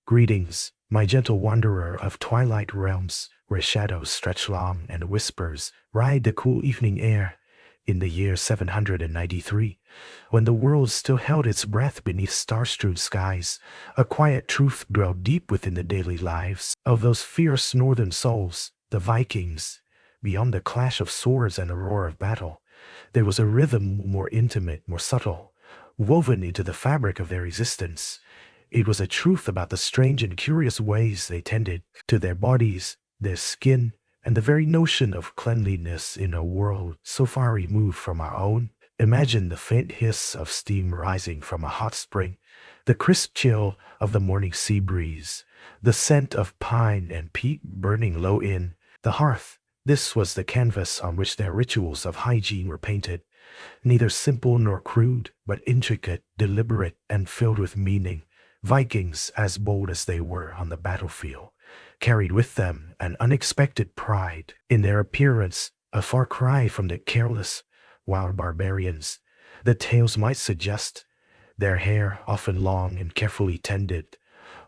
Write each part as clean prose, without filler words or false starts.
Greetings, my gentle wanderer of twilight realms, where shadows stretch long and whispers ride the cool evening air. In the year 793, when the world still held its breath beneath star-strewn skies, a quiet truth dwelled deep within the daily lives of those fierce northern souls, the Vikings. Beyond the clash of swords and the roar of battle, there was a rhythm more intimate, more subtle, woven into the fabric of their existence. It was a truth about the strange and curious ways they tended to their bodies, their skin, and the very notion of cleanliness in a world so far removed from our own. Imagine the faint hiss of steam rising from a hot spring, the crisp chill of the morning sea breeze, the scent of pine and peat burning low in the hearth. This was the canvas on which their rituals of hygiene were painted, neither simple nor crude, but intricate, deliberate, and filled with meaning. Vikings, as bold as they were on the battlefield, carried with them an unexpected pride in their appearance, a far cry from the careless, wild barbarians. The tales might suggest their hair, often long and carefully tended,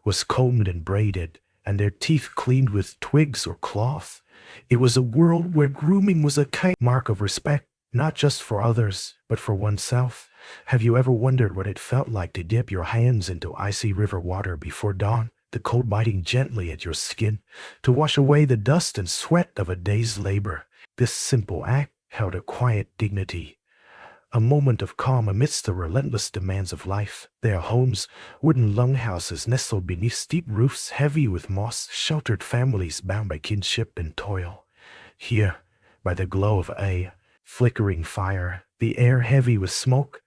was combed and braided, and their teeth cleaned with twigs or cloth. It was a world where grooming was a kind mark of respect, not just for others, but for oneself. Have you ever wondered what it felt like to dip your hands into icy river water before dawn, the cold biting gently at your skin, to wash away the dust and sweat of a day's labor? This simple act held a quiet dignity, a moment of calm amidst the relentless demands of life. Their homes, wooden longhouses nestled beneath steep roofs heavy with moss, sheltered families bound by kinship and toil. Here, by the glow of a flickering fire, the air heavy with smoke,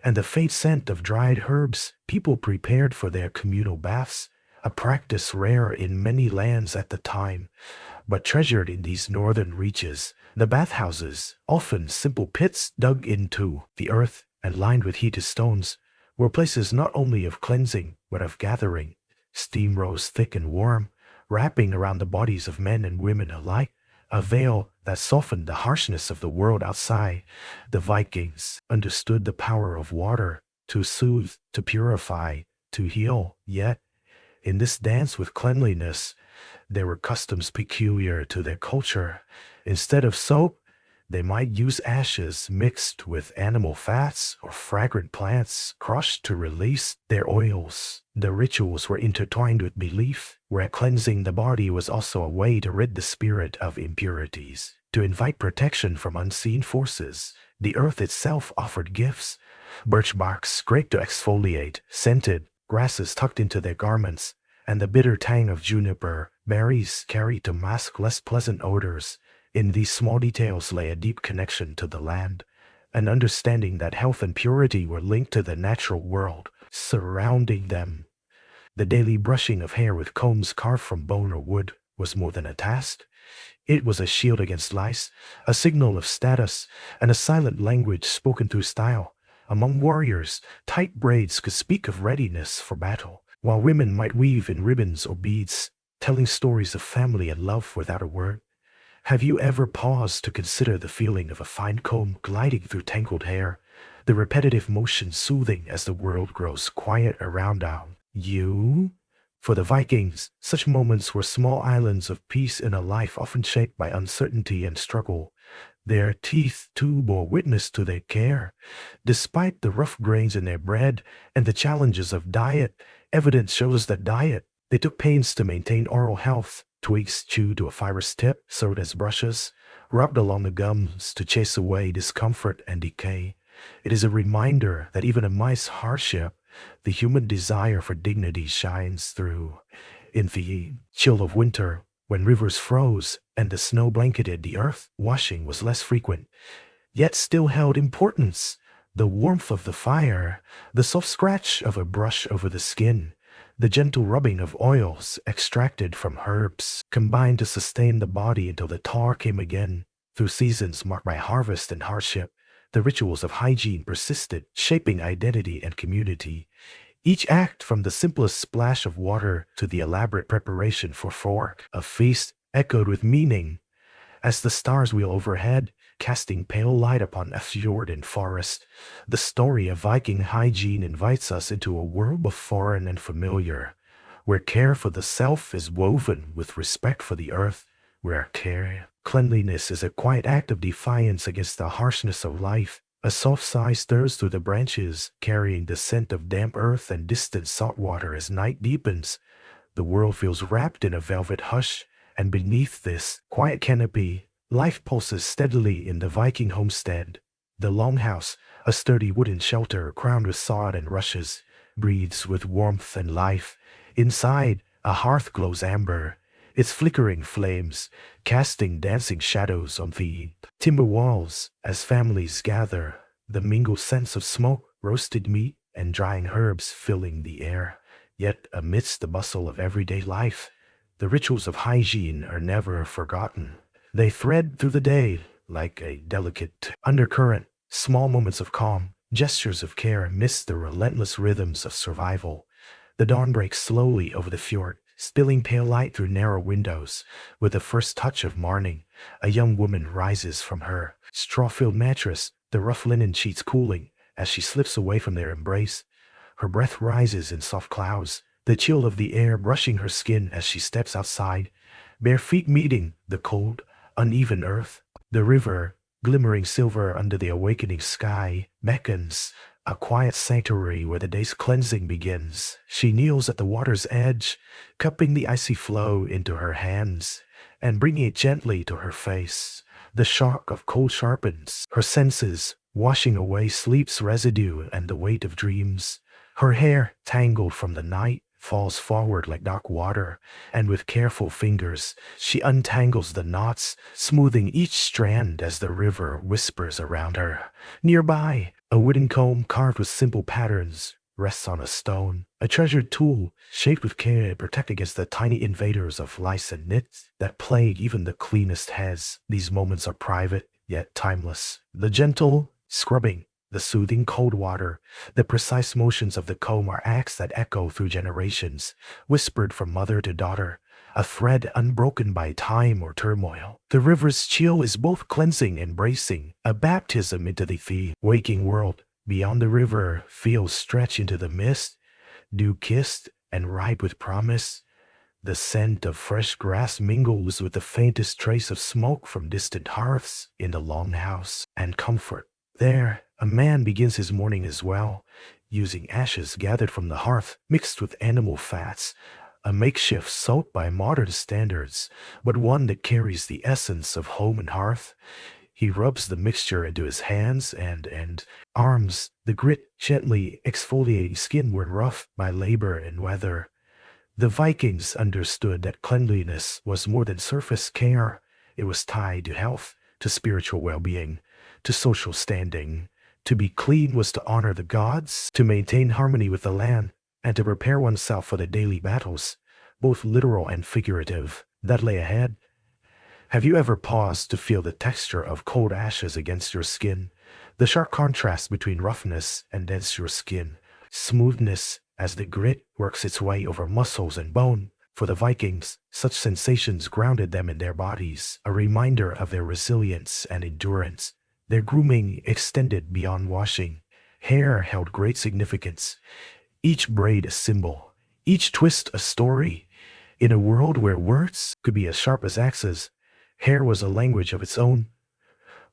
and the faint scent of dried herbs, people prepared for their communal baths, a practice rare in many lands at the time, but treasured in these northern reaches. The bathhouses, often simple pits dug into the earth and lined with heated stones, were places not only of cleansing, but of gathering. Steam rose thick and warm, wrapping around the bodies of men and women alike, a veil that softened the harshness of the world outside. The Vikings understood the power of water to soothe, to purify, to heal. Yet, in this dance with cleanliness, there were customs peculiar to their culture. Instead of soap, they might use ashes mixed with animal fats or fragrant plants crushed to release their oils. The rituals were intertwined with belief, where cleansing the body was also a way to rid the spirit of impurities, to invite protection from unseen forces. The earth itself offered gifts, birch bark scraped to exfoliate, scented grasses tucked into their garments, and the bitter tang of juniper berries carried to mask less pleasant odors. In these small details lay a deep connection to the land, an understanding that health and purity were linked to the natural world surrounding them. The daily brushing of hair with combs carved from bone or wood was more than a task. It was a shield against lice, a signal of status, and a silent language spoken through style. Among warriors, tight braids could speak of readiness for battle, while women might weave in ribbons or beads, telling stories of family and love without a word. Have you ever paused to consider the feeling of a fine comb gliding through tangled hair, the repetitive motion soothing as the world grows quiet around you? For the Vikings, such moments were small islands of peace in a life often shaped by uncertainty and struggle. Their teeth, too, bore witness to their care. Despite the rough grains in their bread and the challenges of diet, evidence shows that they took pains to maintain oral health. Twigs chewed to a fibrous tip served as brushes, rubbed along the gums to chase away discomfort and decay. It is a reminder that even amidst hardship, the human desire for dignity shines through. In the chill of winter, when rivers froze and the snow blanketed the earth, washing was less frequent, yet still held importance. The warmth of the fire, the soft scratch of a brush over the skin, the gentle rubbing of oils extracted from herbs combined to sustain the body until the tar came again. Through seasons marked by harvest and hardship, the rituals of hygiene persisted, shaping identity and community. Each act, from the simplest splash of water to the elaborate preparation for a feast, echoed with meaning. As the stars wheel overhead, casting pale light upon a fjord and forest, the story of Viking hygiene invites us into a world both foreign and familiar, where care for the self is woven with respect for the earth, where cleanliness is a quiet act of defiance against the harshness of life. A soft sigh stirs through the branches, carrying the scent of damp earth and distant salt water as night deepens. The world feels wrapped in a velvet hush, and beneath this quiet canopy, life pulses steadily in the Viking homestead. The longhouse, a sturdy wooden shelter crowned with sod and rushes, breathes with warmth and life. Inside, a hearth glows amber, its flickering flames casting dancing shadows on the timber walls as families gather, the mingled scents of smoke, roasted meat, and drying herbs filling the air. Yet amidst the bustle of everyday life, the rituals of hygiene are never forgotten. They thread through the day like a delicate undercurrent, small moments of calm, gestures of care amidst the relentless rhythms of survival. The dawn breaks slowly over the fjord, spilling pale light through narrow windows. With the first touch of morning, a young woman rises from her straw-filled mattress, the rough linen sheets cooling as she slips away from their embrace. Her breath rises in soft clouds, the chill of the air brushing her skin as she steps outside, bare feet meeting the cold, uneven earth. The river, glimmering silver under the awakening sky, beckons, a quiet sanctuary where the day's cleansing begins. She kneels at the water's edge, cupping the icy flow into her hands and bringing it gently to her face. The shock of cold sharpens her senses, washing away sleep's residue and the weight of dreams. Her hair, tangled from the night, falls forward like dark water, and with careful fingers, she untangles the knots, smoothing each strand as the river whispers around her. Nearby, a wooden comb carved with simple patterns rests on a stone, a treasured tool shaped with care to protect against the tiny invaders of lice and nits that plague even the cleanest heads. These moments are private, yet timeless. The gentle scrubbing, the soothing cold water, the precise motions of the comb are acts that echo through generations, whispered from mother to daughter, a thread unbroken by time or turmoil. The river's chill is both cleansing and bracing, a baptism into the waking world. Beyond the river, fields stretch into the mist, dew-kissed and ripe with promise. The scent of fresh grass mingles with the faintest trace of smoke from distant hearths in the longhouse, and comfort. There, a man begins his morning as well, using ashes gathered from the hearth mixed with animal fats, a makeshift soap by modern standards, but one that carries the essence of home and hearth. He rubs the mixture into his hands and arms, the grit gently exfoliating skin when rough by labor and weather. The Vikings understood that cleanliness was more than surface care. It was tied to health, to spiritual well-being, to social standing. To be clean was to honor the gods, to maintain harmony with the land, and to prepare oneself for the daily battles, both literal and figurative, that lay ahead. Have you ever paused to feel the texture of cold ashes against your skin? The sharp contrast between roughness and denser skin, smoothness as the grit works its way over muscles and bone. For the Vikings, such sensations grounded them in their bodies, a reminder of their resilience and endurance. Their grooming extended beyond washing. Hair held great significance, each braid a symbol, each twist a story. In a world where words could be as sharp as axes, hair was a language of its own.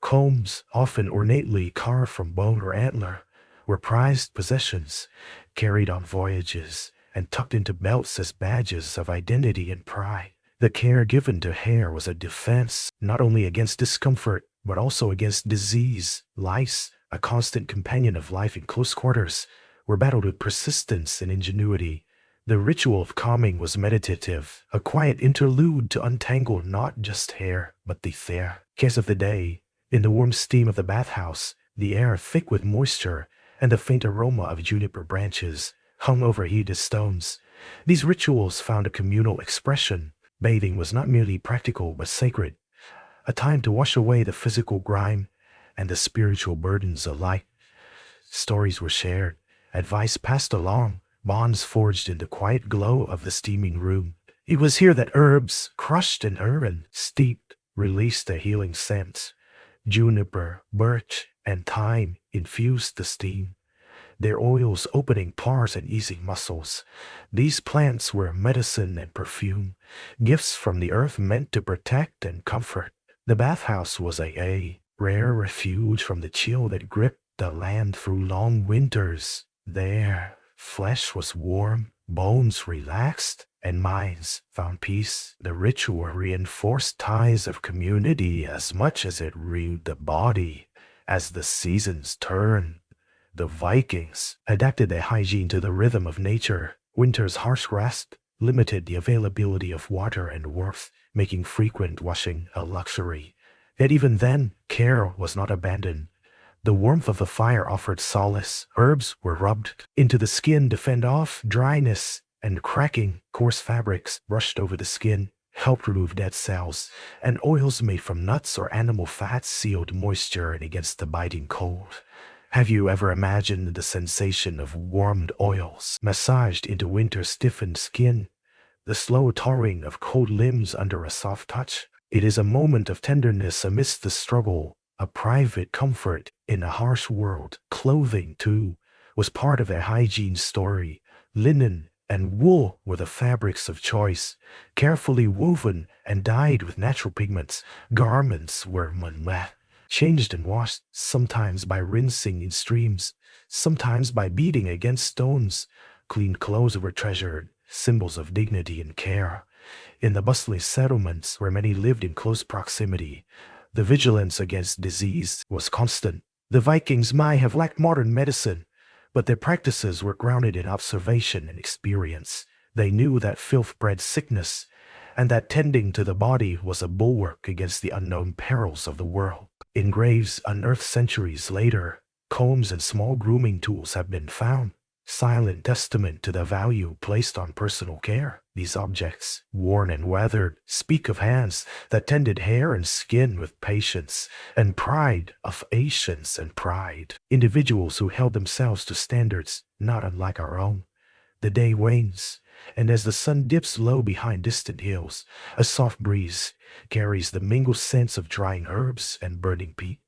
Combs, often ornately carved from bone or antler, were prized possessions, carried on voyages, and tucked into belts as badges of identity and pride. The care given to hair was a defense, not only against discomfort, but also against disease. Lice, a constant companion of life in close quarters, were battled with persistence and ingenuity. The ritual of combing was meditative, a quiet interlude to untangle not just hair, but the cares of the day. In the warm steam of the bathhouse, the air thick with moisture, and the faint aroma of juniper branches hung over heated stones. These rituals found a communal expression. Bathing was not merely practical but sacred, a time to wash away the physical grime and the spiritual burdens alike. Stories were shared, advice passed along, bonds forged in the quiet glow of the steaming room. It was here that herbs, crushed in urine, steeped, released a healing scent. Juniper, birch, and thyme infused the steam. their oils opening pores and easing muscles. These plants were medicine and perfume, gifts from the earth meant to protect and comfort. The bathhouse was a rare refuge from the chill that gripped the land through long winters. There, flesh was warm, bones relaxed, and minds found peace. The ritual reinforced ties of community as much as it renewed the body. As the seasons turned, the Vikings adapted their hygiene to the rhythm of nature. Winter's harsh grasp limited the availability of water and warmth, making frequent washing a luxury. Yet even then, care was not abandoned. The warmth of the fire offered solace. Herbs were rubbed into the skin to fend off dryness and cracking. Coarse fabrics brushed over the skin helped remove dead cells, and oils made from nuts or animal fats sealed moisture against the biting cold. Have you ever imagined the sensation of warmed oils massaged into winter-stiffened skin? The slow thawing of cold limbs under a soft touch? It is a moment of tenderness amidst the struggle, a private comfort in a harsh world. Clothing, too, was part of their hygiene story. Linen and wool were the fabrics of choice, carefully woven and dyed with natural pigments. Garments were changed and washed, sometimes by rinsing in streams, sometimes by beating against stones. Clean clothes were treasured, symbols of dignity and care. In the bustling settlements where many lived in close proximity, the vigilance against disease was constant. The Vikings might have lacked modern medicine, but their practices were grounded in observation and experience. They knew that filth bred sickness, and that tending to the body was a bulwark against the unknown perils of the world. In graves unearthed centuries later, combs and small grooming tools have been found, silent testament to the value placed on personal care. These objects, worn and weathered, speak of hands that tended hair and skin with patience and pride, of patience and pride. Individuals who held themselves to standards not unlike our own. The day wanes, and as the sun dips low behind distant hills, a soft breeze carries the mingled scents of drying herbs and burning peat.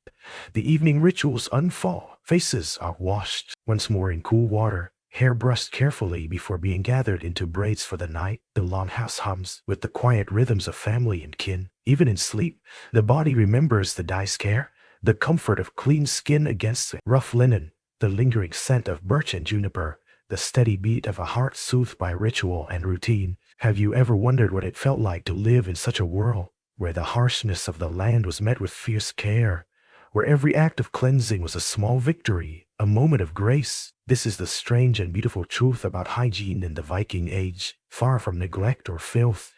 The evening rituals unfold. Faces are washed once more in cool water, hair brushed carefully before being gathered into braids for the night. The longhouse hums with the quiet rhythms of family and kin. Even in sleep, the body remembers the dye's care, the comfort of clean skin against rough linen, the lingering scent of birch and juniper, the steady beat of a heart soothed by ritual and routine. Have you ever wondered what it felt like to live in such a world, where the harshness of the land was met with fierce care, where every act of cleansing was a small victory, a moment of grace? This is the strange and beautiful truth about hygiene in the Viking Age. Far from neglect or filth,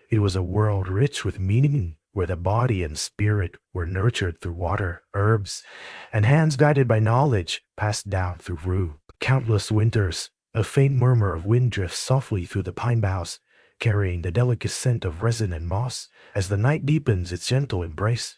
it was a world rich with meaning, where the body and spirit were nurtured through water, herbs, and hands guided by knowledge passed down through root. Countless winters, a faint murmur of wind drifts softly through the pine boughs, carrying the delicate scent of resin and moss. As the night deepens its gentle embrace,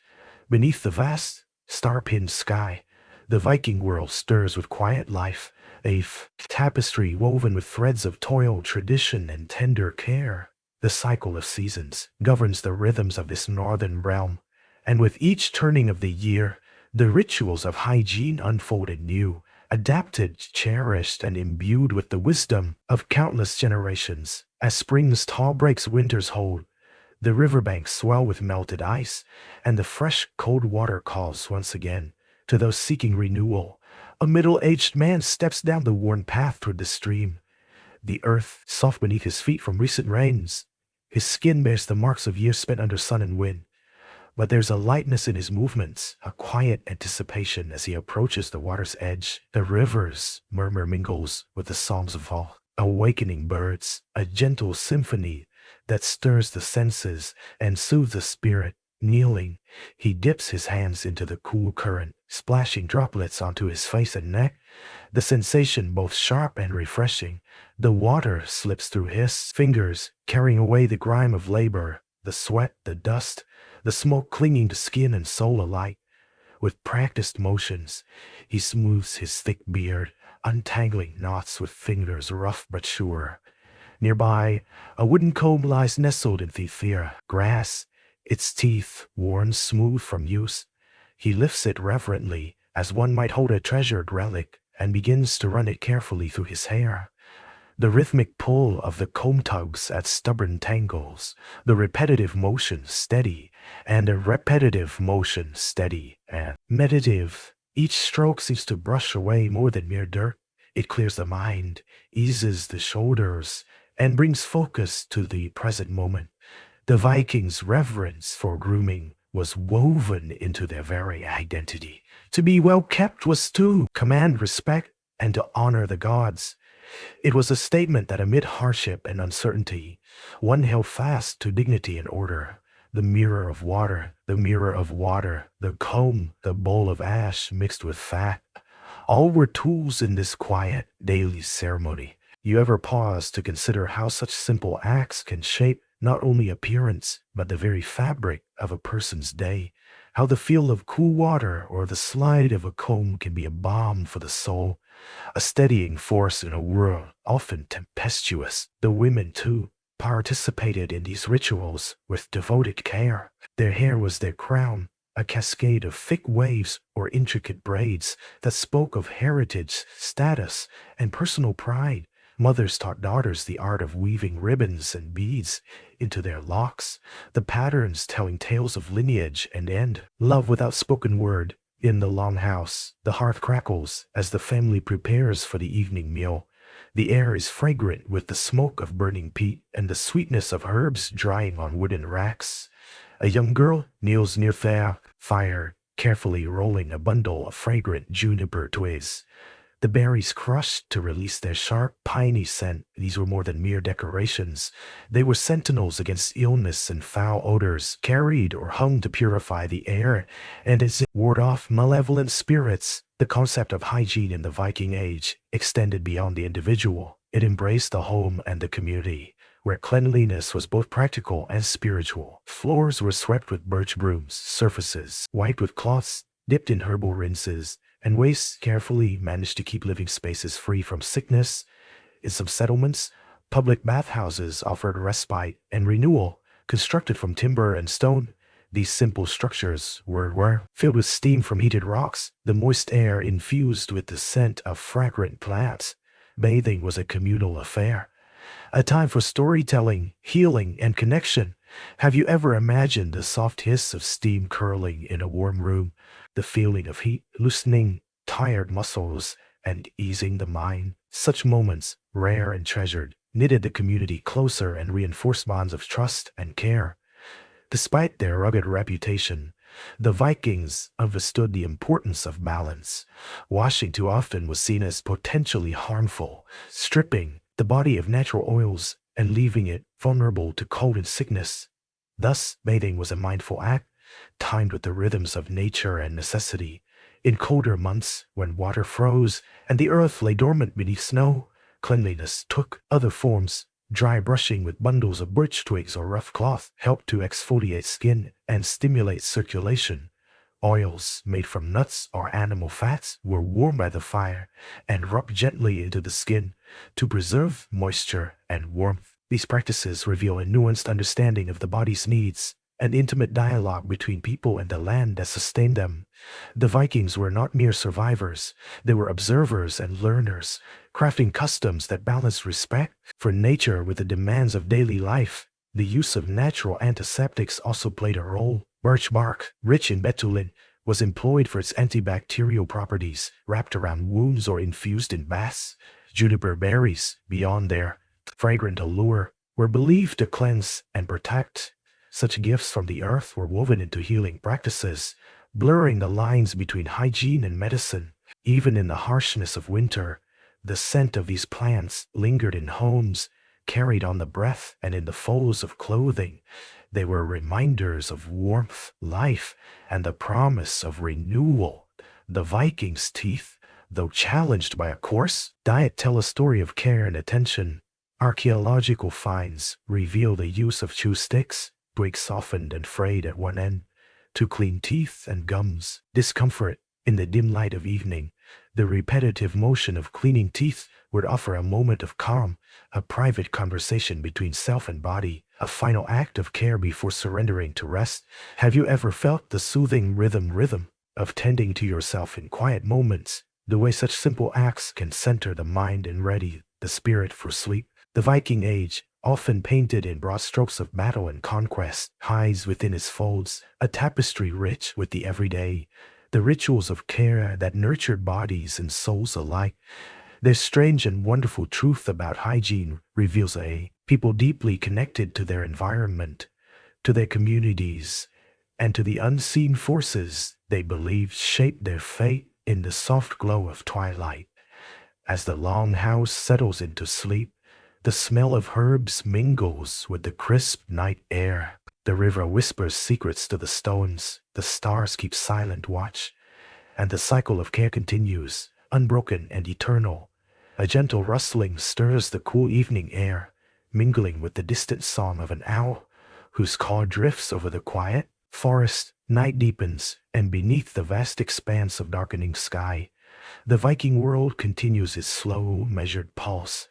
beneath the vast, star-pinned sky, the Viking world stirs with quiet life, a tapestry woven with threads of toil, tradition, and tender care. The cycle of seasons governs the rhythms of this northern realm, and with each turning of the year, the rituals of hygiene unfolded new, adapted, cherished, and imbued with the wisdom of countless generations. As spring's thaw breaks winter's hold, the riverbanks swell with melted ice, and the fresh, cold water calls once again to those seeking renewal. A middle-aged man steps down the worn path toward the stream, the earth soft beneath his feet from recent rains. His skin bears the marks of years spent under sun and wind, but there's a lightness in his movements, a quiet anticipation as he approaches the water's edge. The river's murmur mingles with the songs of fall, awakening birds, a gentle symphony that stirs the senses and soothes the spirit. Kneeling, he dips his hands into the cool current, splashing droplets onto his face and neck, the sensation both sharp and refreshing. The water slips through his fingers, carrying away the grime of labor, the sweat, the dust, the smoke clinging to skin and soul alike. With practiced motions, he smooths his thick beard, untangling knots with fingers rough but sure. Nearby, a wooden comb lies nestled in the thick grass, its teeth worn smooth from use. He lifts it reverently, as one might hold a treasured relic. and begins to run it carefully through his hair. The rhythmic pull of the comb tugs at stubborn tangles, the repetitive motion steady, and the repetitive motion steady and meditative. Each stroke seems to brush away more than mere dirt. It clears the mind, eases the shoulders, and brings focus to the present moment. The Vikings' reverence for grooming was woven into their very identity. To be well kept was to command respect and to honor the gods. It was a statement that amid hardship and uncertainty, one held fast to dignity and order. The mirror of water, the mirror of water, the comb, the bowl of ash mixed with fat. All were tools in this quiet, daily ceremony. You ever pause to consider how such simple acts can shape not only appearance, but the very fabric of a person's day? How the feel of cool water or the slide of a comb can be a balm for the soul, a steadying force in a world often tempestuous. The women, too, participated in these rituals with devoted care. Their hair was their crown, a cascade of thick waves or intricate braids that spoke of heritage, status, and personal pride. Mothers taught daughters the art of weaving ribbons and beads into their locks, the patterns telling tales of lineage and end. Love without spoken word. In the long house, the hearth crackles as the family prepares for the evening meal. The air is fragrant with the smoke of burning peat and the sweetness of herbs drying on wooden racks. A young girl kneels near the fire, carefully rolling a bundle of fragrant juniper twigs. The berries crushed to release their sharp, piney scent. These were more than mere decorations. They were sentinels against illness and foul odors, carried or hung to purify the air, and as it ward off malevolent spirits. The concept of hygiene in the Viking Age extended beyond the individual. It embraced the home and the community, where cleanliness was both practical and spiritual. Floors were swept with birch brooms, surfaces wiped with cloths dipped in herbal rinses, and wastes carefully managed to keep living spaces free from sickness. In some settlements, public bathhouses offered respite and renewal, constructed from timber and stone. These simple structures were filled with steam from heated rocks, the moist air infused with the scent of fragrant plants. Bathing was a communal affair, a time for storytelling, healing, and connection. Have you ever imagined the soft hiss of steam curling in a warm room, the feeling of heat loosening tired muscles and easing the mind? Such moments, rare and treasured, knitted the community closer and reinforced bonds of trust and care. Despite their rugged reputation, the Vikings understood the importance of balance. Washing too often was seen as potentially harmful, stripping the body of natural oils and leaving it vulnerable to cold and sickness. Thus, bathing was a mindful act, timed with the rhythms of nature and necessity. In colder months, when water froze and the earth lay dormant beneath snow, cleanliness took other forms. Dry brushing with bundles of birch twigs or rough cloth helped to exfoliate skin and stimulate circulation. Oils made from nuts or animal fats were warmed by the fire and rubbed gently into the skin to preserve moisture and warmth. These practices reveal a nuanced understanding of the body's needs, an intimate dialogue between people and the land that sustained them. The Vikings were not mere survivors, they were observers and learners, crafting customs that balanced respect for nature with the demands of daily life. The use of natural antiseptics also played a role. Birch bark, rich in betulin, was employed for its antibacterial properties, wrapped around wounds or infused in baths. Juniper berries, beyond their fragrant allure, were believed to cleanse and protect. Such gifts from the earth were woven into healing practices, blurring the lines between hygiene and medicine. Even in the harshness of winter, the scent of these plants lingered in homes, carried on the breath and in the folds of clothing. They were reminders of warmth, life, and the promise of renewal. The Vikings' teeth, though challenged by a coarse diet, tell a story of care and attention. Archaeological finds reveal the use of chew sticks, twigs softened and frayed at one end, to clean teeth and gums. Discomfort in the dim light of evening. The repetitive motion of cleaning teeth would offer a moment of calm, a private conversation between self and body, a final act of care before surrendering to rest. Have you ever felt the soothing rhythm of tending to yourself in quiet moments? the way such simple acts can center the mind and ready the spirit for sleep. The Viking Age, often painted in broad strokes of battle and conquest, hides within its folds a tapestry rich with the everyday, the rituals of care that nurtured bodies and souls alike. Their strange and wonderful truth about hygiene reveals a people deeply connected to their environment, to their communities, and to the unseen forces they believe shape their fate in the soft glow of twilight. As the long house settles into sleep, the smell of herbs mingles with the crisp night air. The river whispers secrets to the stones, the stars keep silent watch, and the cycle of care continues, unbroken and eternal. A gentle rustling stirs the cool evening air, mingling with the distant song of an owl, whose call drifts over the quiet forest. Night deepens, and beneath the vast expanse of darkening sky, the Viking world continues its slow, measured pulse,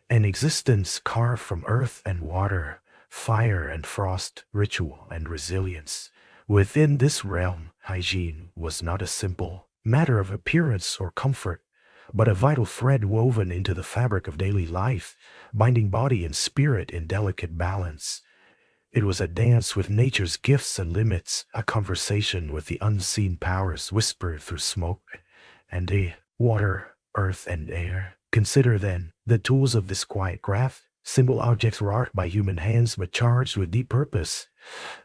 an existence carved from earth and water, fire and frost, ritual and resilience. Within this realm, hygiene was not a simple matter of appearance or comfort, but a vital thread woven into the fabric of daily life, binding body and spirit in delicate balance. It was a dance with nature's gifts and limits, a conversation with the unseen powers whispered through smoke and water, earth, and air. Consider, then, the tools of this quiet craft, simple objects wrought by human hands but charged with deep purpose.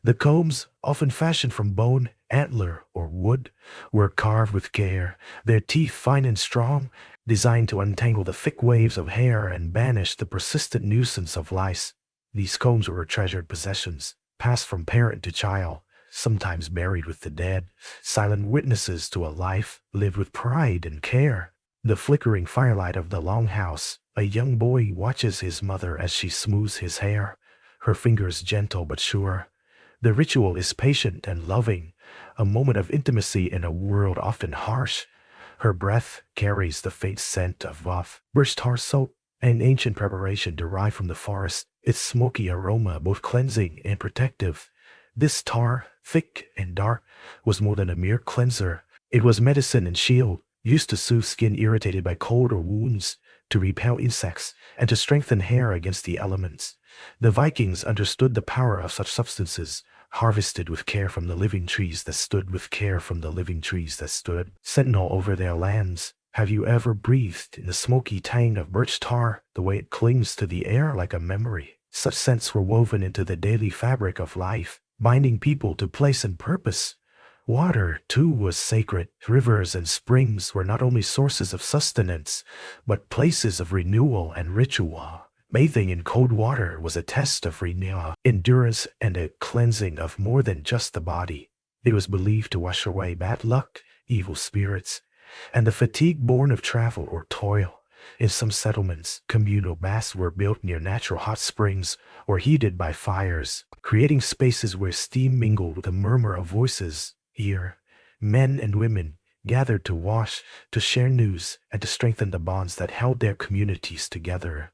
The combs, often fashioned from bone, antler, or wood, were carved with care, their teeth fine and strong, designed to untangle the thick waves of hair and banish the persistent nuisance of lice. These combs were treasured possessions, passed from parent to child, sometimes buried with the dead, silent witnesses to a life lived with pride and care. The flickering firelight of the longhouse, a young boy watches his mother as she smooths his hair, her fingers gentle but sure. The ritual is patient and loving, a moment of intimacy in a world often harsh. Her breath carries the faint scent of birch tar soap, an ancient preparation derived from the forest, its smoky aroma both cleansing and protective. This tar, thick and dark, was more than a mere cleanser. It was medicine and shield, used to soothe skin irritated by cold or wounds, to repel insects, and to strengthen hair against the elements. The Vikings understood the power of such substances, harvested with care from the living trees that stood, sentinel over their lands. Have you ever breathed in the smoky tang of birch tar, the way it clings to the air like a memory? Such scents were woven into the daily fabric of life, binding people to place and purpose. Water, too, was sacred. Rivers and springs were not only sources of sustenance, but places of renewal and ritual. Bathing in cold water was a test of renewal, endurance, and a cleansing of more than just the body. It was believed to wash away bad luck, evil spirits, and the fatigue born of travel or toil. In some settlements, communal baths were built near natural hot springs or heated by fires, creating spaces where steam mingled with the murmur of voices. Here, men and women gathered to wash, to share news, and to strengthen the bonds that held their communities together.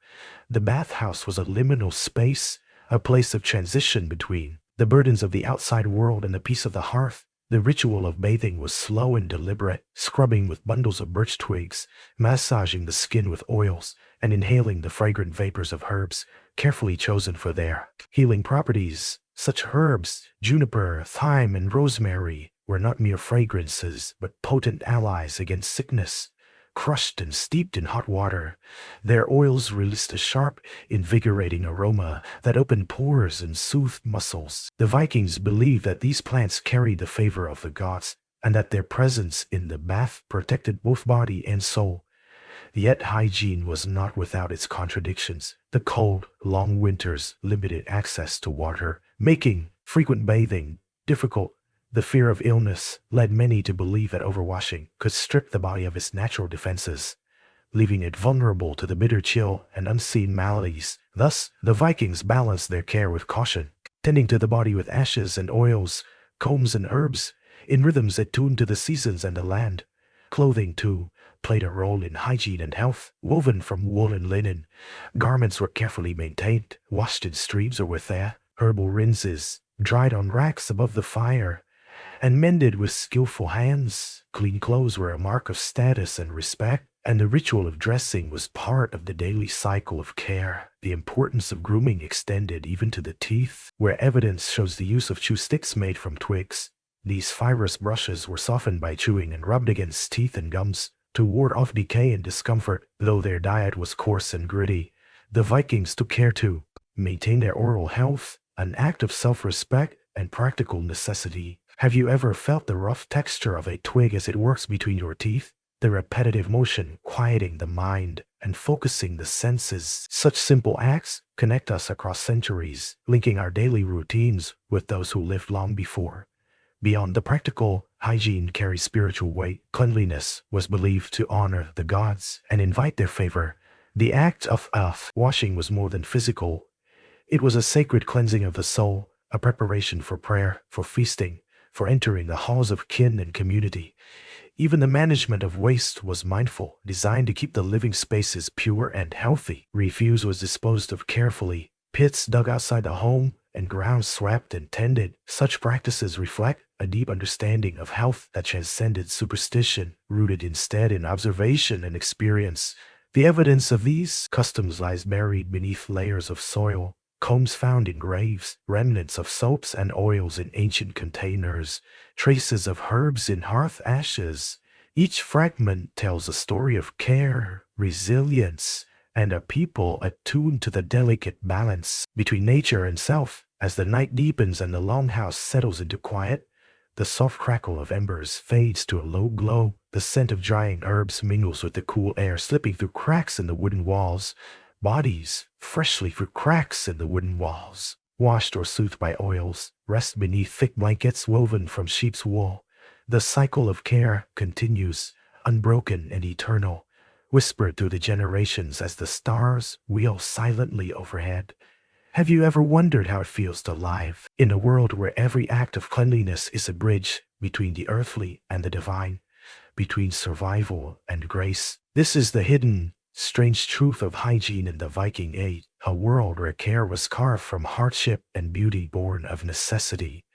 The bathhouse was a liminal space, a place of transition between the burdens of the outside world and the peace of the hearth. The ritual of bathing was slow and deliberate, scrubbing with bundles of birch twigs, massaging the skin with oils, and inhaling the fragrant vapors of herbs carefully chosen for their healing properties. Such herbs, juniper, thyme, and rosemary, were not mere fragrances, but potent allies against sickness. Crushed and steeped in hot water, their oils released a sharp, invigorating aroma that opened pores and soothed muscles. The Vikings believed that these plants carried the favor of the gods, and that their presence in the bath protected both body and soul. Yet hygiene was not without its contradictions. The cold, long winters limited access to water, making frequent bathing difficult. The fear of illness led many to believe that overwashing could strip the body of its natural defenses, leaving it vulnerable to the bitter chill and unseen maladies. Thus, the Vikings balanced their care with caution, tending to the body with ashes and oils, combs and herbs, in rhythms attuned to the seasons and the land. Clothing, too, played a role in hygiene and health. Woven from wool and linen, garments were carefully maintained, washed in streams or with herbal rinses, dried on racks above the fire, and mended with skillful hands. Clean clothes were a mark of status and respect, and the ritual of dressing was part of the daily cycle of care. The importance of grooming extended even to the teeth, where evidence shows the use of chew sticks made from twigs. These fibrous brushes were softened by chewing and rubbed against teeth and gums to ward off decay and discomfort. Though their diet was coarse and gritty, the Vikings took care to maintain their oral health, an act of self-respect and practical necessity. Have you ever felt the rough texture of a twig as it works between your teeth? The repetitive motion quieting the mind and focusing the senses. Such simple acts connect us across centuries, linking our daily routines with those who lived long before. Beyond the practical, hygiene carries spiritual weight. Cleanliness was believed to honor the gods and invite their favor. The act of washing was more than physical. It was a sacred cleansing of the soul, a preparation for prayer, for feasting, for entering the halls of kin and community. Even the management of waste was mindful, designed to keep the living spaces pure and healthy. Refuse was disposed of carefully, pits dug outside the home, and grounds swept and tended. Such practices reflect a deep understanding of health that transcended superstition, rooted instead in observation and experience. The evidence of these customs lies buried beneath layers of soil. Combs found in graves, remnants of soaps and oils in ancient containers, traces of herbs in hearth ashes. Each fragment tells a story of care, resilience, and a people attuned to the delicate balance between nature and self. As the night deepens and the longhouse settles into quiet, the soft crackle of embers fades to a low glow. The scent of drying herbs mingles with the cool air slipping through cracks in the wooden walls. Bodies, freshly through cracks in the wooden walls, washed or soothed by oils, rest beneath thick blankets woven from sheep's wool. The cycle of care continues, unbroken and eternal, whispered through the generations as the stars wheel silently overhead. Have you ever wondered how it feels to live in a world where every act of cleanliness is a bridge between the earthly and the divine, between survival and grace? This is the hidden, strange truth of hygiene in the Viking Age, a world where care was carved from hardship and beauty born of necessity.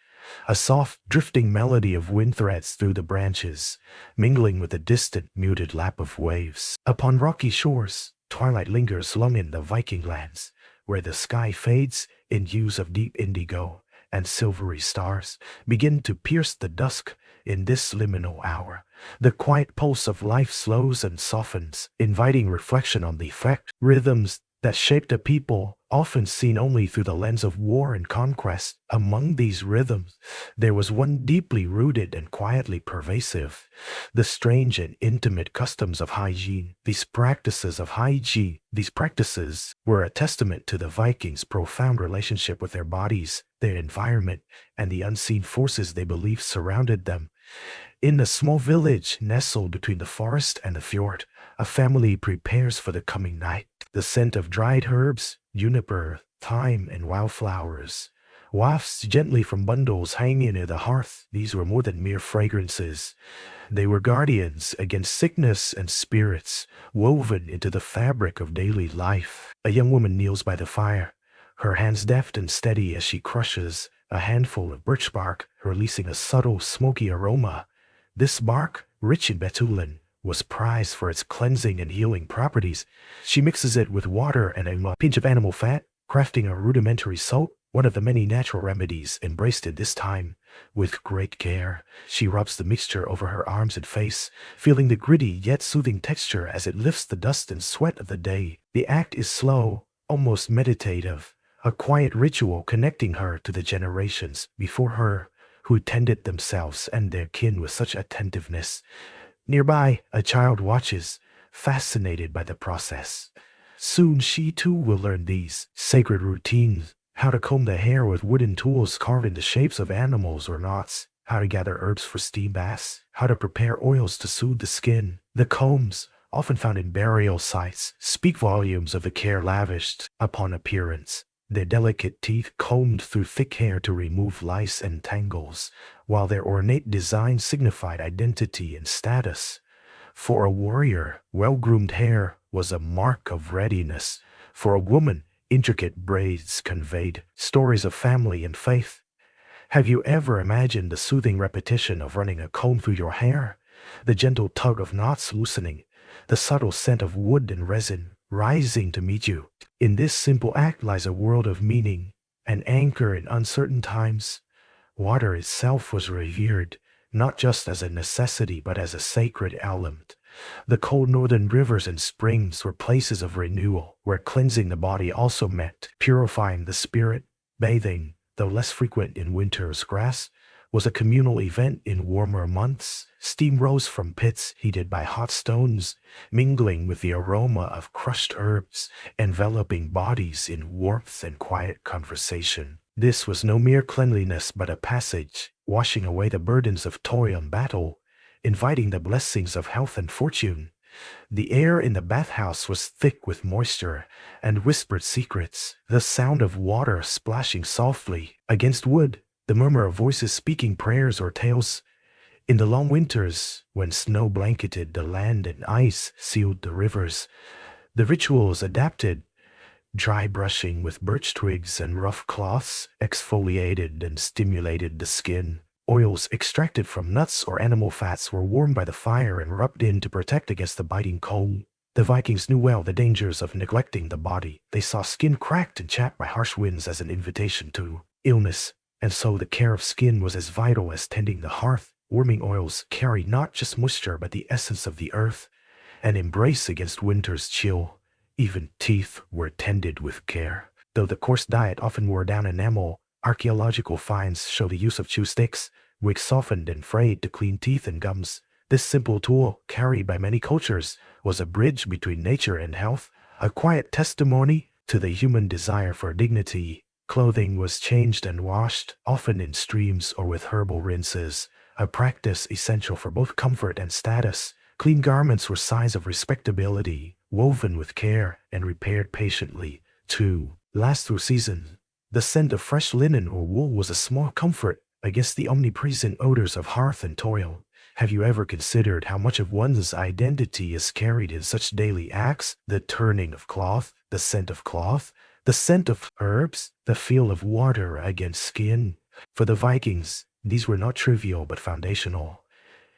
A soft, drifting melody of wind threads through the branches, mingling with the distant, muted lap of waves. Upon rocky shores, twilight lingers long in the Viking lands, where the sky fades in hues of deep indigo, and silvery stars begin to pierce the dusk. In this liminal hour, the quiet pulse of life slows and softens, inviting reflection on the effect. Rhythms that shaped a people, often seen only through the lens of war and conquest. Among these rhythms, there was one deeply rooted and quietly pervasive: the strange and intimate customs of hygiene. These practices were a testament to the Vikings' profound relationship with their bodies, their environment, and the unseen forces they believed surrounded them. In a small village nestled between the forest and the fjord, a family prepares for the coming night. The scent of dried herbs, juniper, thyme, and wildflowers wafts gently from bundles hanging near the hearth. These were more than mere fragrances. They were guardians against sickness and spirits, woven into the fabric of daily life. A young woman kneels by the fire, her hands deft and steady as she crushes a handful of birch bark, releasing a subtle, smoky aroma. This bark, rich in betulin, was prized for its cleansing and healing properties. She mixes it with water and a pinch of animal fat, crafting a rudimentary soap, one of the many natural remedies embraced in this time. With great care, she rubs the mixture over her arms and face, feeling the gritty yet soothing texture as it lifts the dust and sweat of the day. The act is slow, almost meditative, a quiet ritual connecting her to the generations before her who tended themselves and their kin with such attentiveness. Nearby, a child watches, fascinated by the process. Soon she too will learn these sacred routines: how to comb the hair with wooden tools carved in the shapes of animals or knots, how to gather herbs for steam baths, how to prepare oils to soothe the skin. The combs, often found in burial sites, speak volumes of the care lavished upon appearance. Their delicate teeth combed through thick hair to remove lice and tangles, while their ornate design signified identity and status. For a warrior, well-groomed hair was a mark of readiness. For a woman, intricate braids conveyed stories of family and faith. Have you ever imagined the soothing repetition of running a comb through your hair? The gentle tug of knots loosening, the subtle scent of wood and resin rising to meet you. In this simple act lies a world of meaning, an anchor in uncertain times. Water itself was revered, not just as a necessity but as a sacred element. The cold northern rivers and springs were places of renewal, where cleansing the body also meant purifying the spirit. Bathing, though less frequent in winter's grass, was a communal event in warmer months. Steam rose from pits heated by hot stones, mingling with the aroma of crushed herbs, enveloping bodies in warmth and quiet conversation. This was no mere cleanliness but a passage, washing away the burdens of toil and battle, inviting the blessings of health and fortune. The air in the bathhouse was thick with moisture and whispered secrets, the sound of water splashing softly against wood, the murmur of voices speaking prayers or tales. In the long winters, when snow blanketed the land and ice sealed the rivers, the rituals adapted. Dry brushing with birch twigs and rough cloths exfoliated and stimulated the skin. Oils extracted from nuts or animal fats were warmed by the fire and rubbed in to protect against the biting cold. The Vikings knew well the dangers of neglecting the body. They saw skin cracked and chapped by harsh winds as an invitation to illness, and so the care of skin was as vital as tending the hearth. Warming oils carried not just moisture but the essence of the earth, an embrace against winter's chill. Even teeth were tended with care. Though the coarse diet often wore down enamel, archaeological finds show the use of chew sticks, wigs softened and frayed to clean teeth and gums. This simple tool, carried by many cultures, was a bridge between nature and health, a quiet testimony to the human desire for dignity. Clothing was changed and washed, often in streams or with herbal rinses, a practice essential for both comfort and status. Clean garments were signs of respectability, woven with care and repaired patiently, to last through seasons. The scent of fresh linen or wool was a small comfort against the omnipresent odors of hearth and toil. Have you ever considered how much of one's identity is carried in such daily acts? The turning of cloth, the scent of herbs, the feel of water against skin. For the Vikings, these were not trivial but foundational.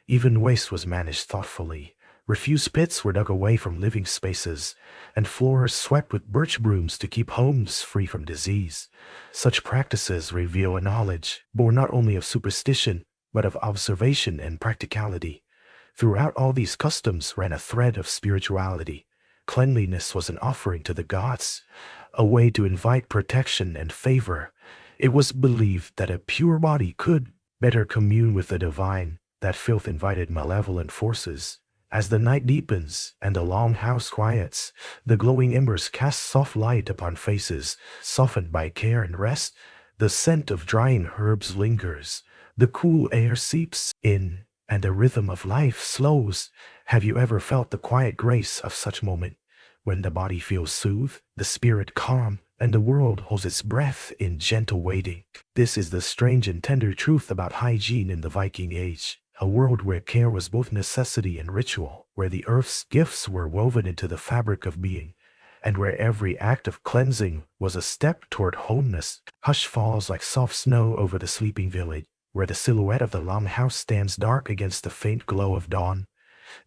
Even waste was managed thoughtfully. Refuse pits were dug away from living spaces, and floors swept with birch brooms to keep homes free from disease. Such practices reveal a knowledge born not only of superstition, but of observation and practicality. Throughout all these customs ran a thread of spirituality. Cleanliness was an offering to the gods, a way to invite protection and favor. It was believed that a pure body could better commune with the divine, that filth invited malevolent forces. As the night deepens and the long house quiets, the glowing embers cast soft light upon faces softened by care and rest. The scent of drying herbs lingers, the cool air seeps in, and the rhythm of life slows. Have you ever felt the quiet grace of such moment, when the body feels soothed, the spirit calm, and the world holds its breath in gentle waiting? This is the strange and tender truth about hygiene in the Viking Age. A world where care was both necessity and ritual, where the earth's gifts were woven into the fabric of being, and where every act of cleansing was a step toward wholeness. Hush falls like soft snow over the sleeping village, where the silhouette of the longhouse stands dark against the faint glow of dawn.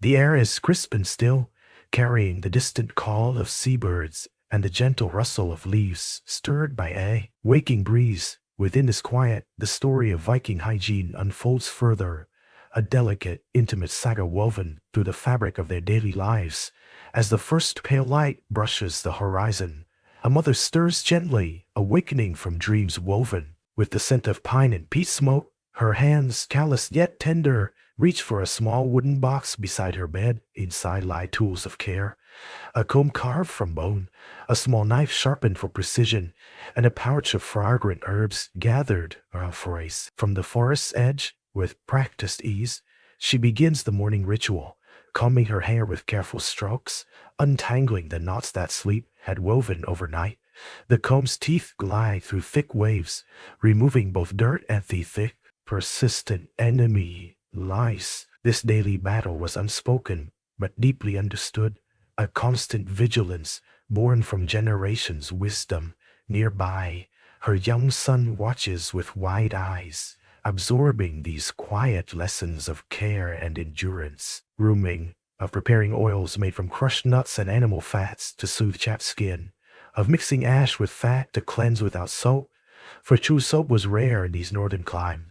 The air is crisp and still, carrying the distant call of seabirds and the gentle rustle of leaves stirred by a waking breeze. Within this quiet, the story of Viking hygiene unfolds further, a delicate, intimate saga woven through the fabric of their daily lives. As the first pale light brushes the horizon, a mother stirs gently, awakening from dreams woven with the scent of pine and peat smoke. Her hands, calloused yet tender, reach for a small wooden box beside her bed. Inside lie tools of care, a comb carved from bone, a small knife sharpened for precision, and a pouch of fragrant herbs gathered from the forest's edge. With practiced ease, she begins the morning ritual, combing her hair with careful strokes, untangling the knots that sleep had woven overnight. The comb's teeth glide through thick waves, removing both dirt and the thick, persistent enemy, lice. This daily battle was unspoken, but deeply understood, a constant vigilance born from generations' wisdom. Nearby, Her young son watches with wide eyes, absorbing these quiet lessons of care and endurance. Grooming, of preparing oils made from crushed nuts and animal fats to soothe chapped skin, of mixing ash with fat to cleanse without soap, for true soap was rare in these northern climes.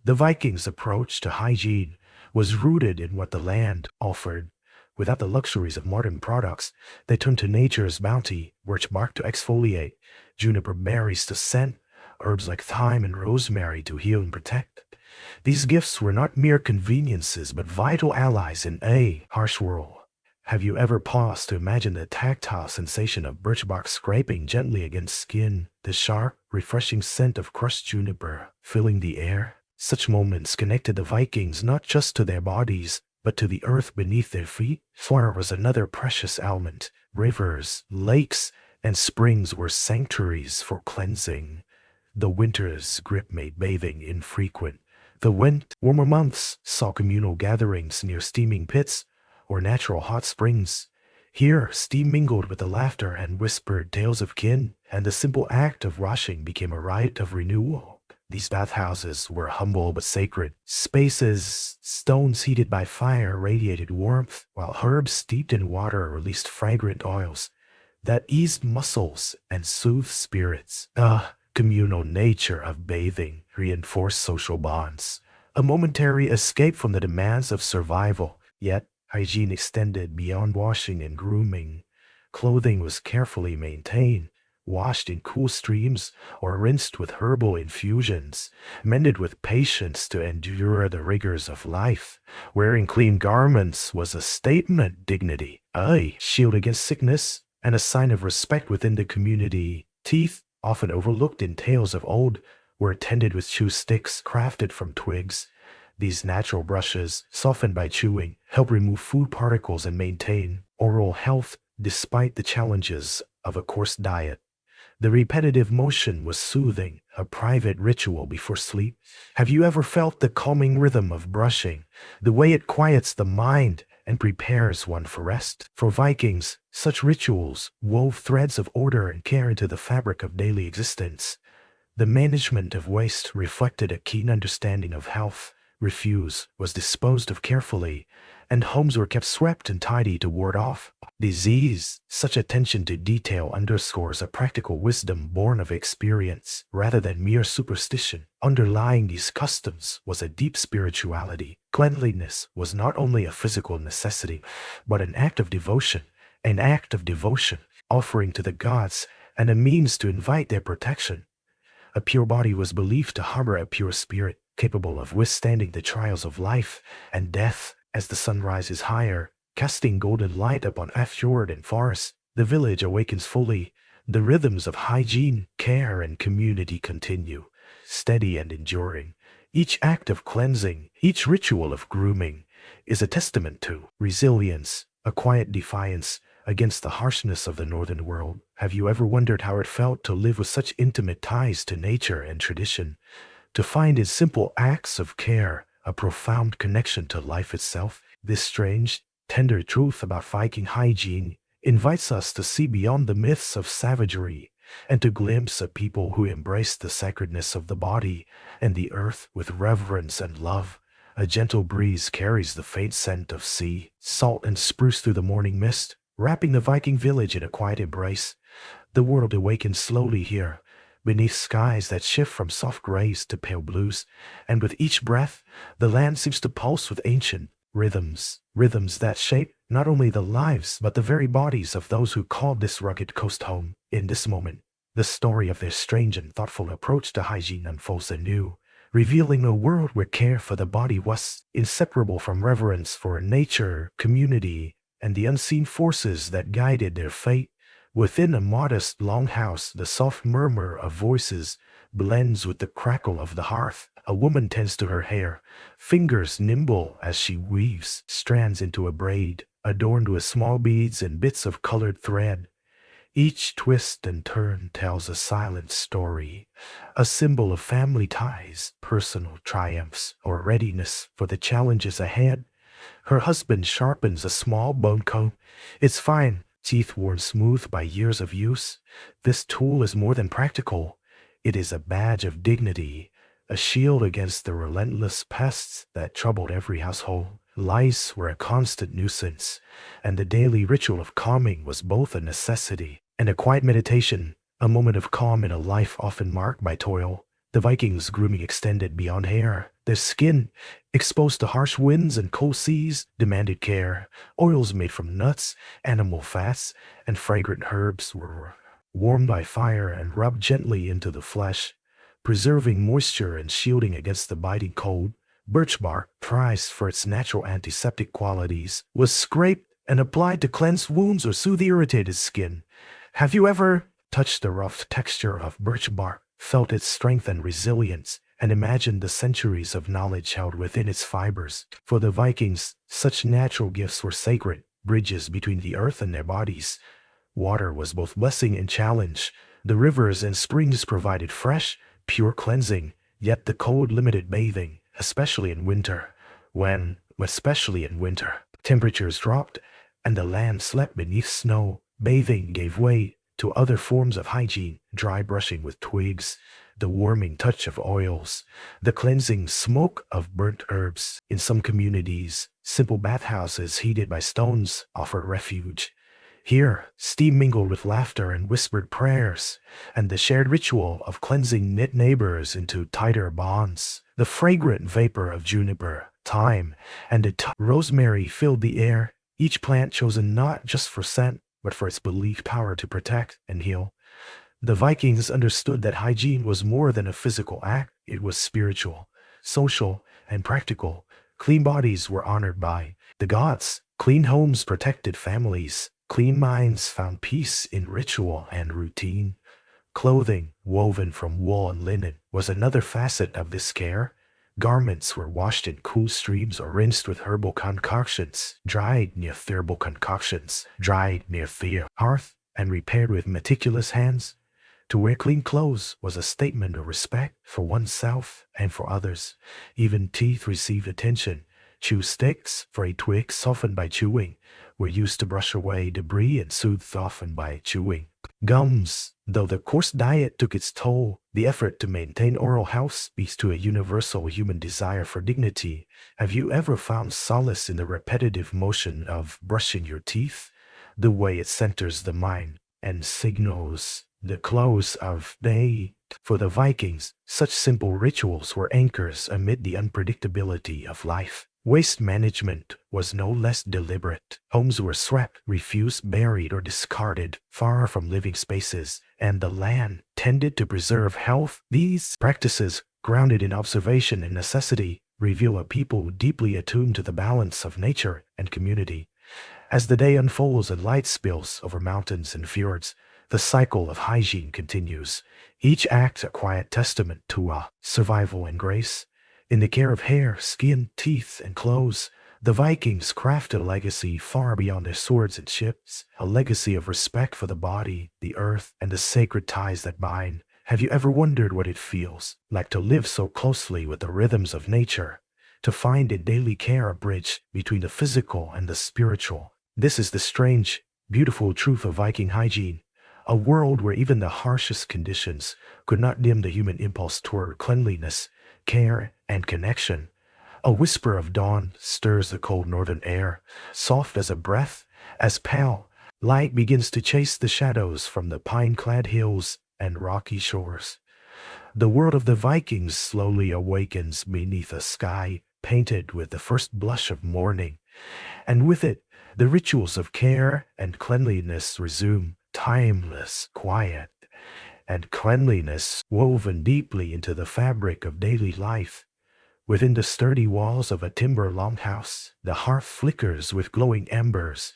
The Vikings' approach to hygiene was rooted in what the land offered. Without the luxuries of modern products, they turned to nature's bounty, birch bark to exfoliate, juniper berries to scent, herbs like thyme and rosemary to heal and protect. These gifts were not mere conveniences, but vital allies in a harsh world. Have you ever paused to imagine the tactile sensation of birch bark scraping gently against skin, the sharp, refreshing scent of crushed juniper filling the air? Such moments connected the Vikings not just to their bodies, but to the earth beneath their feet. Fire was another precious element. Rivers, lakes, and springs were sanctuaries for cleansing. The winter's grip made bathing infrequent. The warmer months saw communal gatherings near steaming pits or natural hot springs. Here, steam mingled with the laughter and whispered tales of kin, and the simple act of washing became a rite of renewal. These bathhouses were humble but sacred spaces. Stones heated by fire radiated warmth, while herbs steeped in water released fragrant oils that eased muscles and soothed spirits. The communal nature of bathing reinforced social bonds, a momentary escape from the demands of survival. Yet, hygiene extended beyond washing and grooming. Clothing was carefully maintained, washed in cool streams or rinsed with herbal infusions, mended with patience to endure the rigors of life. Wearing clean garments was a statement of dignity, a shield against sickness, and a sign of respect within the community. Teeth, often overlooked in tales of old, were tended with chew sticks crafted from twigs. These natural brushes, softened by chewing, help remove food particles and maintain oral health despite the challenges of a coarse diet. The repetitive motion was soothing, a private ritual before sleep. Have you ever felt the calming rhythm of brushing, the way it quiets the mind and prepares one for rest? For Vikings, such rituals wove threads of order and care into the fabric of daily existence. The management of waste reflected a keen understanding of health. Refuse was disposed of carefully, and homes were kept swept and tidy to ward off disease. Such attention to detail underscores a practical wisdom born of experience rather than mere superstition. Underlying these customs was a deep spirituality. Cleanliness was not only a physical necessity, but an act of devotion, offering to the gods and a means to invite their protection. A pure body was believed to harbor a pure spirit, capable of withstanding the trials of life and death. As the sun rises higher, casting golden light upon fjord and forest, the village awakens fully. The rhythms of hygiene, care, and community continue, steady and enduring. Each act of cleansing, each ritual of grooming, is a testament to resilience, a quiet defiance against the harshness of the northern world. Have you ever wondered how it felt to live with such intimate ties to nature and tradition? To find in simple acts of care a profound connection to life itself? This strange, tender truth about Viking hygiene invites us to see beyond the myths of savagery and to glimpse a people who embrace the sacredness of the body and the earth with reverence and love. A gentle breeze carries the faint scent of sea, salt, and spruce through the morning mist, wrapping the Viking village in a quiet embrace. The world awakens slowly here, beneath skies that shift from soft grays to pale blues, and with each breath, the land seems to pulse with ancient rhythms that shape not only the lives but the very bodies of those who called this rugged coast home. In this moment, the story of their strange and thoughtful approach to hygiene unfolds anew, revealing a world where care for the body was inseparable from reverence for nature, community, and the unseen forces that guided their fate. Within a modest longhouse, the soft murmur of voices blends with the crackle of the hearth. A woman tends to her hair, fingers nimble as she weaves strands into a braid, adorned with small beads and bits of colored thread. Each twist and turn tells a silent story, a symbol of family ties, personal triumphs, or readiness for the challenges ahead. Her husband sharpens a small bone comb. It's fine, teeth worn smooth by years of use. This tool is more than practical. It is a badge of dignity, a shield against the relentless pests that troubled every household. Lice were a constant nuisance, and the daily ritual of calming was both a necessity and a quiet meditation, a moment of calm in a life often marked by toil. The Vikings' grooming extended beyond hair. Their skin, exposed to harsh winds and cold seas, demanded care. Oils made from nuts, animal fats, and fragrant herbs were warmed by fire and rubbed gently into the flesh, preserving moisture and shielding against the biting cold. Birch bark, prized for its natural antiseptic qualities, was scraped and applied to cleanse wounds or soothe irritated skin. Have you ever touched the rough texture of birch bark, felt its strength and resilience, and imagined the centuries of knowledge held within its fibers? For the Vikings, such natural gifts were sacred, bridges between the earth and their bodies. Water was both blessing and challenge. The rivers and springs provided fresh, pure cleansing, yet the cold limited bathing, especially in winter. Especially in winter, temperatures dropped and the land slept beneath snow. Bathing gave way to other forms of hygiene, dry brushing with twigs, the warming touch of oils, the cleansing smoke of burnt herbs. In some communities, simple bathhouses heated by stones offered refuge. Here, steam mingled with laughter and whispered prayers, and the shared ritual of cleansing knit neighbors into tighter bonds. The fragrant vapor of juniper, thyme, and rosemary filled the air, each plant chosen not just for scent, but for its believed power to protect and heal. The Vikings understood that hygiene was more than a physical act. It was spiritual, social, and practical. Clean bodies were honored by the gods. Clean homes protected families. Clean minds found peace in ritual and routine. Clothing, woven from wool and linen, was another facet of this care. Garments were washed in cool streams or rinsed with herbal concoctions, dried near the hearth, and repaired with meticulous hands. To wear clean clothes was a statement of respect for oneself and for others. Even teeth received attention. Chew sticks, for a twig softened by chewing, were used to brush away debris and soothe softened by chewing. Gums, though the coarse diet took its toll, the effort to maintain oral health speaks to a universal human desire for dignity. Have you ever found solace in the repetitive motion of brushing your teeth? The way it centers the mind and signals the close of day. For the Vikings, such simple rituals were anchors amid the unpredictability of life. Waste management was no less deliberate. Homes were swept, refused, buried, or discarded far from living spaces, and the land tended to preserve health. These practices, grounded in observation and necessity, reveal a people deeply attuned to the balance of nature and community. As the day unfolds and light spills over mountains and fjords, the cycle of hygiene continues. Each act a quiet testament to survival and grace. In the care of hair, skin, teeth, and clothes, the Vikings crafted a legacy far beyond their swords and ships, a legacy of respect for the body, the earth, and the sacred ties that bind. Have you ever wondered what it feels like to live so closely with the rhythms of nature, to find in daily care a bridge between the physical and the spiritual? This is the strange, beautiful truth of Viking hygiene, a world where even the harshest conditions could not dim the human impulse toward cleanliness, care, and connection. A whisper of dawn stirs the cold northern air, soft as a breath, as pale light begins to chase the shadows from the pine-clad hills and rocky shores. The world of the Vikings slowly awakens beneath a sky painted with the first blush of morning, and with it, the rituals of care and cleanliness resume, timeless, quiet, and cleanliness woven deeply into the fabric of daily life. Within the sturdy walls of a timber longhouse, the hearth flickers with glowing embers,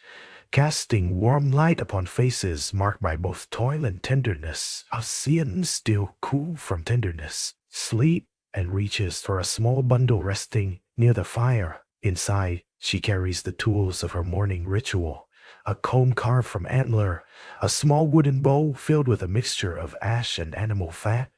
casting warm light upon faces marked by both toil and tenderness. Alcian, still cool from tenderness, sleep and reaches for a small bundle resting near the fire. Inside, she carries the tools of her morning ritual, a comb carved from antler, a small wooden bowl filled with a mixture of ash and animal fat,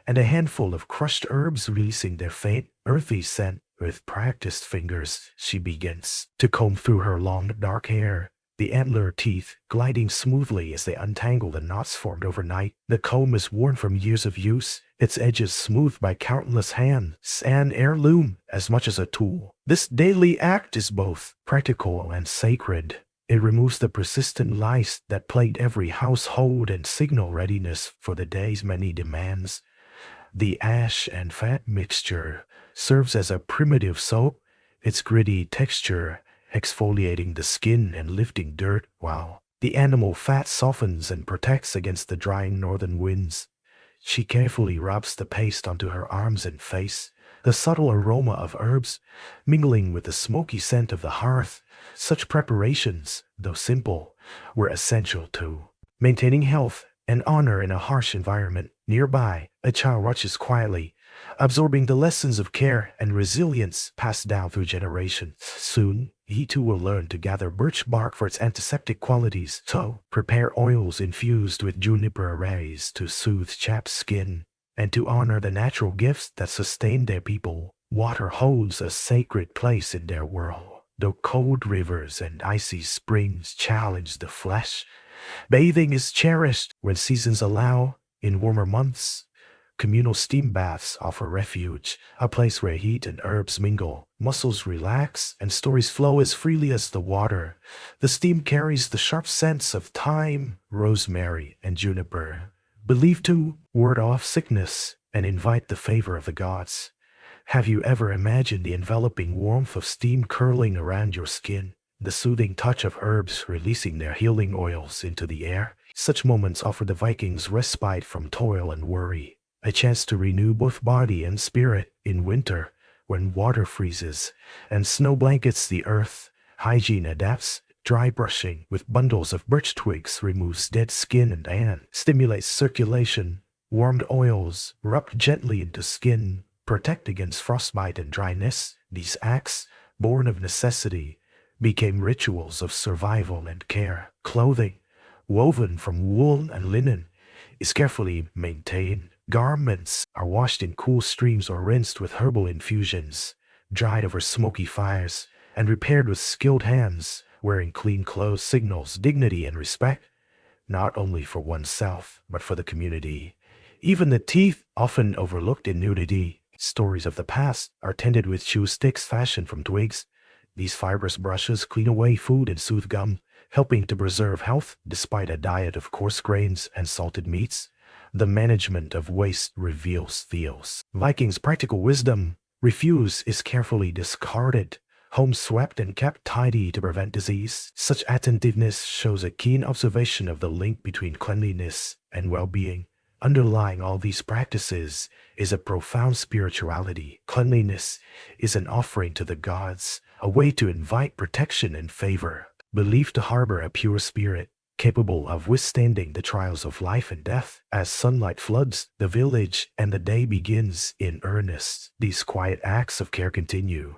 and a handful of crushed herbs releasing their faint, earthy scent. With practiced fingers, she begins to comb through her long, dark hair, the antler teeth gliding smoothly as they untangle the knots formed overnight. The comb is worn from years of use, its edges smoothed by countless hands, an heirloom as much as a tool. This daily act is both practical and sacred. It removes the persistent lice that plagued every household and signal readiness for the day's many demands. The ash and fat mixture serves as a primitive soap, its gritty texture exfoliating the skin and lifting dirt, while the animal fat softens and protects against the drying northern winds. She carefully rubs the paste onto her arms and face, the subtle aroma of herbs mingling with the smoky scent of the hearth. Such preparations, though simple, were essential to maintaining health and honor in a harsh environment. Nearby, a child watches quietly, absorbing the lessons of care and resilience passed down through generations. Soon, he too will learn to gather birch bark for its antiseptic qualities, to prepare oils infused with juniper rays to soothe chapped skin, and to honor the natural gifts that sustain their people. Water holds a sacred place in their world. Though cold rivers and icy springs challenge the flesh, bathing is cherished when seasons allow. In warmer months, communal steam baths offer refuge, a place where heat and herbs mingle, muscles relax, and stories flow as freely as the water. The steam carries the sharp scents of thyme, rosemary, and juniper, believed to ward off sickness and invite the favor of the gods. Have you ever imagined the enveloping warmth of steam curling around your skin, the soothing touch of herbs releasing their healing oils into the air? Such moments offer the Vikings respite from toil and worry, a chance to renew both body and spirit. In winter, when water freezes and snow blankets the earth, hygiene adapts. Dry brushing with bundles of birch twigs removes dead skin and stimulates circulation. Warmed oils, rubbed gently into skin, protect against frostbite and dryness. These acts, born of necessity, became rituals of survival and care. Clothing, woven from wool and linen, is carefully maintained. Garments are washed in cool streams or rinsed with herbal infusions, dried over smoky fires, and repaired with skilled hands. Wearing clean clothes signals dignity and respect, not only for oneself, but for the community. Even the teeth, often overlooked in nudity, stories of the past, are tended with chew sticks fashioned from twigs. These fibrous brushes clean away food and soothe gum, helping to preserve health despite a diet of coarse grains and salted meats. The management of waste reveals Theos. Vikings' practical wisdom. Refuse is carefully discarded, homes swept and kept tidy to prevent disease. Such attentiveness shows a keen observation of the link between cleanliness and well-being. Underlying all these practices is a profound spirituality. Cleanliness is an offering to the gods, a way to invite protection and favor, believed to harbor a pure spirit, capable of withstanding the trials of life and death. As sunlight floods the village and the day begins in earnest, these quiet acts of care continue,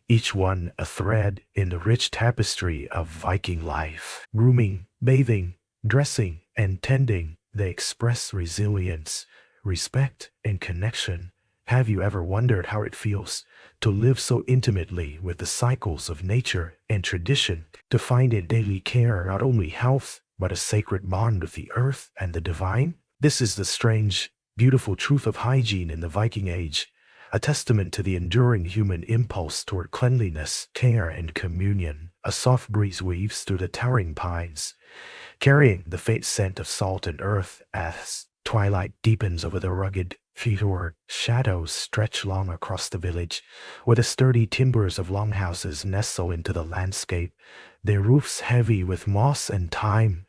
each one a thread in the rich tapestry of Viking life. Grooming, bathing, dressing, and tending, they express resilience, respect, and connection. Have you ever wondered how it feels to live so intimately with the cycles of nature and tradition, to find in daily care not only health, but a sacred bond with the earth and the divine? This is the strange, beautiful truth of hygiene in the Viking Age, a testament to the enduring human impulse toward cleanliness, care, and communion. A soft breeze weaves through the towering pines, carrying the faint scent of salt and earth. As twilight deepens over the rugged fjord, shadows stretch long across the village, where the sturdy timbers of longhouses nestle into the landscape, their roofs heavy with moss and thyme.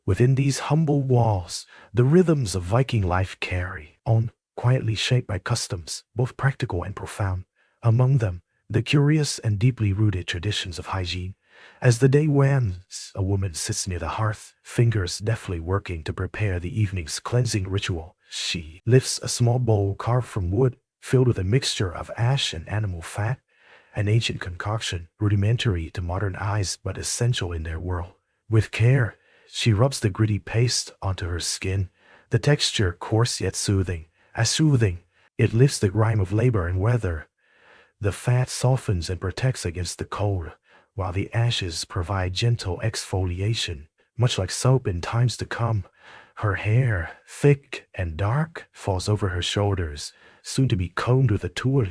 Within these humble walls, the rhythms of Viking life carry on, quietly shaped by customs, both practical and profound. Among them, the curious and deeply rooted traditions of hygiene. As the day wanes, a woman sits near the hearth, fingers deftly working to prepare the evening's cleansing ritual. She lifts a small bowl carved from wood, filled with a mixture of ash and animal fat, an ancient concoction, rudimentary to modern eyes but essential in their world. With care, she rubs the gritty paste onto her skin, the texture coarse yet soothing. As soothing, it lifts the grime of labor and weather. The fat softens and protects against the cold, while the ashes provide gentle exfoliation, much like soap in times to come. Her hair, thick and dark, falls over her shoulders, soon to be combed with a tool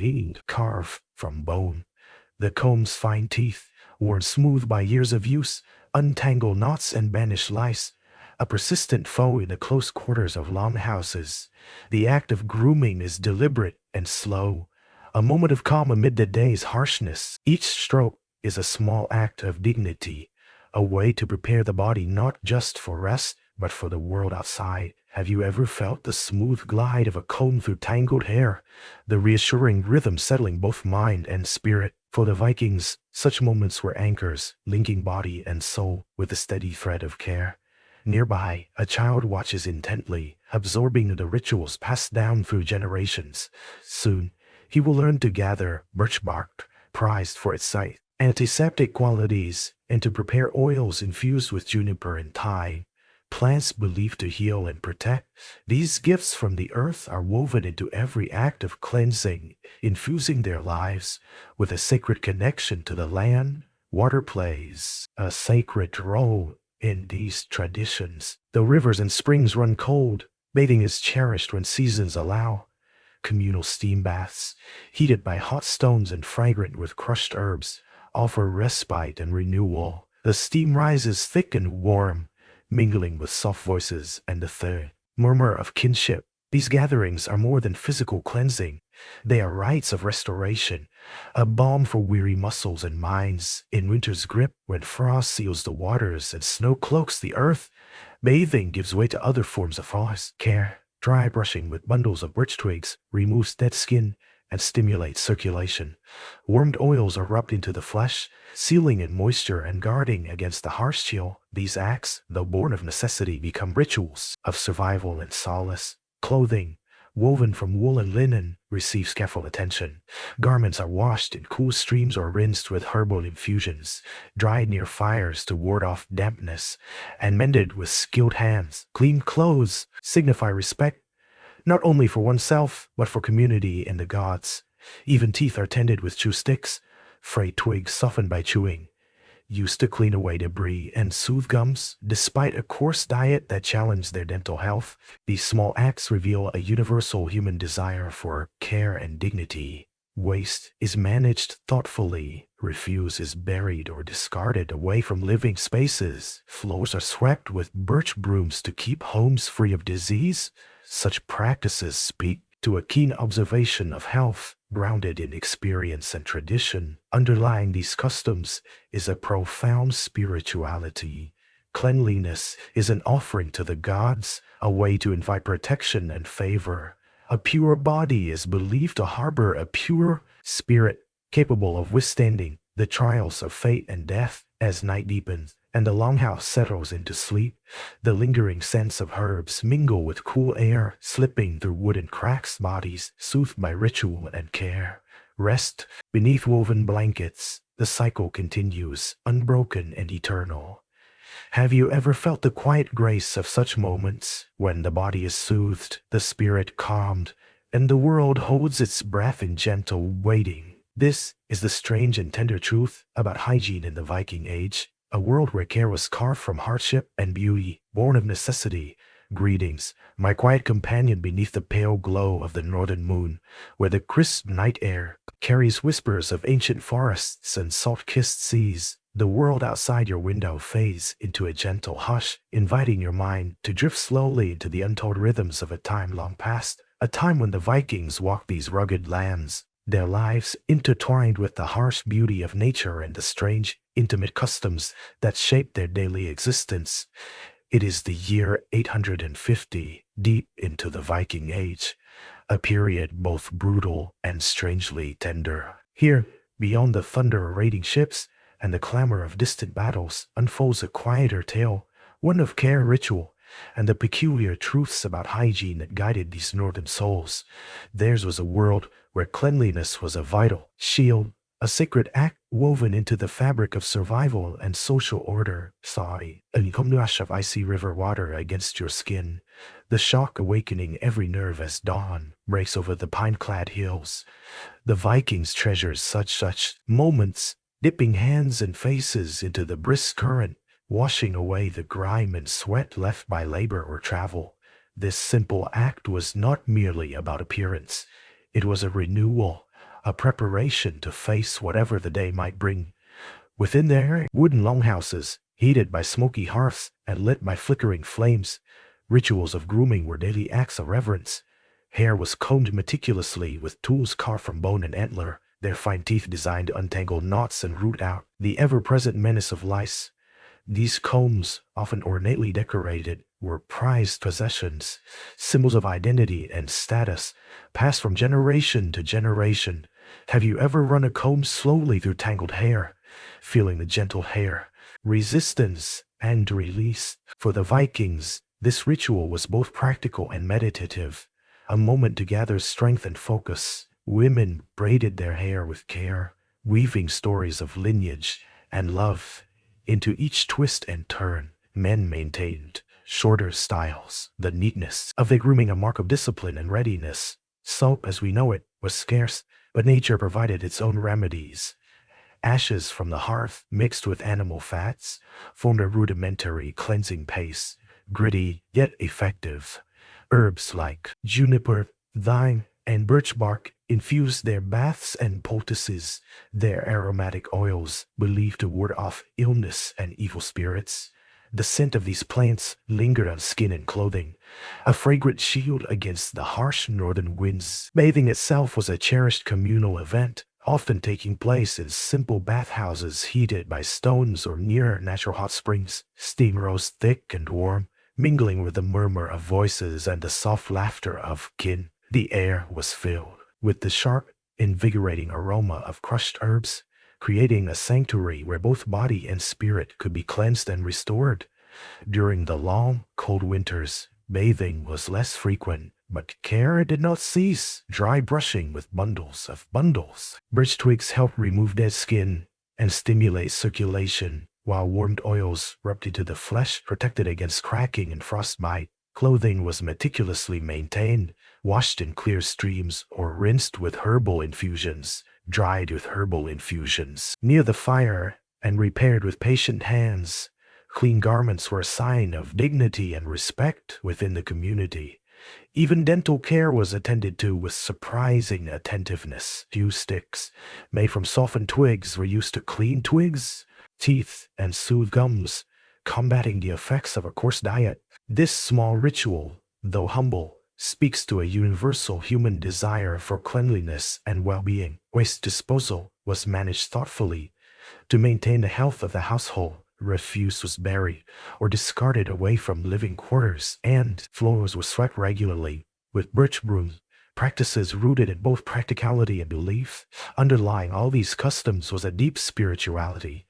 carved from bone. The comb's fine teeth, worn smooth by years of use, untangle knots and banish lice, a persistent foe in the close quarters of longhouses. The act of grooming is deliberate and slow, a moment of calm amid the day's harshness. Each stroke is a small act of dignity, a way to prepare the body not just for rest, but for the world outside. Have you ever felt the smooth glide of a comb through tangled hair, the reassuring rhythm settling both mind and spirit? For the Vikings, such moments were anchors, linking body and soul with a steady thread of care. Nearby, a child watches intently, absorbing the rituals passed down through generations. Soon, he will learn to gather birch bark, prized for its antiseptic qualities, and to prepare oils infused with juniper and thyme, plants believed to heal and protect. These gifts from the earth are woven into every act of cleansing, infusing their lives with a sacred connection to the land. Water plays a sacred role in these traditions. Though rivers and springs run cold, bathing is cherished when seasons allow. Communal steam baths, heated by hot stones and fragrant with crushed herbs, offer respite and renewal. The steam rises thick and warm, mingling with soft voices and the third murmur of kinship. These gatherings are more than physical cleansing. They are rites of restoration, a balm for weary muscles and minds. In winter's grip, when frost seals the waters and snow cloaks the earth, bathing gives way to other forms of frost care. Dry brushing with bundles of birch twigs removes dead skin and stimulates circulation. Warmed oils are rubbed into the flesh, sealing in moisture and guarding against the harsh chill. These acts, though born of necessity, become rituals of survival and solace. Clothing, woven from wool and linen, receives careful attention. Garments are washed in cool streams or rinsed with herbal infusions, dried near fires to ward off dampness, and mended with skilled hands. Clean clothes signify respect, not only for oneself, but for community and the gods. Even teeth are tended with chew sticks, frayed twigs softened by chewing, used to clean away debris and soothe gums. Despite a coarse diet that challenged their dental health, these small acts reveal a universal human desire for care and dignity. Waste is managed thoughtfully. Refuse is buried or discarded away from living spaces. Floors are swept with birch brooms to keep homes free of disease. Such practices speak to a keen observation of health, grounded in experience and tradition. Underlying these customs is a profound spirituality. Cleanliness is an offering to the gods, a way to invite protection and favor. A pure body is believed to harbor a pure spirit, capable of withstanding the trials of fate and death. As night deepens and the longhouse settles into sleep, the lingering scents of herbs mingle with cool air, slipping through wooden cracks. Bodies soothed by ritual and care rest beneath woven blankets. The cycle continues, unbroken and eternal. Have you ever felt the quiet grace of such moments, when the body is soothed, the spirit calmed, and the world holds its breath in gentle waiting? This is the strange and tender truth about hygiene in the Viking Age, a world where care was carved from hardship and beauty, born of necessity. Greetings, my quiet companion beneath the pale glow of the northern moon, where the crisp night air carries whispers of ancient forests and salt-kissed seas. The world outside your window fades into a gentle hush, inviting your mind to drift slowly into the untold rhythms of a time long past, a time when the Vikings walked these rugged lands, their lives intertwined with the harsh beauty of nature and the strange, intimate customs that shaped their daily existence. It is the year 850, deep into the Viking Age, a period both brutal and strangely tender. Here, beyond the thunder of raiding ships and the clamor of distant battles, unfolds a quieter tale, one of care, ritual, and the peculiar truths about hygiene that guided these northern souls. Theirs was a world where cleanliness was a vital shield, a sacred act woven into the fabric of survival and social order. Sigh, a rush of icy river water against your skin, the shock awakening every nerve as dawn breaks over the pine-clad hills. The Vikings treasured such moments, dipping hands and faces into the brisk current, washing away the grime and sweat left by labor or travel. This simple act was not merely about appearance. It was a renewal, a preparation to face whatever the day might bring. Within their wooden longhouses, heated by smoky hearths and lit by flickering flames, rituals of grooming were daily acts of reverence. Hair was combed meticulously with tools carved from bone and antler, their fine teeth designed to untangle knots and root out the ever-present menace of lice. These combs, often ornately decorated, were prized possessions, symbols of identity and status, passed from generation to generation. Have you ever run a comb slowly through tangled hair, feeling the gentle hair, resistance, and release? For the Vikings, this ritual was both practical and meditative, a moment to gather strength and focus. Women braided their hair with care, weaving stories of lineage and love into each twist and turn. Men maintained shorter styles, the neatness of their grooming a mark of discipline and readiness. Soap, as we know it, was scarce, but nature provided its own remedies. Ashes from the hearth, mixed with animal fats, formed a rudimentary cleansing paste, gritty yet effective. Herbs like juniper, thyme, and birch bark infused their baths and poultices, their aromatic oils believed to ward off illness and evil spirits. The scent of these plants lingered on skin and clothing, a fragrant shield against the harsh northern winds. Bathing itself was a cherished communal event, often taking place in simple bathhouses heated by stones or near natural hot springs. Steam rose thick and warm, mingling with the murmur of voices and the soft laughter of kin. The air was filled with the sharp, invigorating aroma of crushed herbs, creating a sanctuary where both body and spirit could be cleansed and restored. During the long, cold winters, bathing was less frequent, but care did not cease. Dry brushing with bundles of bundles. Birch twigs helped remove dead skin and stimulate circulation, while warmed oils rubbed into the flesh protected against cracking and frostbite. Clothing was meticulously maintained, washed in clear streams or rinsed with herbal infusions, dried with herbal infusions near the fire, and repaired with patient hands. Clean garments were a sign of dignity and respect within the community. Even dental care was attended to with surprising attentiveness. Few sticks made from softened twigs were used to clean twigs, teeth, and soothe gums, combating the effects of a coarse diet. This small ritual, though humble, speaks to a universal human desire for cleanliness and well-being. Waste disposal was managed thoughtfully. To maintain the health of the household, refuse was buried or discarded away from living quarters, and floors were swept regularly with birch brooms. Practices rooted in both practicality and belief. Underlying all these customs was a deep spirituality.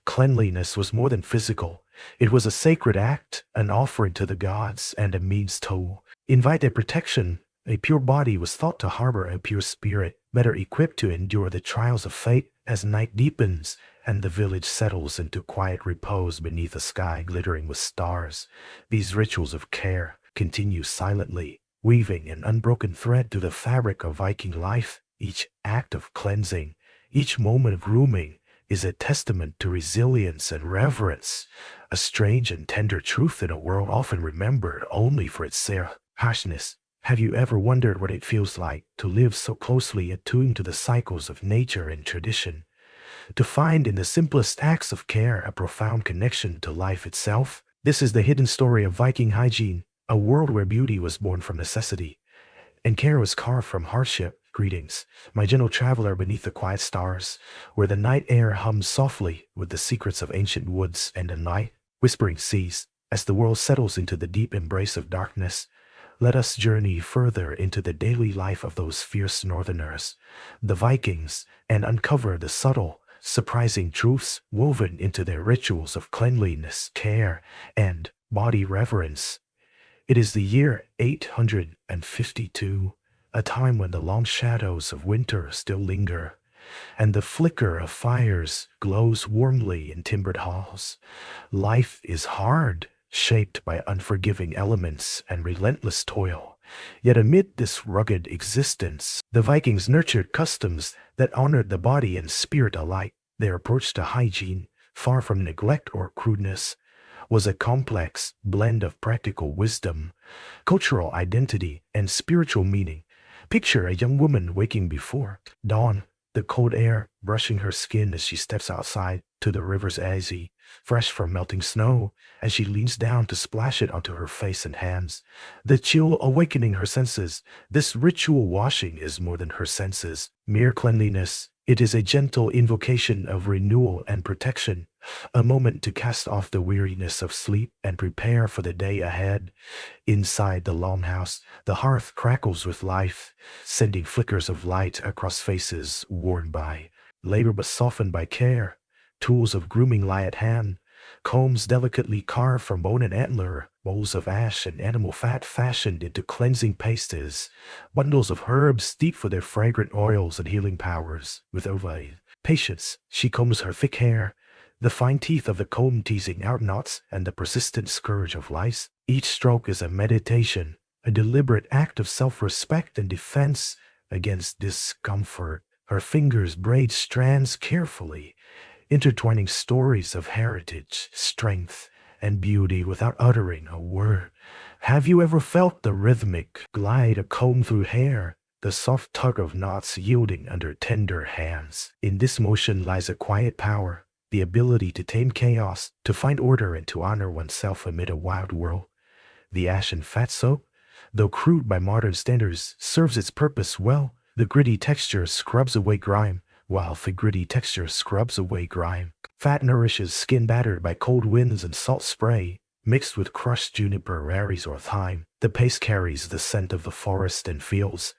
Cleanliness was more than physical. It was a sacred act, an offering to the gods, and a means to invite their protection. A pure body was thought to harbor a pure spirit, better equipped to endure the trials of fate. As night deepens and the village settles into quiet repose beneath a sky glittering with stars, these rituals of care continue silently, weaving an unbroken thread through the fabric of Viking life. Each act of cleansing, each moment of grooming, is a testament to resilience and reverence, a strange and tender truth in a world often remembered only for its harshness. Have you ever wondered what it feels like to live so closely attuned to the cycles of nature and tradition? To find in the simplest acts of care a profound connection to life itself? This is the hidden story of Viking hygiene, a world where beauty was born from necessity, and care was carved from hardship. Greetings, my gentle traveler beneath the quiet stars, where the night air hums softly with the secrets of ancient woods and the night whispering seas. As the world settles into the deep embrace of darkness, let us journey further into the daily life of those fierce northerners, the Vikings, and uncover the subtle, surprising truths woven into their rituals of cleanliness, care, and body reverence. It is the year 852, a time when the long shadows of winter still linger, and the flicker of fires glows warmly in timbered halls. Life is hard, shaped by unforgiving elements and relentless toil. Yet amid this rugged existence, the Vikings nurtured customs that honored the body and spirit alike. Their approach to hygiene, far from neglect or crudeness, was a complex blend of practical wisdom, cultural identity, and spiritual meaning. Picture a young woman waking before dawn, the cold air brushing her skin as she steps outside to the river's edge, fresh from melting snow, as she leans down to splash it onto her face and hands. The chill awakening her senses. This ritual washing is more than her senses, mere cleanliness. It is a gentle invocation of renewal and protection, a moment to cast off the weariness of sleep and prepare for the day ahead. Inside the longhouse, the hearth crackles with life, sending flickers of light across faces worn by labor but softened by care. Tools of grooming lie at hand, combs delicately carved from bone and antler, bowls of ash and animal fat fashioned into cleansing pastes, bundles of herbs steeped for their fragrant oils and healing powers. With overlaid patience, she combs her thick hair, the fine teeth of the comb teasing out knots and the persistent scourge of lice. Each stroke is a meditation, a deliberate act of self-respect and defense against discomfort. Her fingers braid strands carefully, intertwining stories of heritage, strength, and beauty without uttering a word. Have you ever felt the rhythmic glide of comb through hair, the soft tug of knots yielding under tender hands? In this motion lies a quiet power, the ability to tame chaos, to find order and to honor oneself amid a wild world. The ash and fat soap, though crude by modern standards, serves its purpose well. The gritty texture scrubs away grime, while the gritty texture scrubs away grime. Fat nourishes skin battered by cold winds and salt spray, mixed with crushed juniper, berries, or thyme. The paste carries the scent of the forest and fields,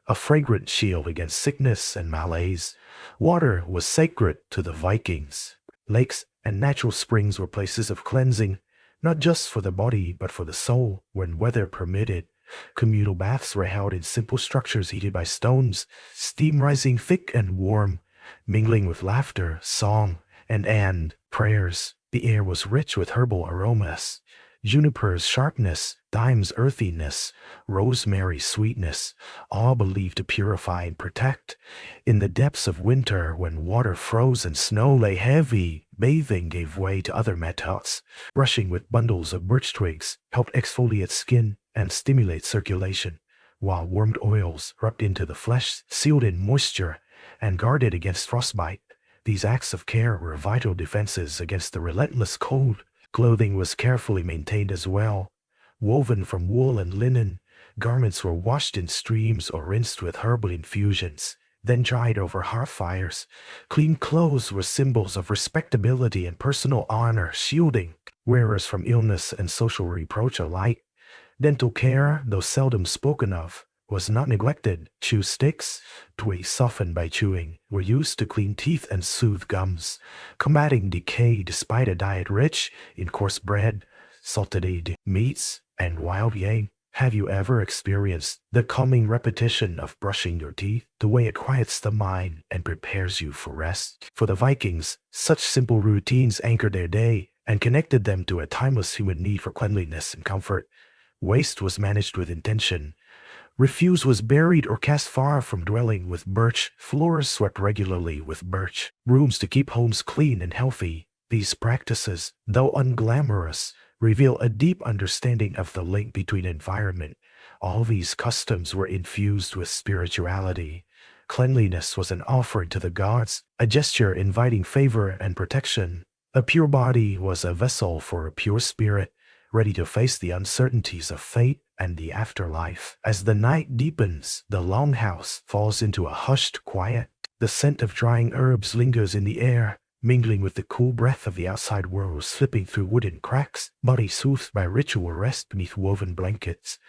a fragrant shield against sickness and malaise. Water was sacred to the Vikings. Lakes and natural springs were places of cleansing, not just for the body but for the soul when weather permitted. Communal baths were held in simple structures heated by stones, steam rising thick and warm, mingling with laughter, song, and prayers. The air was rich with herbal aromas, juniper's sharpness, thyme's earthiness, rosemary's sweetness, all believed to purify and protect. In the depths of winter, when water froze and snow lay heavy, bathing gave way to other methods. Brushing with bundles of birch twigs helped exfoliate skin and stimulate circulation, while warmed oils rubbed into the flesh sealed in moisture and guarded against frostbite. These acts of care were vital defenses against the relentless cold. Clothing was carefully maintained as well. Woven from wool and linen, garments were washed in streams or rinsed with herbal infusions, then dried over hearth fires. Clean clothes were symbols of respectability and personal honor, shielding wearers from illness and social reproach alike. Dental care, though seldom spoken of, was not neglected. Chew sticks, twigs softened by chewing, were used to clean teeth and soothe gums, combating decay despite a diet rich in coarse bread, salted meats, and wild game. Have you ever experienced the calming repetition of brushing your teeth, the way it quiets the mind and prepares you for rest? For the Vikings, such simple routines anchored their day and connected them to a timeless human need for cleanliness and comfort. Waste was managed with intention. Refuse was buried or cast far from dwelling with birch. Floors swept regularly with birch. Rooms to keep homes clean and healthy. These practices, though unglamorous, reveal a deep understanding of the link between environment. All these customs were infused with spirituality. Cleanliness was an offering to the gods, a gesture inviting favor and protection. A pure body was a vessel for a pure spirit, ready to face the uncertainties of fate and the afterlife. As the night deepens, the longhouse falls into a hushed quiet. The scent of drying herbs lingers in the air, mingling with the cool breath of the outside world slipping through wooden cracks, body soothed by ritual rest beneath woven blankets.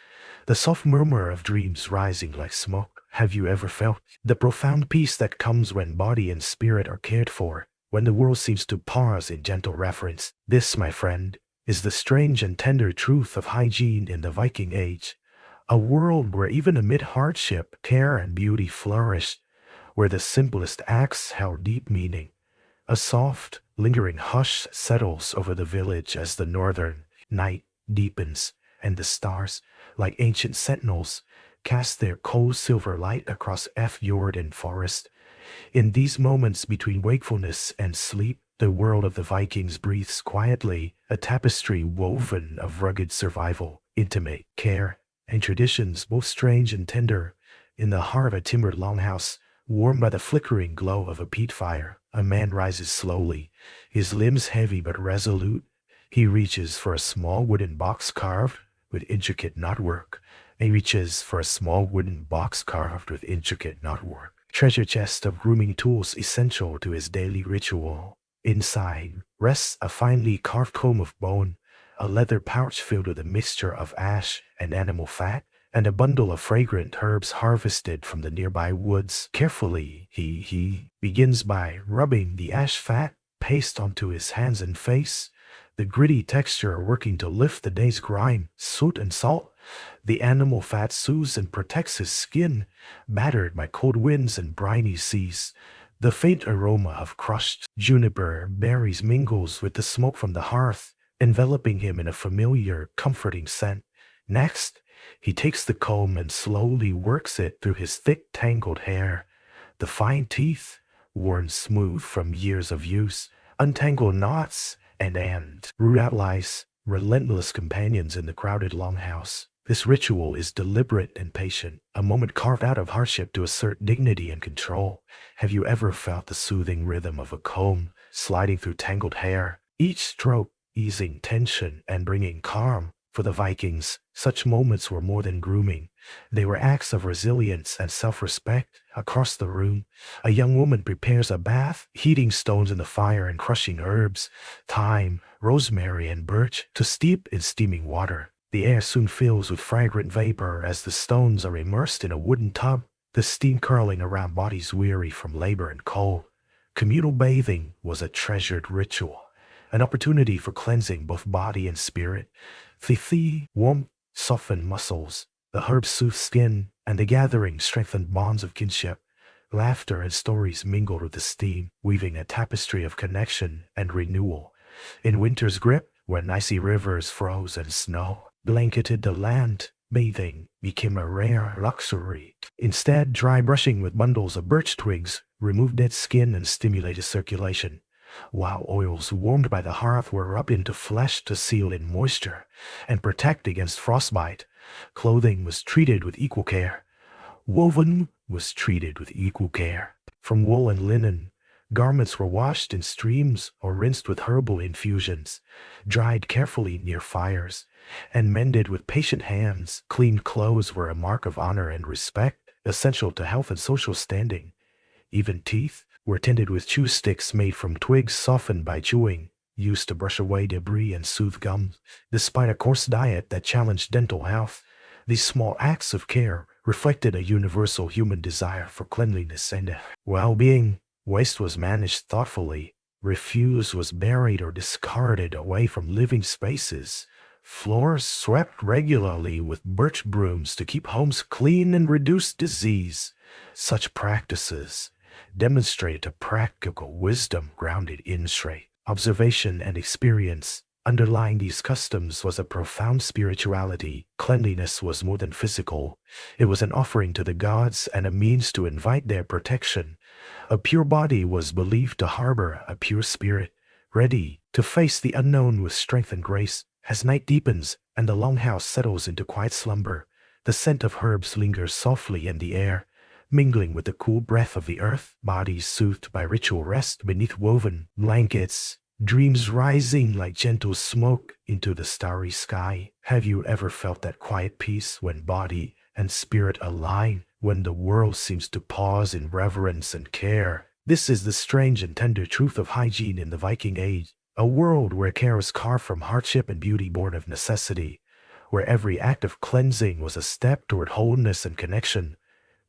The soft murmur of dreams rising like smoke. Have you ever felt the profound peace that comes when body and spirit are cared for, when the world seems to pause in gentle reverence? This, my friend, is the strange and tender truth of hygiene in the Viking Age, a world where even amid hardship, care and beauty flourished, where the simplest acts held deep meaning. A soft, lingering hush settles over the village as the northern night deepens, and the stars, like ancient sentinels, cast their cold silver light across fjord and forest. In these moments between wakefulness and sleep, the world of the Vikings breathes quietly, a tapestry woven of rugged survival, intimate care, and traditions both strange and tender. In the heart of a timbered longhouse, warmed by the flickering glow of a peat fire, a man rises slowly, his limbs heavy but resolute. He reaches for a small wooden box carved with intricate knotwork. Treasure chest of grooming tools essential to his daily ritual. Inside rests a finely carved comb of bone, a leather pouch filled with a mixture of ash and animal fat, and a bundle of fragrant herbs harvested from the nearby woods. Carefully, he begins by rubbing the ash fat paste onto his hands and face, the gritty texture working to lift the day's grime, soot, and salt. The animal fat soothes and protects his skin, battered by cold winds and briny seas. The faint aroma of crushed juniper berries mingles with the smoke from the hearth, enveloping him in a familiar, comforting scent. Next, he takes the comb and slowly works it through his thick, tangled hair. The fine teeth, worn smooth from years of use, untangle knots and root out lice, relentless companions in the crowded longhouse. This ritual is deliberate and patient, a moment carved out of hardship to assert dignity and control. Have you ever felt the soothing rhythm of a comb sliding through tangled hair, each stroke easing tension and bringing calm? For the Vikings, such moments were more than grooming. They were acts of resilience and self-respect. Across the room, a young woman prepares a bath, heating stones in the fire and crushing herbs, thyme, rosemary, and birch to steep in steaming water. The air soon fills with fragrant vapor as the stones are immersed in a wooden tub, the steam curling around bodies weary from labor and cold. Communal bathing was a treasured ritual, an opportunity for cleansing both body and spirit. The warmth softened muscles, the herbs soothed skin, and the gathering strengthened bonds of kinship. Laughter and stories mingled with the steam, weaving a tapestry of connection and renewal. In winter's grip, when icy rivers froze and snow blanketed the land, bathing became a rare luxury. Instead, dry brushing with bundles of birch twigs removed dead skin and stimulated circulation, while oils warmed by the hearth were rubbed into flesh to seal in moisture and protect against frostbite. Clothing was treated with equal care. From wool and linen, garments were washed in streams or rinsed with herbal infusions, dried carefully near fires, and mended with patient hands. Clean clothes were a mark of honor and respect, essential to health and social standing. Even teeth were tended with chew sticks made from twigs softened by chewing, used to brush away debris and soothe gums. Despite a coarse diet that challenged dental health, these small acts of care reflected a universal human desire for cleanliness and well-being. Waste was managed thoughtfully. Refuse was buried or discarded away from living spaces. Floors swept regularly with birch brooms to keep homes clean and reduce disease. Such practices demonstrated a practical wisdom grounded in straight observation and experience. Underlying these customs was a profound spirituality. Cleanliness was more than physical. It was an offering to the gods and a means to invite their protection. A pure body was believed to harbor a pure spirit, ready to face the unknown with strength and grace. As night deepens and the longhouse settles into quiet slumber, the scent of herbs lingers softly in the air, mingling with the cool breath of the earth. Bodies soothed by ritual rest beneath woven blankets, dreams rising like gentle smoke into the starry sky. Have you ever felt that quiet peace when body and spirit align, when the world seems to pause in reverence and care? This is the strange and tender truth of hygiene in the Viking Age, a world where care is carved from hardship and beauty born of necessity, where every act of cleansing was a step toward wholeness and connection.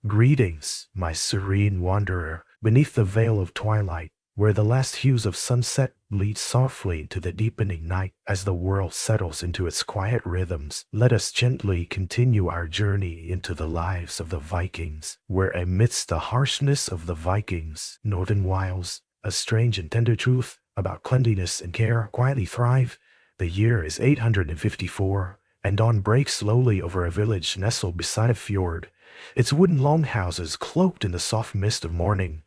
Greetings, my serene wanderer, beneath the veil of twilight, where the last hues of sunset bleed softly into the deepening night. As the world settles into its quiet rhythms, let us gently continue our journey into the lives of the Vikings, where amidst the harshness of the Vikings' northern wilds, a strange and tender truth about cleanliness and care quietly thrive. The year is 854, and dawn breaks slowly over a village nestled beside a fjord, its wooden longhouses cloaked in the soft mist of morning.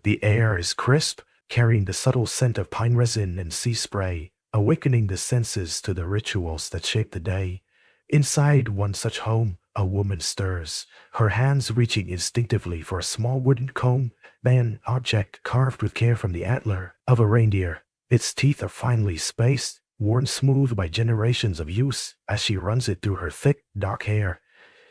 The air is crisp, carrying the subtle scent of pine resin and sea spray, awakening the senses to the rituals that shape the day. Inside one such home, a woman stirs, her hands reaching instinctively for a small wooden comb, an object carved with care from the antler of a reindeer. Its teeth are finely spaced, worn smooth by generations of use. As she runs it through her thick, dark hair,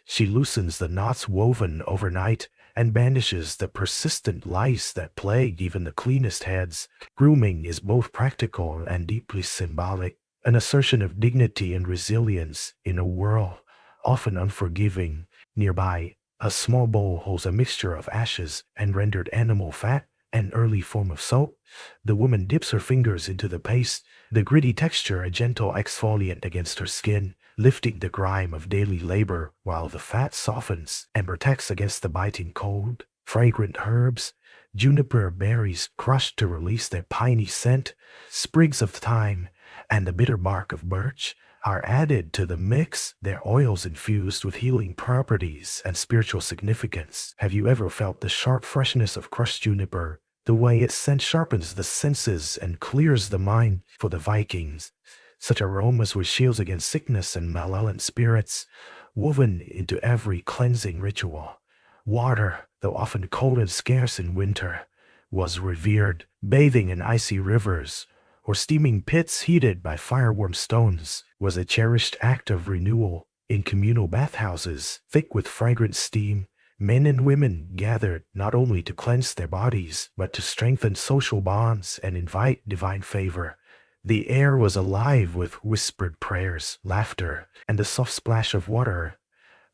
she loosens the knots woven overnight and banishes the persistent lice that plague even the cleanest heads. Grooming is both practical and deeply symbolic, an assertion of dignity and resilience in a world often unforgiving. Nearby, a small bowl holds a mixture of ashes and rendered animal fat, an early form of soap. The woman dips her fingers into the paste, the gritty texture a gentle exfoliant against her skin, lifting the grime of daily labor while the fat softens and protects against the biting cold. Fragrant herbs, juniper berries crushed to release their piney scent, sprigs of thyme, and the bitter bark of birch are added to the mix, their oils infused with healing properties and spiritual significance. Have you ever felt the sharp freshness of crushed juniper? The way its scent sharpens the senses and clears the mind. For the Vikings, such aromas were shields against sickness and malevolent spirits, woven into every cleansing ritual. Water, though often cold and scarce in winter, was revered. Bathing in icy rivers or steaming pits heated by fire-warm stones was a cherished act of renewal. In communal bathhouses, thick with fragrant steam, men and women gathered not only to cleanse their bodies, but to strengthen social bonds and invite divine favor. The air was alive with whispered prayers, laughter, and the soft splash of water,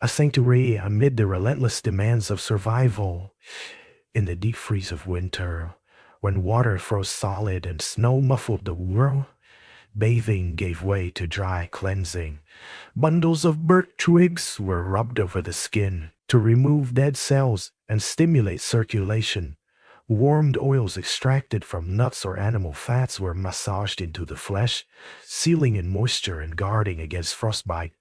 a sanctuary amid the relentless demands of survival. In the deep freeze of winter, when water froze solid and snow muffled the world, bathing gave way to dry cleansing. Bundles of birch twigs were rubbed over the skin to remove dead cells and stimulate circulation. Warmed oils extracted from nuts or animal fats were massaged into the flesh, sealing in moisture and guarding against frostbite.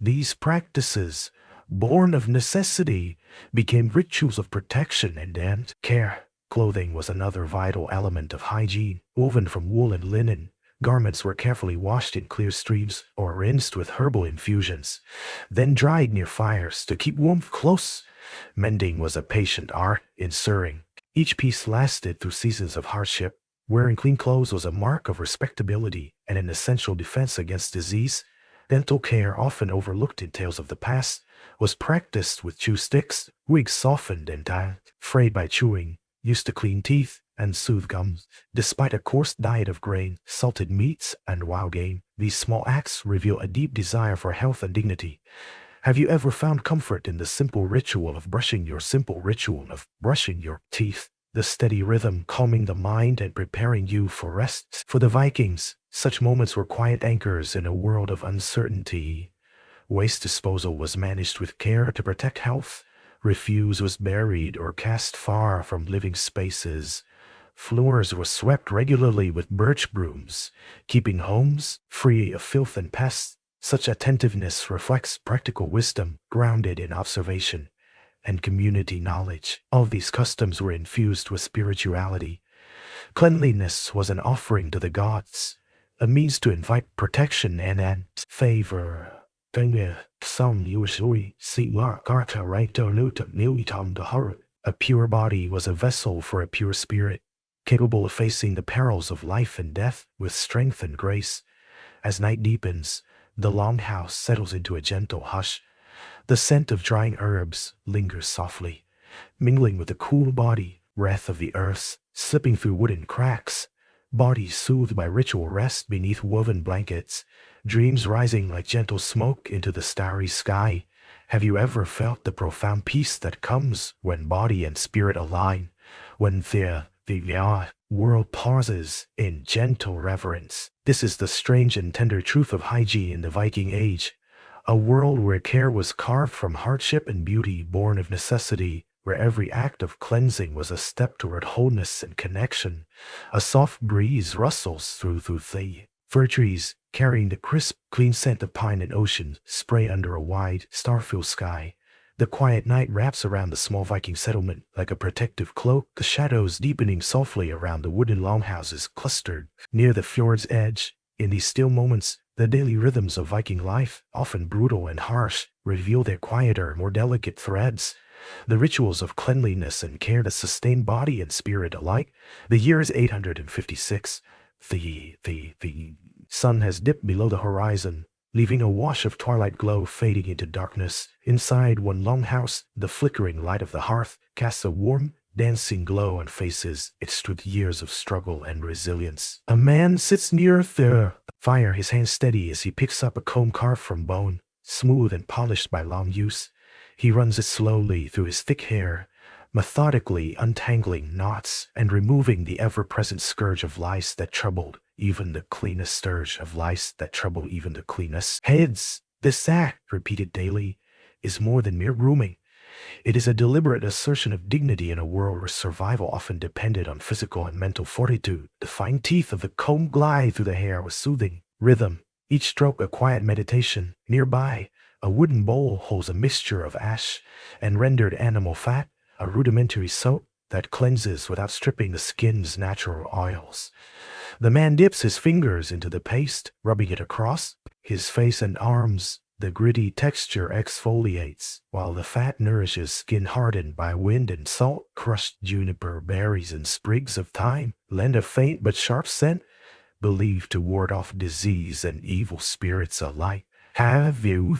These practices, born of necessity, became rituals of protection and care. Clothing was another vital element of hygiene. Woven from wool and linen, garments were carefully washed in clear streams or rinsed with herbal infusions, then dried near fires to keep warmth close. Mending was a patient art, ensuring each piece lasted through seasons of hardship. Wearing clean clothes was a mark of respectability and an essential defense against disease. Dental care, often overlooked in tales of the past, was practiced with chew sticks, wigs softened and frayed by chewing, used to clean teeth and soothe gums. Despite a coarse diet of grain, salted meats, and wild game, these small acts reveal a deep desire for health and dignity. Have you ever found comfort in the simple ritual of brushing your teeth? The steady rhythm calming the mind and preparing you for rest. For the Vikings, such moments were quiet anchors in a world of uncertainty. Waste disposal was managed with care to protect health. Refuse was buried or cast far from living spaces. Floors were swept regularly with birch brooms, keeping homes free of filth and pests. Such attentiveness reflects practical wisdom grounded in observation and community knowledge. All these customs were infused with spirituality. Cleanliness was an offering to the gods, a means to invite protection and favor. A pure body was a vessel for a pure spirit, capable of facing the perils of life and death with strength and grace. As night deepens, the longhouse settles into a gentle hush. The scent of drying herbs lingers softly, mingling with the cool body breath of the earth, slipping through wooden cracks. Bodies soothed by ritual rest beneath woven blankets, dreams rising like gentle smoke into the starry sky. Have you ever felt the profound peace that comes when body and spirit align, when the world pauses in gentle reverence? This is the strange and tender truth of hygiene in the Viking Age, a world where care was carved from hardship and beauty born of necessity, where every act of cleansing was a step toward wholeness and connection. A soft breeze rustles through the fir trees, carrying the crisp, clean scent of pine and ocean spray under a wide, star-filled sky. The quiet night wraps around the small Viking settlement like a protective cloak, the shadows deepening softly around the wooden longhouses clustered near the fjord's edge. In these still moments, the daily rhythms of Viking life, often brutal and harsh, reveal their quieter, more delicate threads. The rituals of cleanliness and care that sustain body and spirit alike. The year is 856. The sun has dipped below the horizon, leaving a wash of twilight glow fading into darkness. Inside one longhouse, the flickering light of the hearth casts a warm, dancing glow on faces etched with years of struggle and resilience. A man sits near the fire, his hands steady as he picks up a comb carved from bone, smooth and polished by long use. He runs it slowly through his thick hair, methodically untangling knots and removing the ever-present scourge of lice that troubled even the cleanest heads. This act, repeated daily, is more than mere grooming. It is a deliberate assertion of dignity in a world where survival often depended on physical and mental fortitude. The fine teeth of the comb glide through the hair with soothing rhythm, each stroke a quiet meditation. Nearby, a wooden bowl holds a mixture of ash and rendered animal fat, a rudimentary soap that cleanses without stripping the skin's natural oils. The man dips his fingers into the paste, rubbing it across his face and arms. The gritty texture exfoliates, while the fat nourishes skin hardened by wind and salt. Crushed juniper berries and sprigs of thyme lend a faint but sharp scent, believed to ward off disease and evil spirits alike. Have you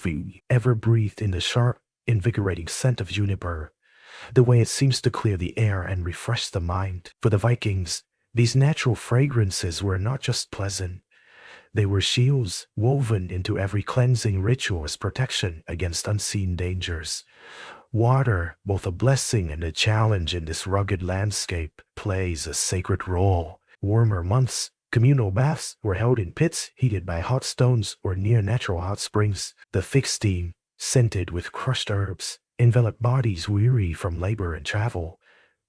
ever breathed in the sharp, invigorating scent of juniper? The way it seems to clear the air and refresh the mind. For the Vikings, these natural fragrances were not just pleasant. They were shields woven into every cleansing ritual as protection against unseen dangers. Water, both a blessing and a challenge in this rugged landscape, plays a sacred role. Warmer months, communal baths were held in pits heated by hot stones or near natural hot springs. The thick steam, scented with crushed herbs, enveloped bodies weary from labor and travel.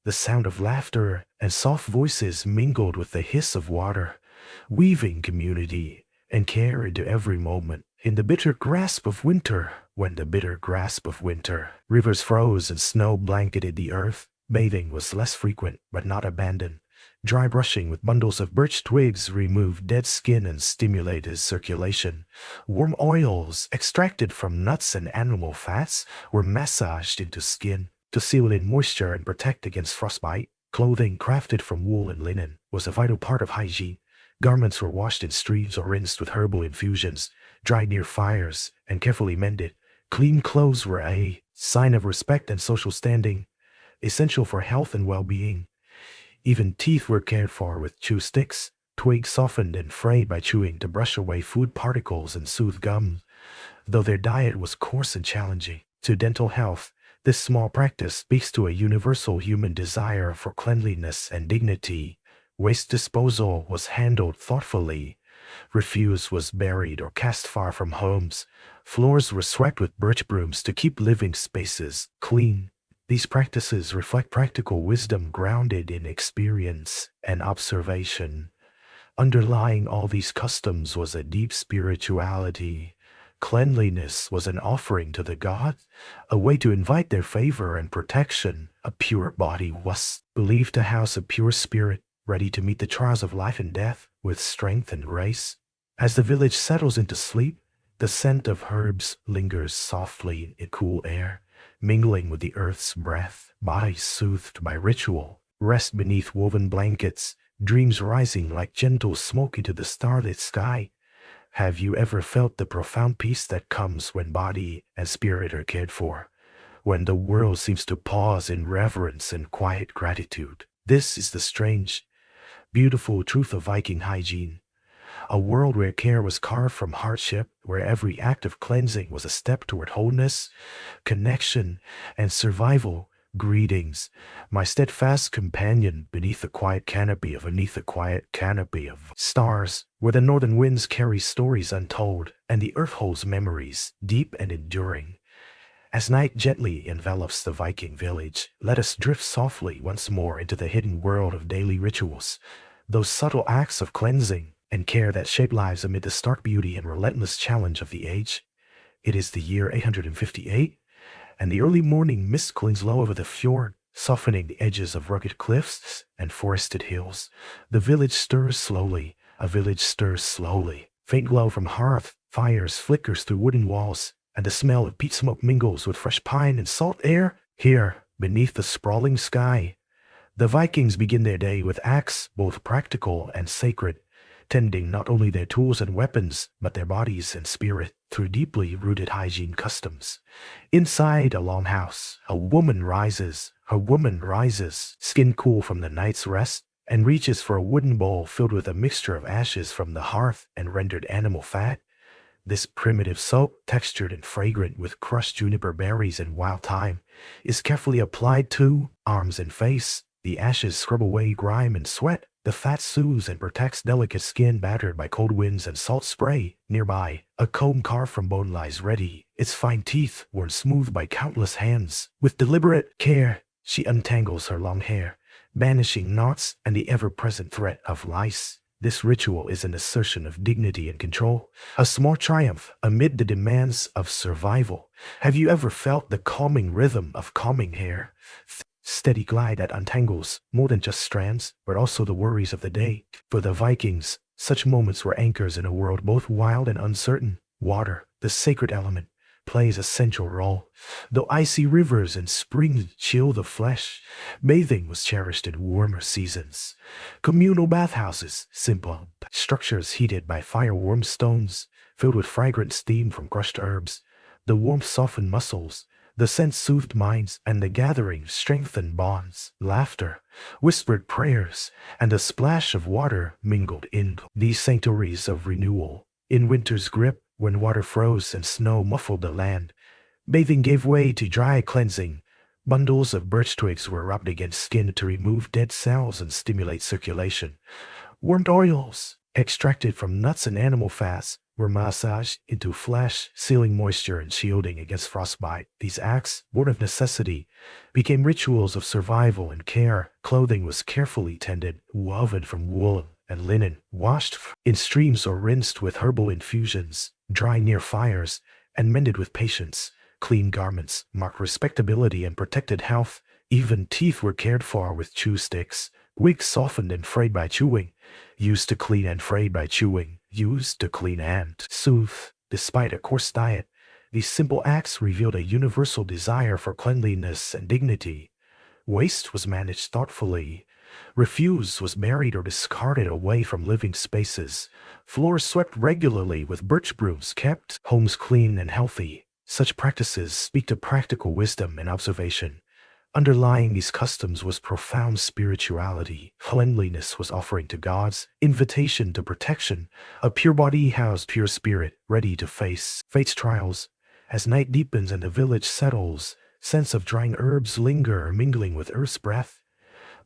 The sound of laughter and soft voices mingled with the hiss of water, weaving community and care into every moment. In the bitter grasp of winter, rivers froze and snow blanketed the earth. Bathing was less frequent, but not abandoned. Dry brushing with bundles of birch twigs removed dead skin and stimulated circulation. Warm oils extracted from nuts and animal fats were massaged into skin to seal in moisture and protect against frostbite. Clothing crafted from wool and linen was a vital part of hygiene. Garments were washed in streams or rinsed with herbal infusions, dried near fires, and carefully mended. Clean clothes were a sign of respect and social standing, essential for health and well-being. Even teeth were cared for with chew sticks, twigs softened and frayed by chewing to brush away food particles and soothe gums. Though their diet was coarse and challenging to dental health, this small practice speaks to a universal human desire for cleanliness and dignity. Waste disposal was handled thoughtfully. Refuse was buried or cast far from homes. Floors were swept with birch brooms to keep living spaces clean. These practices reflect practical wisdom grounded in experience and observation. Underlying all these customs was a deep spirituality. Cleanliness was an offering to the gods, a way to invite their favor and protection. A pure body was believed to house a pure spirit, ready to meet the trials of life and death with strength and grace. As the village settles into sleep, the scent of herbs lingers softly in cool air, mingling with the earth's breath. Bodies soothed by ritual rest beneath woven blankets, dreams rising like gentle smoke into the starlit sky. Have you ever felt the profound peace that comes when body and spirit are cared for, when the world seems to pause in reverence and quiet gratitude? This is the strange, beautiful truth of Viking hygiene. A world where care was carved from hardship, where every act of cleansing was a step toward wholeness, connection, and survival. Greetings, my steadfast companion beneath the quiet canopy of stars, where the northern winds carry stories untold, and the earth holds memories deep and enduring. As night gently envelops the Viking village, let us drift softly once more into the hidden world of daily rituals, those subtle acts of cleansing and care that shape lives amid the stark beauty and relentless challenge of the age. It is the year 858, and the early morning mist clings low over the fjord, softening the edges of rugged cliffs and forested hills. The village stirs slowly. A village stirs slowly. Faint glow from hearth fires flickers through wooden walls, and the smell of peat smoke mingles with fresh pine and salt air. Here, beneath the sprawling sky, the Vikings begin their day with acts both practical and sacred, tending not only their tools and weapons, but their bodies and spirit through deeply rooted hygiene customs. Inside a longhouse, a woman rises. Her woman rises, skin cool from the night's rest, and reaches for a wooden bowl filled with a mixture of ashes from the hearth and rendered animal fat. This primitive soap, textured and fragrant with crushed juniper berries and wild thyme, is carefully applied to arms and face. The ashes scrub away grime and sweat. The fat soothes and protects delicate skin battered by cold winds and salt spray. Nearby, a comb carved from bone lies ready, its fine teeth worn smooth by countless hands. With deliberate care, she untangles her long hair, banishing knots and the ever-present threat of lice. This ritual is an assertion of dignity and control, a small triumph amid the demands of survival. Have you ever felt the calming rhythm of combing hair? Steady glide that untangles more than just strands, but also the worries of the day. For the Vikings, such moments were anchors in a world both wild and uncertain. Water, the sacred element, plays a central role. Though icy rivers and springs chill the flesh, bathing was cherished in warmer seasons. Communal bathhouses, simple structures heated by fire-warmed stones, filled with fragrant steam from crushed herbs. The warmth softened muscles, the scent soothed minds, and the gathering strengthened bonds. Laughter, whispered prayers, and a splash of water mingled in these sanctuaries of renewal. In winter's grip, when water froze and snow muffled the land, bathing gave way to dry cleansing. Bundles of birch twigs were rubbed against skin to remove dead cells and stimulate circulation. Warmed oils, extracted from nuts and animal fats, were massaged into flesh, sealing moisture and shielding against frostbite. These acts, born of necessity, became rituals of survival and care. Clothing was carefully tended, woven from wool and linen, washed in streams or rinsed with herbal infusions, dry near fires, and mended with patience. Clean garments marked respectability and protected health. Even teeth were cared for with chew sticks. Wigs softened and frayed by chewing, used to clean and frayed by chewing, used to clean and soothe. Despite a coarse diet, these simple acts revealed a universal desire for cleanliness and dignity. Waste was managed thoughtfully. Refuse was buried or discarded away from living spaces. Floors swept regularly with birch brooms kept homes clean and healthy. Such practices speak to practical wisdom and observation. Underlying these customs was profound spirituality. Cleanliness was offering to God's invitation to protection. A pure body housed pure spirit, ready to face fate's trials. As night deepens and the village settles, scents of drying herbs linger, mingling with earth's breath.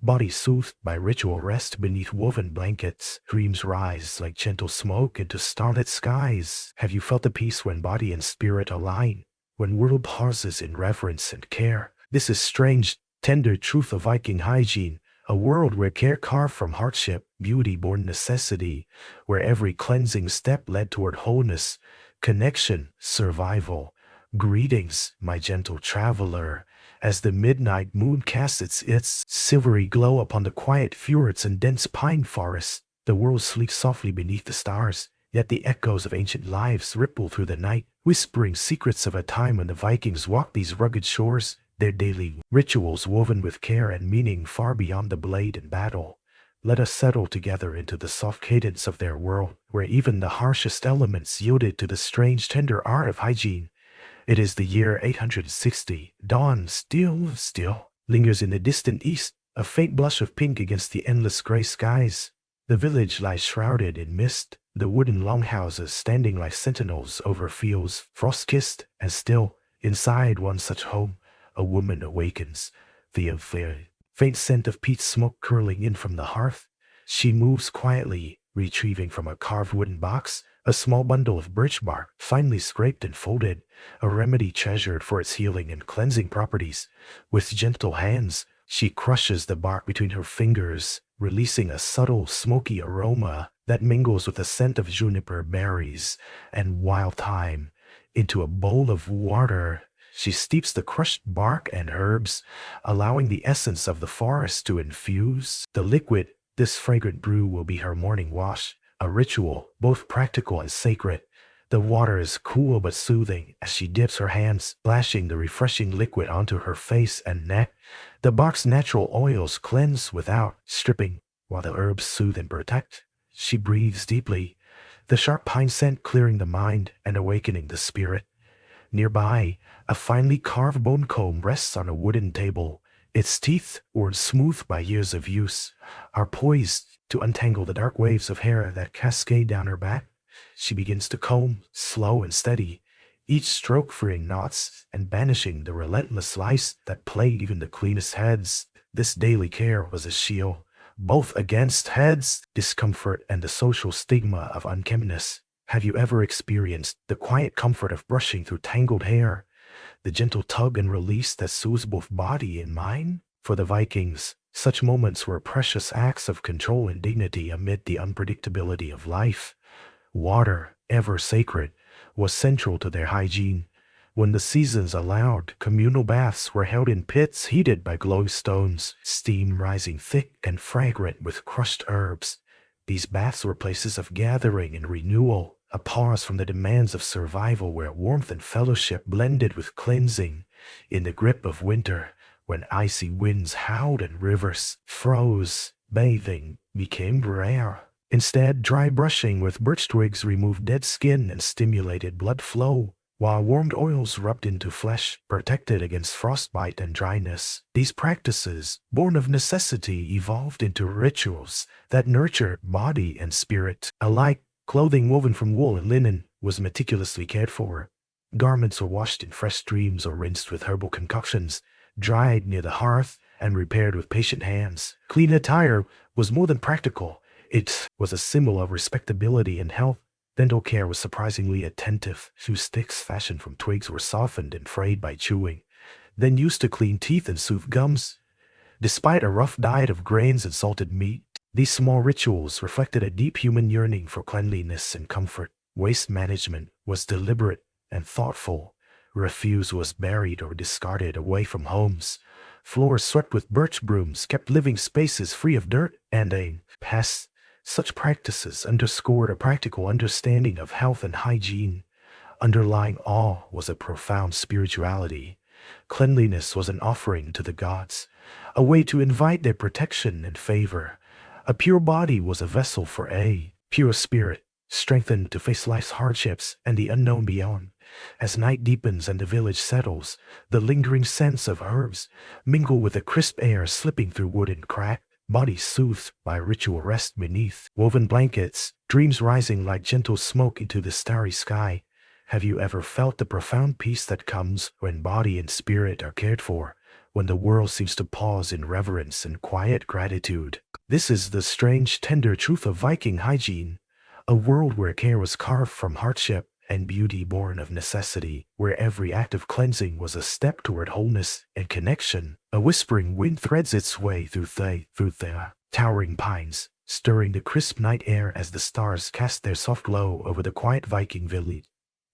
Bodies soothed by ritual rest beneath woven blankets. Dreams rise like gentle smoke into starlit skies. Have you felt the peace when body and spirit align? When world pauses in reverence and care? This is strange, tender truth of Viking hygiene, a world where care carved from hardship, beauty born necessity, where every cleansing step led toward wholeness, connection, survival. Greetings, my gentle traveler. As the midnight moon casts its silvery glow upon the quiet fjords and dense pine forests, the world sleeps softly beneath the stars, yet the echoes of ancient lives ripple through the night, whispering secrets of a time when the Vikings walked these rugged shores, their daily rituals woven with care and meaning far beyond the blade and battle. Let us settle together into the soft cadence of their world, where even the harshest elements yielded to the strange tender art of hygiene. It is the year 860. Dawn still lingers in the distant east, a faint blush of pink against the endless gray skies. The village lies shrouded in mist, the wooden longhouses standing like sentinels over fields, frost-kissed and still. Inside one such home, a woman awakens, the faint scent of peat smoke curling in from the hearth. She moves quietly, retrieving from a carved wooden box a small bundle of birch bark, finely scraped and folded, a remedy treasured for its healing and cleansing properties. With gentle hands, she crushes the bark between her fingers, releasing a subtle, smoky aroma that mingles with the scent of juniper berries and wild thyme. Into a bowl of water, She steeps the crushed bark and herbs, allowing the essence of the forest to infuse the liquid. This fragrant brew will be her morning wash, a ritual both practical and sacred. The water is cool but soothing as she dips her hands, splashing the refreshing liquid onto her face and neck. The bark's natural oils cleanse without stripping, while the herbs soothe and protect. She breathes deeply, the sharp pine scent clearing the mind and awakening the spirit. Nearby, a finely carved bone comb rests on a wooden table. Its teeth, worn smooth by years of use, are poised to untangle the dark waves of hair that cascade down her back. She begins to comb, slow and steady, each stroke freeing knots and banishing the relentless lice that plagued even the cleanest heads. This daily care was a shield, both against heads discomfort and the social stigma of unkemness. Have you ever experienced the quiet comfort of brushing through tangled hair, the gentle tug and release that soothes both body and mind? For the Vikings, such moments were precious acts of control and dignity amid the unpredictability of life. Water, ever sacred, was central to their hygiene. When the seasons allowed, communal baths were held in pits heated by glowing stones, steam rising thick and fragrant with crushed herbs. These baths were places of gathering and renewal, a pause from the demands of survival where warmth and fellowship blended with cleansing. In the grip of winter, when icy winds howled and rivers froze, bathing became rare. Instead, dry brushing with birch twigs removed dead skin and stimulated blood flow, while warmed oils rubbed into flesh protected against frostbite and dryness. These practices, born of necessity, evolved into rituals that nurtured body and spirit alike. Clothing woven from wool and linen was meticulously cared for. Garments were washed in fresh streams or rinsed with herbal concoctions, dried near the hearth, and repaired with patient hands. Clean attire was more than practical. It was a symbol of respectability and health. Dental care was surprisingly attentive. Shoe sticks fashioned from twigs were softened and frayed by chewing, then used to clean teeth and soothe gums. Despite a rough diet of grains and salted meat, these small rituals reflected a deep human yearning for cleanliness and comfort. Waste management was deliberate and thoughtful. Refuse was buried or discarded away from homes. Floors swept with birch brooms kept living spaces free of dirt and pests. Such practices underscored a practical understanding of health and hygiene. Underlying all was a profound spirituality. Cleanliness was an offering to the gods, a way to invite their protection and favor. A pure body was a vessel for a pure spirit, strengthened to face life's hardships and the unknown beyond. As night deepens and the village settles, the lingering scents of herbs mingle with the crisp air slipping through wood and crack. Bodies soothed by ritual rest beneath woven blankets, dreams rising like gentle smoke into the starry sky. Have you ever felt the profound peace that comes when body and spirit are cared for, when the world seems to pause in reverence and quiet gratitude? This is the strange, tender truth of Viking hygiene, a world where care was carved from hardship and beauty born of necessity, where every act of cleansing was a step toward wholeness and connection. A whispering wind threads its way through the towering pines, stirring the crisp night air as the stars cast their soft glow over the quiet Viking village.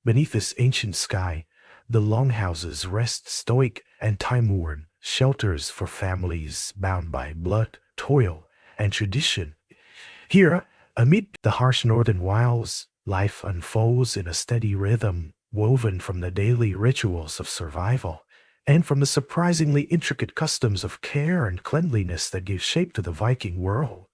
Beneath this ancient sky, the longhouses rest stoic and time-worn, shelters for families bound by blood, toil, and tradition. Here, amid the harsh northern wilds, life unfolds in a steady rhythm, woven from the daily rituals of survival, and from the surprisingly intricate customs of care and cleanliness that give shape to the Viking world.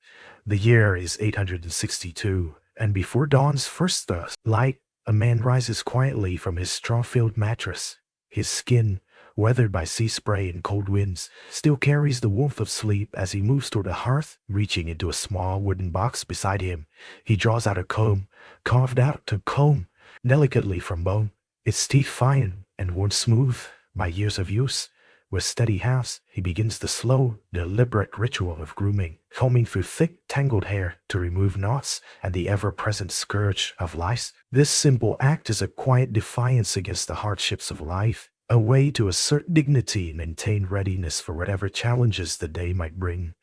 The year is 862, and before dawn's first light, a man rises quietly from his straw-filled mattress. His skin, weathered by sea spray and cold winds, still carries the warmth of sleep as he moves toward the hearth. Reaching into a small wooden box beside him, he draws out a comb, carved out to comb delicately from bone, its teeth fine and worn smooth by years of use. With steady hands, he begins the slow, deliberate ritual of grooming, combing through thick, tangled hair to remove knots and the ever-present scourge of lice. This simple act is a quiet defiance against the hardships of life, a way to assert dignity and maintain readiness for whatever challenges the day might bring.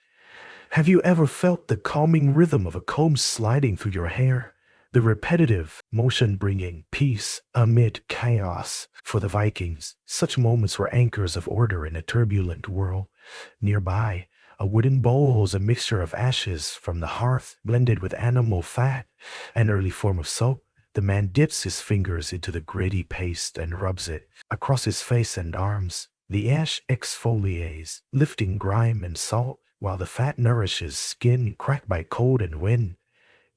Have you ever felt the calming rhythm of a comb sliding through your hair, the repetitive motion bringing peace amid chaos. For the Vikings, such moments were anchors of order in a turbulent world. Nearby, a wooden bowl holds a mixture of ashes from the hearth blended with animal fat, an early form of soap. The man dips his fingers into the gritty paste and rubs it across his face and arms. The ash exfoliates, lifting grime and salt, while the fat nourishes skin cracked by cold and wind.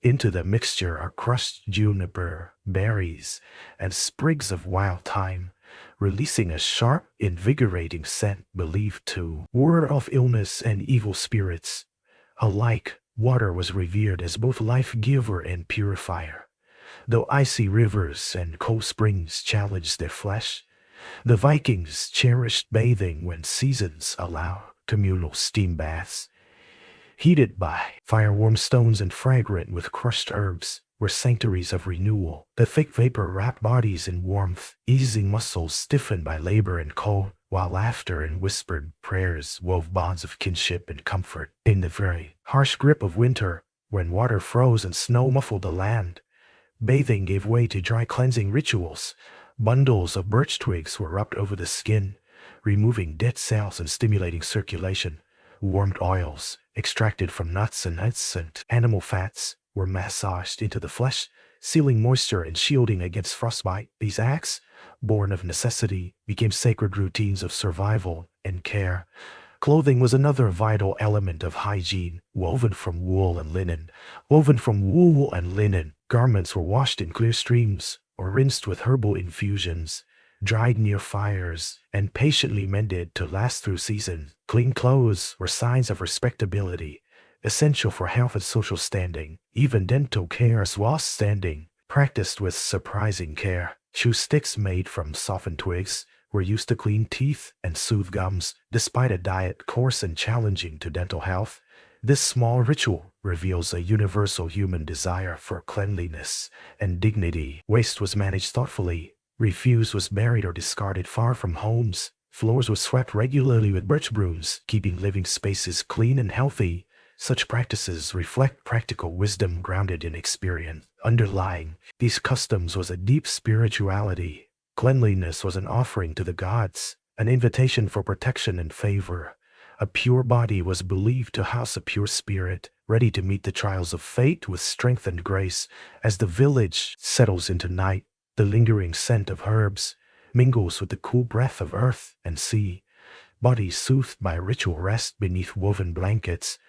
Into the mixture are crushed juniper, berries, and sprigs of wild thyme, releasing a sharp, invigorating scent believed to ward off illness and evil spirits. Alike, water was revered as both life-giver and purifier. Though icy rivers and cold springs challenged their flesh, the Vikings cherished bathing when seasons allowed communal steam baths. Heated by fire-warm stones and fragrant with crushed herbs, were sanctuaries of renewal. The thick vapor wrapped bodies in warmth, easing muscles stiffened by labor and cold, while laughter and whispered prayers wove bonds of kinship and comfort. In the very harsh grip of winter, when water froze and snow muffled the land, bathing gave way to dry cleansing rituals. Bundles of birch twigs were rubbed over the skin, removing dead cells and stimulating circulation. Warmed oils, extracted from nuts and animal fats, were massaged into the flesh, sealing moisture and shielding against frostbite. These acts, born of necessity, became sacred routines of survival and care. Clothing was another vital element of hygiene, woven from wool and linen. Garments were washed in clear streams or rinsed with herbal infusions, dried near fires, and patiently mended to last through seasons. Clean clothes were signs of respectability, essential for health and social standing. Even dental care was standing, practiced with surprising care. Chew sticks made from softened twigs were used to clean teeth and soothe gums, despite a diet coarse and challenging to dental health. This small ritual reveals a universal human desire for cleanliness and dignity. Waste was managed thoughtfully. Refuse was buried or discarded far from homes. Floors were swept regularly with birch brooms, keeping living spaces clean and healthy. Such practices reflect practical wisdom grounded in experience. Underlying these customs was a deep spirituality. Cleanliness was an offering to the gods, an invitation for protection and favor. A pure body was believed to house a pure spirit, ready to meet the trials of fate with strength and grace. As the village settles into night, the lingering scent of herbs mingles with the cool breath of earth and sea. Bodies soothed by ritual rest beneath woven blankets,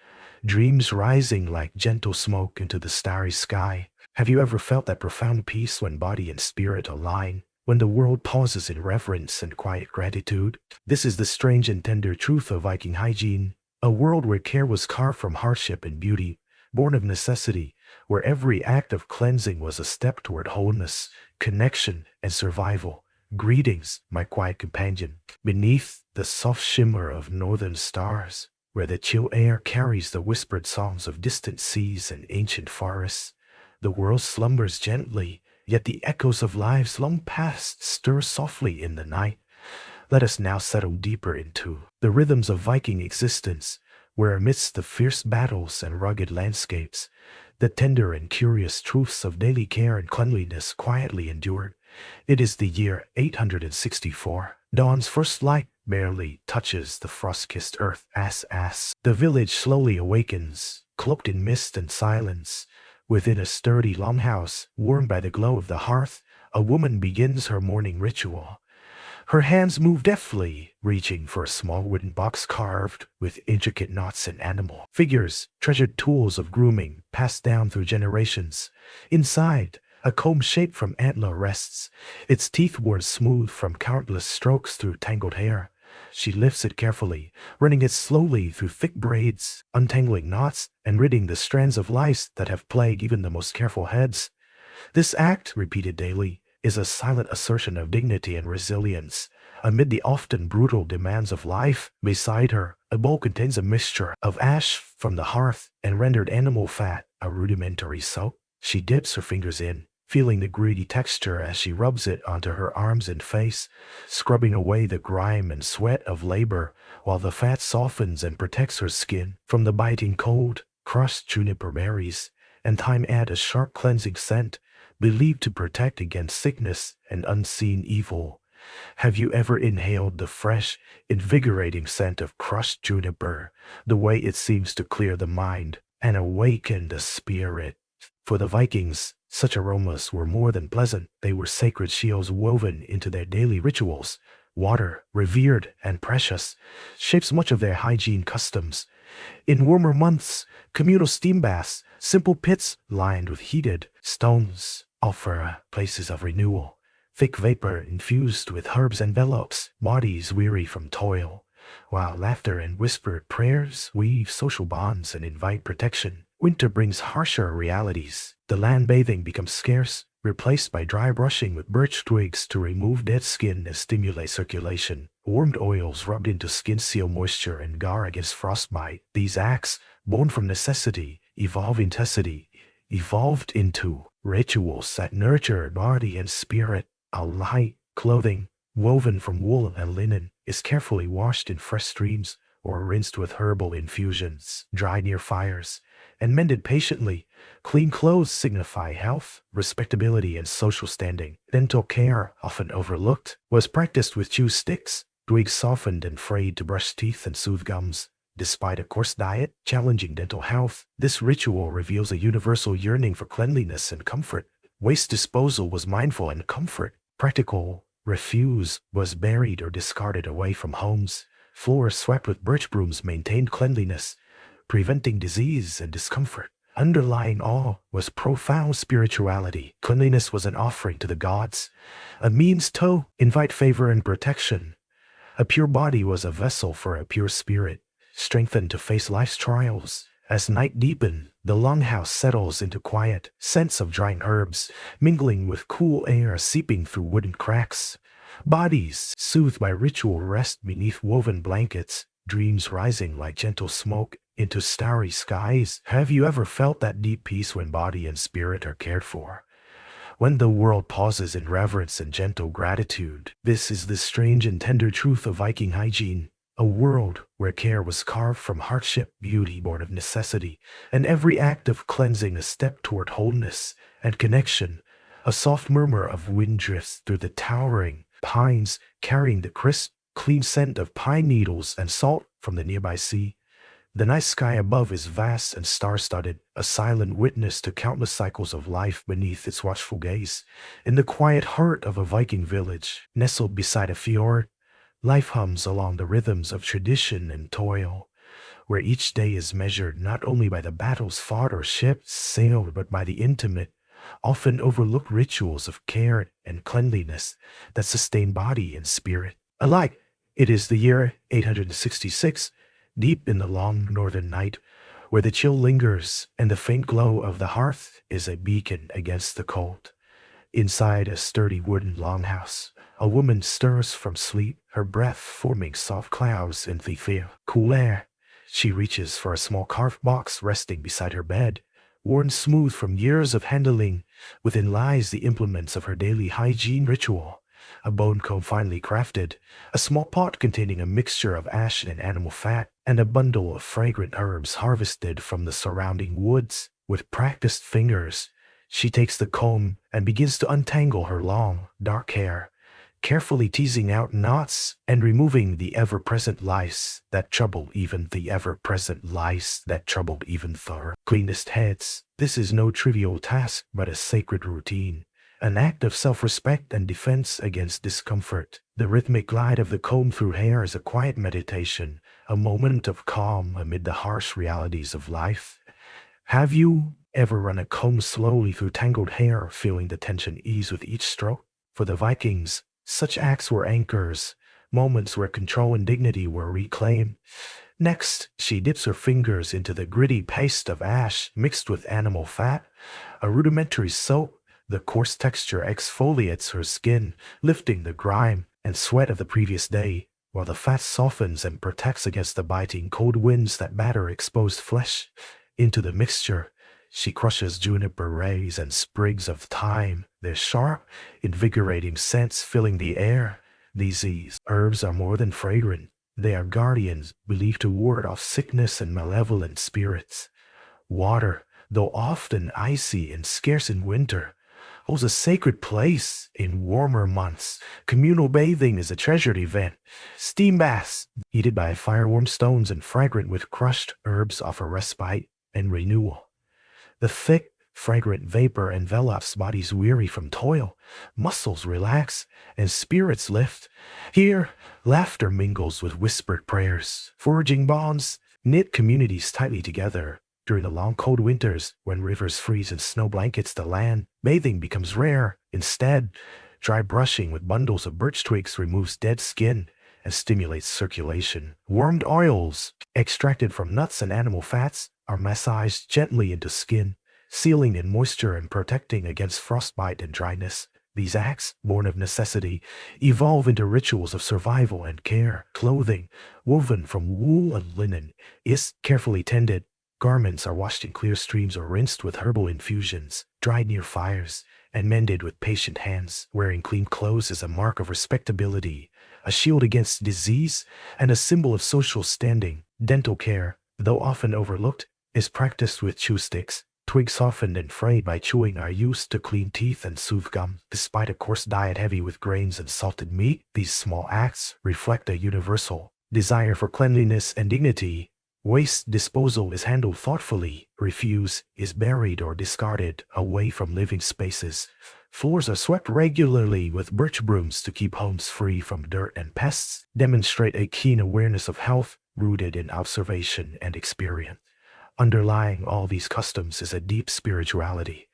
dreams rising like gentle smoke into the starry sky. Have you ever felt that profound peace when body and spirit align? When the world pauses in reverence and quiet gratitude? This is the strange and tender truth of Viking hygiene, a world where care was carved from hardship and beauty, born of necessity, where every act of cleansing was a step toward wholeness, connection, and survival. Greetings, my quiet companion, beneath the soft shimmer of northern stars, where the chill air carries the whispered songs of distant seas and ancient forests. The world slumbers gently, yet the echoes of lives long past stir softly in the night. Let us now settle deeper into the rhythms of Viking existence, where amidst the fierce battles and rugged landscapes, the tender and curious truths of daily care and cleanliness quietly endured. It is the year 864. Dawn's first light barely touches the frost-kissed earth as the village slowly awakens, cloaked in mist and silence. Within a sturdy longhouse, warmed by the glow of the hearth, a woman begins her morning ritual. Her hands move deftly, reaching for a small wooden box carved with intricate knots and animal figures, treasured tools of grooming passed down through generations. Inside, a comb shaped from antler rests, its teeth worn smooth from countless strokes through tangled hair. She lifts it carefully, running it slowly through thick braids, untangling knots, and ridding the strands of lice that have plagued even the most careful heads. This act, repeated daily, is a silent assertion of dignity and resilience. Amid the often brutal demands of life, beside her, a bowl contains a mixture of ash from the hearth and rendered animal fat, a rudimentary soap. She dips her fingers in, feeling the gritty texture as she rubs it onto her arms and face, scrubbing away the grime and sweat of labor, while the fat softens and protects her skin from the biting cold. Crushed juniper berries and thyme add a sharp cleansing scent, believed to protect against sickness and unseen evil. Have you ever inhaled the fresh, invigorating scent of crushed juniper, the way it seems to clear the mind and awaken the spirit? For the Vikings, such aromas were more than pleasant. They were sacred shields woven into their daily rituals. Water, revered and precious, shapes much of their hygiene customs. In warmer months, communal steam baths, simple pits lined with heated stones, offer places of renewal. Thick vapor infused with herbs envelops bodies weary from toil, while laughter and whispered prayers weave social bonds and invite protection. Winter brings harsher realities. The land bathing becomes scarce, replaced by dry brushing with birch twigs to remove dead skin and stimulate circulation. Warmed oils rubbed into skin seal moisture and guard against frostbite. These acts, born from necessity, evolved into rituals that nurture body and spirit. Our light clothing, woven from wool and linen, is carefully washed in fresh streams or rinsed with herbal infusions, dried near fires, and mended patiently. Clean clothes signify health, respectability, and social standing. Dental care, often overlooked, was practiced with chew sticks, twigs softened and frayed to brush teeth and soothe gums. Despite a coarse diet challenging dental health, this ritual reveals a universal yearning for cleanliness and comfort. Waste disposal was mindful and comfort. Practical refuse was buried or discarded away from homes. Floors swept with birch brooms maintained cleanliness, preventing disease and discomfort. Underlying all was profound spirituality. Cleanliness was an offering to the gods, a means to invite favor and protection. A pure body was a vessel for a pure spirit, strengthened to face life's trials. As night deepened, the longhouse settles into quiet, scents of drying herbs, mingling with cool air seeping through wooden cracks. Bodies, soothed by ritual, rest beneath woven blankets, dreams rising like gentle smoke into starry skies. Have you ever felt that deep peace when body and spirit are cared for? When the world pauses in reverence and gentle gratitude. This is the strange and tender truth of Viking hygiene. A world where care was carved from hardship, beauty born of necessity, and every act of cleansing a step toward wholeness and connection. A soft murmur of wind drifts through the towering pines, carrying the crisp, clean scent of pine needles and salt from the nearby sea. The night sky above is vast and star-studded, a silent witness to countless cycles of life beneath its watchful gaze. In the quiet heart of a Viking village, nestled beside a fjord, life hums along the rhythms of tradition and toil, where each day is measured not only by the battles fought or ships sailed, but by the intimate, often overlooked rituals of care and cleanliness that sustain body and spirit alike. It is the year 866, deep in the long northern night, where the chill lingers and the faint glow of the hearth is a beacon against the cold. Inside a sturdy wooden longhouse, a woman stirs from sleep, her breath forming soft clouds in the clear, cool air. She reaches for a small carved box resting beside her bed. Worn smooth from years of handling, within lies the implements of her daily hygiene ritual. A bone comb finely crafted, a small pot containing a mixture of ash and animal fat, and a bundle of fragrant herbs harvested from the surrounding woods. With practiced fingers, she takes the comb and begins to untangle her long, dark hair, carefully teasing out knots and removing the ever-present lice that troubled even the cleanest heads. This is no trivial task, but a sacred routine, an act of self-respect and defense against discomfort. The rhythmic glide of the comb through hair is a quiet meditation, a moment of calm amid the harsh realities of life. Have you ever run a comb slowly through tangled hair, feeling the tension ease with each stroke? For the Vikings, such acts were anchors, moments where control and dignity were reclaimed. Next, she dips her fingers into the gritty paste of ash mixed with animal fat, a rudimentary soap. The coarse texture exfoliates her skin, lifting the grime and sweat of the previous day, while the fat softens and protects against the biting cold winds that batter exposed flesh. Into the mixture, she crushes juniper rays and sprigs of thyme, their sharp, invigorating scents filling the air. These herbs are more than fragrant. They are guardians, believed to ward off sickness and malevolent spirits. Water, though often icy and scarce in winter, holds a sacred place in warmer months. Communal bathing is a treasured event. Steam baths, heated by fire-warm stones and fragrant with crushed herbs, offer respite and renewal. The thick, fragrant vapor envelops bodies weary from toil, muscles relax, and spirits lift. Here, laughter mingles with whispered prayers, forging bonds, knit communities tightly together. During the long cold winters, when rivers freeze and snow blankets the land, bathing becomes rare. Instead, dry brushing with bundles of birch twigs removes dead skin and stimulates circulation. Warmed oils, extracted from nuts and animal fats, are massaged gently into skin, sealing in moisture and protecting against frostbite and dryness. These acts, born of necessity, evolve into rituals of survival and care. Clothing, woven from wool and linen, is carefully tended. Garments are washed in clear streams or rinsed with herbal infusions, dried near fires, and mended with patient hands. Wearing clean clothes is a mark of respectability, a shield against disease, and a symbol of social standing. Dental care, though often overlooked, is practiced with chew sticks. Twigs softened and frayed by chewing are used to clean teeth and soothe gum. Despite a coarse diet heavy with grains and salted meat, these small acts reflect a universal desire for cleanliness and dignity. Waste disposal is handled thoughtfully. Refuse is buried or discarded away from living spaces. Floors are swept regularly with birch brooms to keep homes free from dirt and pests, demonstrate a keen awareness of health rooted in observation and experience. Underlying all these customs is a deep spirituality.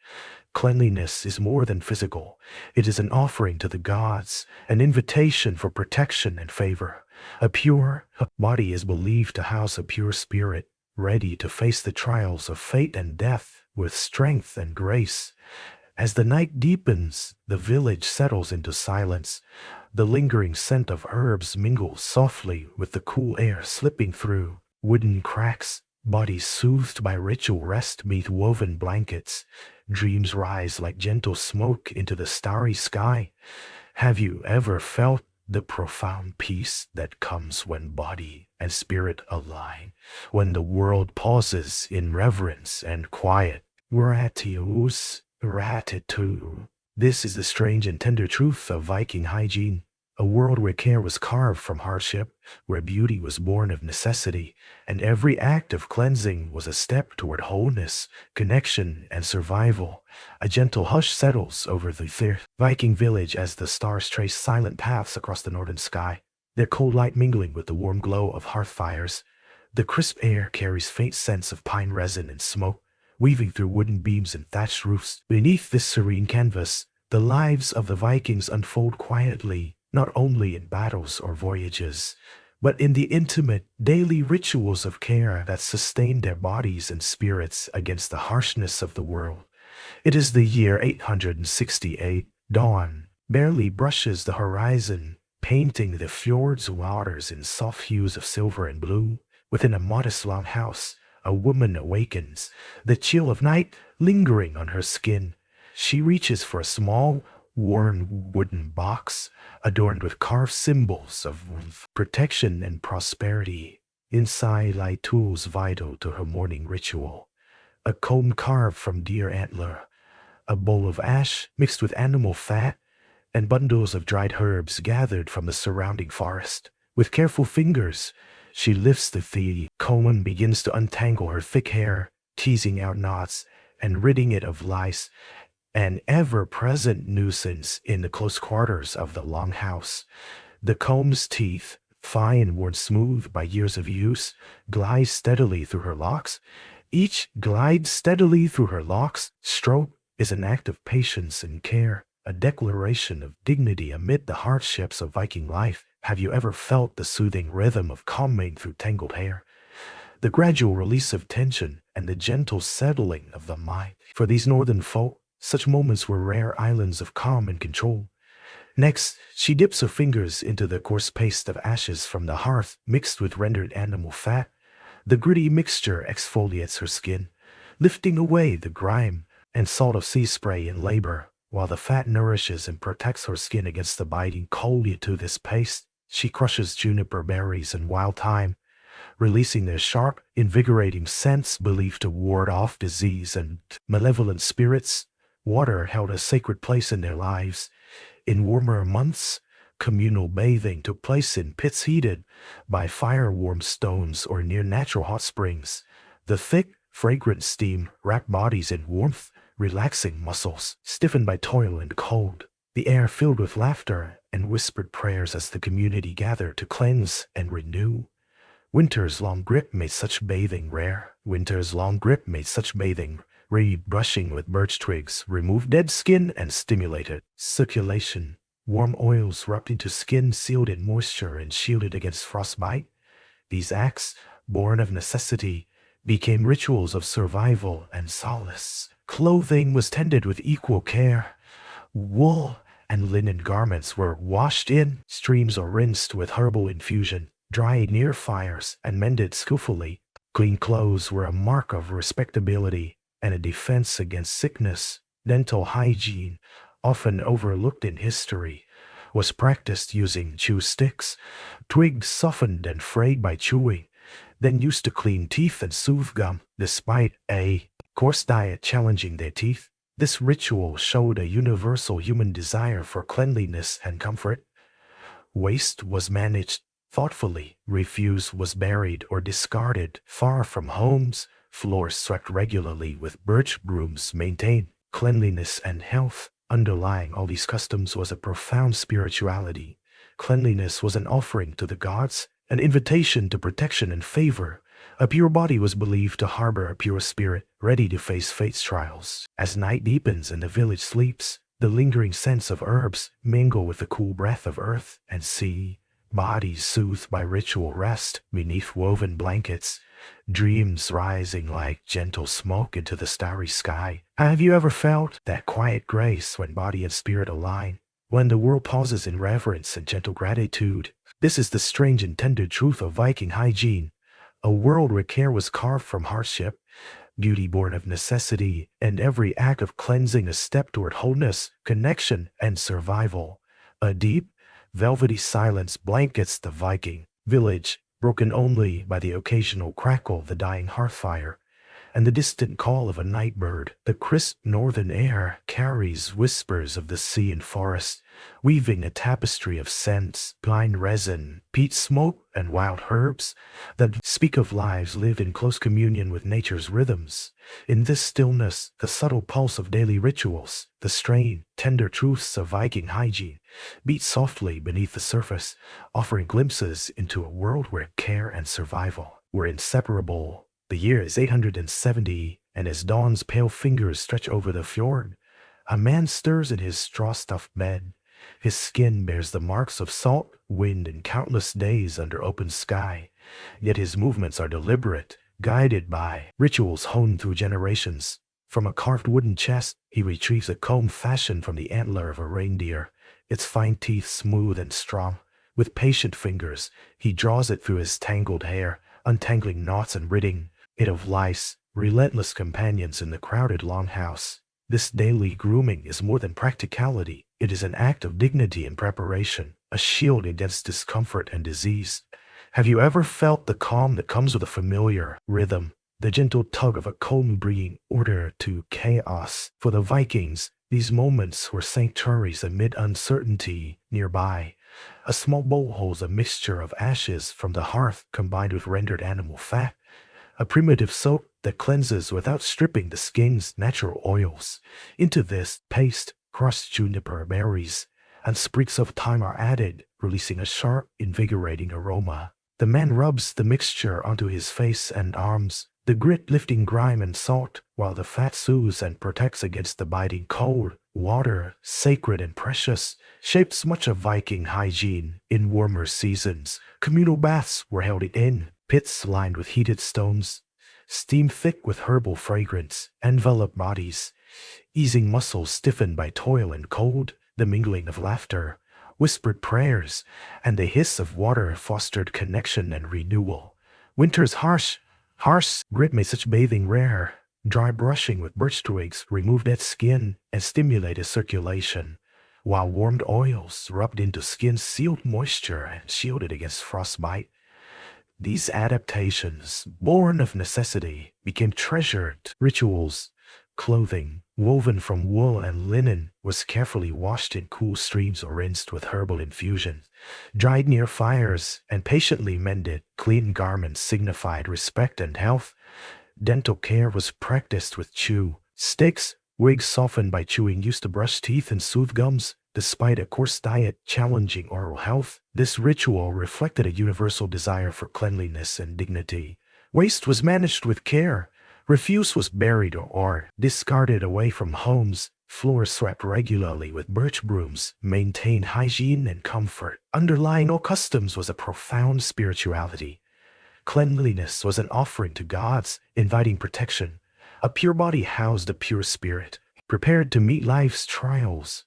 Cleanliness is more than physical. It is an offering to the gods, an invitation for protection and favor. A pure body is believed to house a pure spirit, ready to face the trials of fate and death with strength and grace. As the night deepens, the village settles into silence. The lingering scent of herbs mingles softly with the cool air slipping through wooden cracks. Bodies soothed by ritual rest beneath woven blankets. Dreams rise like gentle smoke into the starry sky. Have you ever felt the profound peace that comes when body and spirit align, when the world pauses in reverence and quiet? Gratius gratitude. This is the strange and tender truth of Viking hygiene. A world where care was carved from hardship, where beauty was born of necessity, and every act of cleansing was a step toward wholeness, connection, and survival. A gentle hush settles over the Viking village as the stars trace silent paths across the northern sky, their cold light mingling with the warm glow of hearth fires. The crisp air carries faint scents of pine resin and smoke, weaving through wooden beams and thatched roofs. Beneath this serene canvas, the lives of the Vikings unfold quietly, not only in battles or voyages, but in the intimate, daily rituals of care that sustain their bodies and spirits against the harshness of the world. It is the year 868. Dawn barely brushes the horizon, painting the fjord's waters in soft hues of silver and blue. Within a modest longhouse, a woman awakens, the chill of night lingering on her skin. She reaches for a small, worn wooden box adorned with carved symbols of protection and prosperity. Inside lie tools vital to her morning ritual: a comb carved from deer antler, a bowl of ash mixed with animal fat, and bundles of dried herbs gathered from the surrounding forest. With careful fingers, she lifts the comb and begins to untangle her thick hair, teasing out knots and ridding it of lice, an ever-present nuisance in the close quarters of the longhouse. The comb's teeth, fine and worn smooth by years of use, glide steadily through her locks. Each glide steadily through her locks stroke is an act of patience and care, a declaration of dignity amid the hardships of Viking life. Have you ever felt the soothing rhythm of combing through tangled hair? The gradual release of tension and the gentle settling of the mind. For these northern folk, such moments were rare islands of calm and control. Next, she dips her fingers into the coarse paste of ashes from the hearth mixed with rendered animal fat. The gritty mixture exfoliates her skin, lifting away the grime and salt of sea spray in labor, while the fat nourishes and protects her skin against the biting cold. Into this paste, she crushes juniper berries and wild thyme, releasing their sharp, invigorating scents believed to ward off disease and malevolent spirits. Water held a sacred place in their lives. In warmer months, communal bathing took place in pits heated by fire-warmed stones or near natural hot springs. The thick, fragrant steam wrapped bodies in warmth, relaxing muscles stiffened by toil and cold. The air filled with laughter and whispered prayers as the community gathered to cleanse and renew. Winter's long grip made such bathing rare. Brushing with birch twigs removed dead skin and stimulated circulation. Warm oils rubbed into skin sealed in moisture and shielded against frostbite. These acts, born of necessity, became rituals of survival and solace. Clothing was tended with equal care. Wool and linen garments were washed in streams or rinsed with herbal infusion, dried near fires, and mended skillfully. Clean clothes were a mark of respectability and a defense against sickness. Dental hygiene, often overlooked in history, was practiced using chew sticks, twigs softened and frayed by chewing, then used to clean teeth and soothe gum, despite a coarse diet challenging their teeth. This ritual showed a universal human desire for cleanliness and comfort. Waste was managed thoughtfully. Refuse was buried or discarded far from homes. Floors swept regularly with birch brooms maintained cleanliness and health. Underlying all these customs was a profound spirituality. Cleanliness was an offering to the gods, an invitation to protection and favor. A pure body was believed to harbor a pure spirit, ready to face fate's trials. As night deepens and the village sleeps, the lingering scents of herbs mingle with the cool breath of earth and sea. Bodies soothed by ritual rest beneath woven blankets, dreams rising like gentle smoke into the starry sky. Have you ever felt that quiet grace when body and spirit align, when the world pauses in reverence and gentle gratitude? This is the strange and tender truth of Viking hygiene, a world where care was carved from hardship, beauty born of necessity, and every act of cleansing a step toward wholeness, connection, and survival. A deep, velvety silence blankets the Viking village, broken only by the occasional crackle of the dying hearth fire and the distant call of a night bird. The crisp northern air carries whispers of the sea and forest, weaving a tapestry of scents, pine resin, peat smoke, and wild herbs that speak of lives lived in close communion with nature's rhythms. In this stillness, the subtle pulse of daily rituals, the strained, tender truths of Viking hygiene, beat softly beneath the surface, offering glimpses into a world where care and survival were inseparable. The year is 870, and as dawn's pale fingers stretch over the fjord, a man stirs in his straw-stuffed bed. His skin bears the marks of salt, wind, and countless days under open sky, yet his movements are deliberate, guided by rituals honed through generations. From a carved wooden chest, he retrieves a comb fashioned from the antler of a reindeer, its fine teeth smooth and strong. With patient fingers, he draws it through his tangled hair, untangling knots and ridding it of lice, relentless companions in the crowded longhouse. This daily grooming is more than practicality. It is an act of dignity and preparation, a shield against discomfort and disease. Have you ever felt the calm that comes with a familiar rhythm, the gentle tug of a comb bringing order to chaos? For the Vikings, these moments were sanctuaries amid uncertainty. Nearby, a small bowl holds a mixture of ashes from the hearth combined with rendered animal fat, a primitive soap that cleanses without stripping the skin's natural oils. Into this paste, crushed juniper berries and sprigs of thyme are added, releasing a sharp, invigorating aroma. The man rubs the mixture onto his face and arms, the grit lifting grime and salt, while the fat soothes and protects against the biting cold. Water, sacred and precious, shapes much of Viking hygiene. In warmer seasons, communal baths were held in pits lined with heated stones. Steam thick with herbal fragrance enveloped bodies, easing muscles stiffened by toil and cold. The mingling of laughter, whispered prayers, and the hiss of water fostered connection and renewal. Winter's harsh grip made such bathing rare. Dry brushing with birch twigs removed dead skin and stimulated circulation, while warmed oils rubbed into skin sealed moisture and shielded against frostbite. These adaptations, born of necessity, became treasured rituals. Clothing, woven from wool and linen, was carefully washed in cool streams or rinsed with herbal infusion, dried near fires, and patiently mended. Clean garments signified respect and health. Dental care was practiced with chew sticks. Wigs softened by chewing used to brush teeth and soothe gums. Despite a coarse diet challenging oral health, this ritual reflected a universal desire for cleanliness and dignity. Waste was managed with care. Refuse was buried or discarded away from homes. Floors swept regularly with birch brooms maintained hygiene and comfort. Underlying all customs was a profound spirituality. Cleanliness was an offering to gods, inviting protection. A pure body housed a pure spirit, prepared to meet life's trials.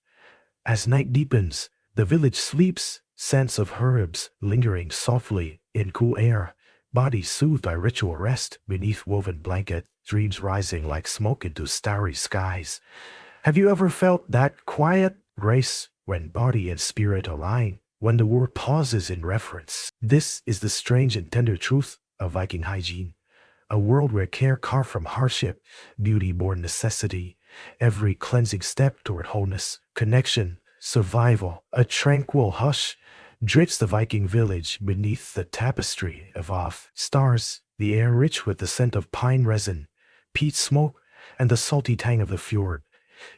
As night deepens, the village sleeps, scents of herbs lingering softly in cool air, bodies soothed by ritual rest beneath woven blanket, dreams rising like smoke into starry skies. Have you ever felt that quiet grace when body and spirit align, when the world pauses in reverence? This is the strange and tender truth of Viking hygiene. A world where care carved from hardship, beauty born necessity, every cleansing step toward wholeness, connection, survival, a tranquil hush drapes the Viking village beneath the tapestry of stars, the air rich with the scent of pine resin, peat smoke, and the salty tang of the fjord.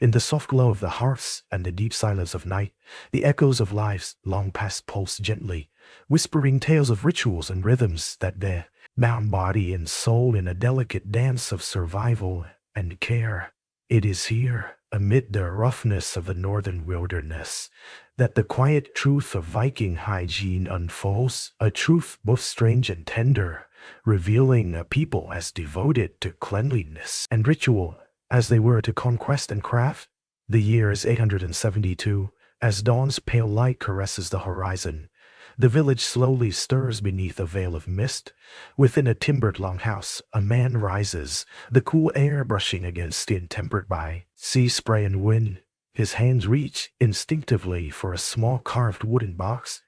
In the soft glow of the hearths and the deep silence of night, the echoes of lives long past pulse gently, whispering tales of rituals and rhythms that bear bound body and soul in a delicate dance of survival and care. It is here, amid the roughness of the northern wilderness, that the quiet truth of Viking hygiene unfolds, a truth both strange and tender, revealing a people as devoted to cleanliness and ritual as they were to conquest and craft. The year is 872, as dawn's pale light caresses the horizon. The village slowly stirs beneath a veil of mist. Within a timbered longhouse, a man rises, the cool air brushing against skin tempered by sea spray and wind. His hands reach instinctively for a small carved wooden box,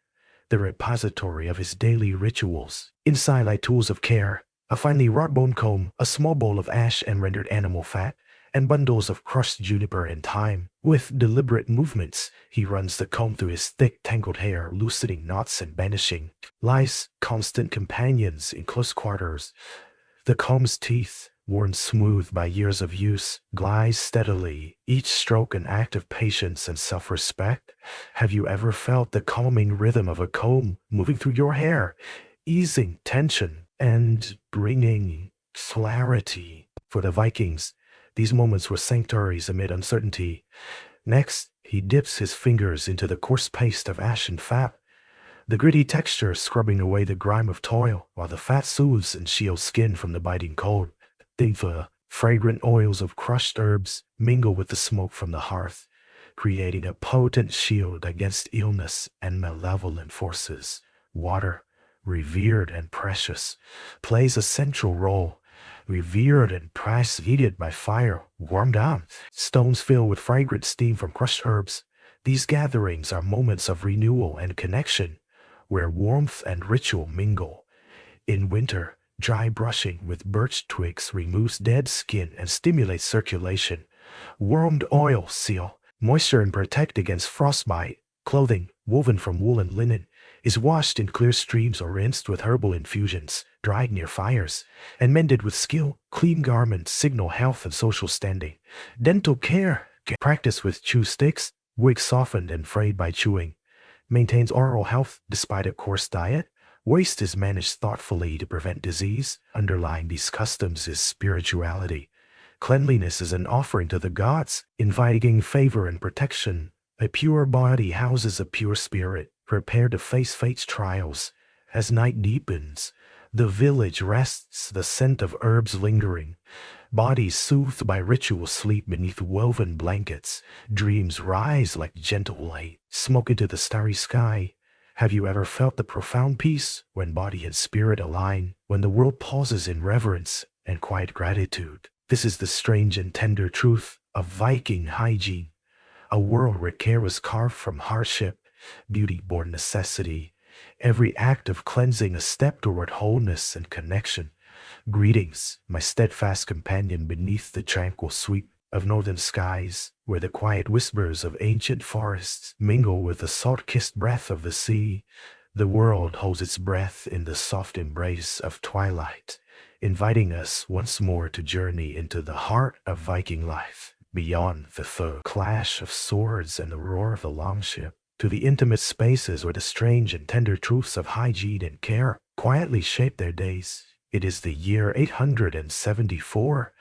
the repository of his daily rituals. Inside lie tools of care, a finely wrought bone comb, a small bowl of ash and rendered animal fat, and bundles of crushed juniper and thyme. With deliberate movements, he runs the comb through his thick, tangled hair, loosening knots and banishing lice, constant companions in close quarters. The comb's teeth, worn smooth by years of use, glide steadily, each stroke an act of patience and self-respect. Have you ever felt the calming rhythm of a comb moving through your hair, easing tension and bringing clarity? For the Vikings, these moments were sanctuaries amid uncertainty. Next, he dips his fingers into the coarse paste of ash and fat, the gritty texture scrubbing away the grime of toil, while the fat soothes and shields skin from the biting cold. The fragrant oils of crushed herbs mingle with the smoke from the hearth, creating a potent shield against illness and malevolent forces. Water, revered and precious, plays a central role. Revered and prized, heated by fire, warmed out, stones filled with fragrant steam from crushed herbs. These gatherings are moments of renewal and connection, where warmth and ritual mingle. In winter, dry brushing with birch twigs removes dead skin and stimulates circulation. Warmed oil seal moisture and protect against frostbite. Clothing, woven from wool and linen, is washed in clear streams or rinsed with herbal infusions, dried near fires, and mended with skill. Clean garments signal health and social standing. Dental care, practiced with chew sticks, wigs softened and frayed by chewing, maintains oral health despite a coarse diet. Waste is managed thoughtfully to prevent disease. Underlying these customs is spirituality. Cleanliness is an offering to the gods, inviting favor and protection. A pure body houses a pure spirit, prepared to face fate's trials. As night deepens, the village rests, the scent of herbs lingering. Bodies soothed by ritual sleep beneath woven blankets. Dreams rise like gentle light, smoke into the starry sky. Have you ever felt the profound peace when body and spirit align, when the world pauses in reverence and quiet gratitude? This is the strange and tender truth of Viking hygiene. A world where care was carved from hardship, beauty born necessity, every act of cleansing a step toward wholeness and connection. Greetings, my steadfast companion beneath the tranquil sweep of northern skies, where the quiet whispers of ancient forests mingle with the salt-kissed breath of the sea. The world holds its breath in the soft embrace of twilight, inviting us once more to journey into the heart of Viking life, beyond the clash of swords and the roar of the longship, to the intimate spaces where the strange and tender truths of hygiene and care quietly shape their days. It is the year 874,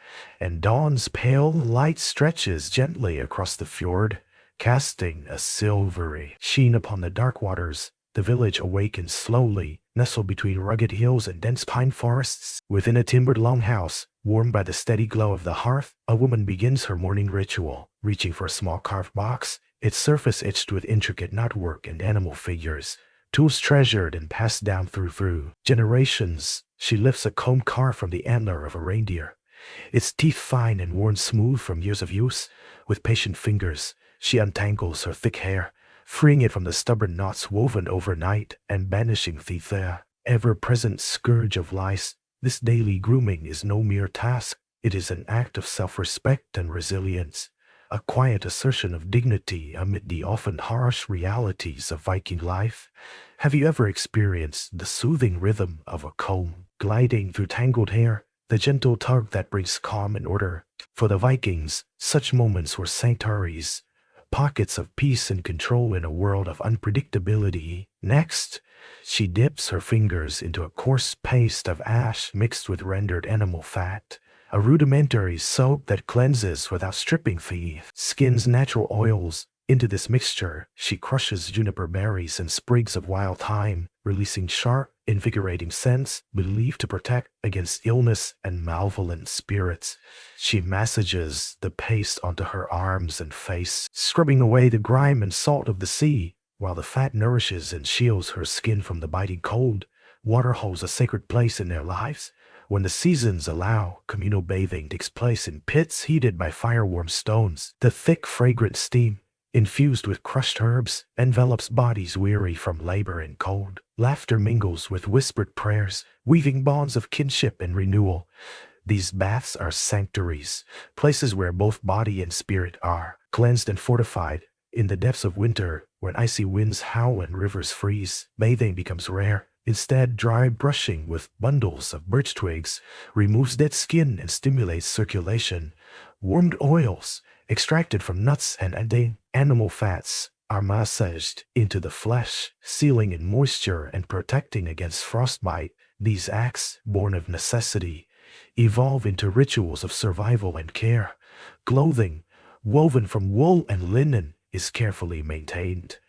and dawn's pale light stretches gently across the fjord, casting a silvery sheen upon the dark waters. The village awakens slowly, nestled between rugged hills and dense pine forests. Within a timbered longhouse, warmed by the steady glow of the hearth, a woman begins her morning ritual, reaching for a small carved box, its surface etched with intricate knotwork and animal figures. Tools treasured and passed down through generations. She lifts a comb carved from the antler of a reindeer, its teeth fine and worn smooth from years of use. With patient fingers, she untangles her thick hair, freeing it from the stubborn knots woven overnight and banishing the ever-present scourge of lice. This daily grooming is no mere task. It is an act of self-respect and resilience, a quiet assertion of dignity amid the often harsh realities of Viking life. Have you ever experienced the soothing rhythm of a comb gliding through tangled hair, the gentle tug that brings calm and order? For the Vikings, such moments were sanctuaries, pockets of peace and control in a world of unpredictability. Next, she dips her fingers into a coarse paste of ash mixed with rendered animal fat, a rudimentary soap that cleanses without stripping the skin's natural oils. Into this mixture, she crushes juniper berries and sprigs of wild thyme, releasing sharp, invigorating scents believed to protect against illness and malevolent spirits. She massages the paste onto her arms and face, scrubbing away the grime and salt of the sea, while the fat nourishes and shields her skin from the biting cold. Water holds a sacred place in their lives. When the seasons allow, communal bathing takes place in pits heated by fire-warm stones. The thick, fragrant steam, infused with crushed herbs, envelops bodies weary from labor and cold. Laughter mingles with whispered prayers, weaving bonds of kinship and renewal. These baths are sanctuaries, places where both body and spirit are cleansed and fortified. In the depths of winter, when icy winds howl and rivers freeze, bathing becomes rare. Instead, dry brushing with bundles of birch twigs removes dead skin and stimulates circulation. Warmed oils, extracted from nuts and animal fats, are massaged into the flesh, sealing in moisture and protecting against frostbite. These acts, born of necessity, evolve into rituals of survival and care. Clothing, woven from wool and linen, is carefully maintained.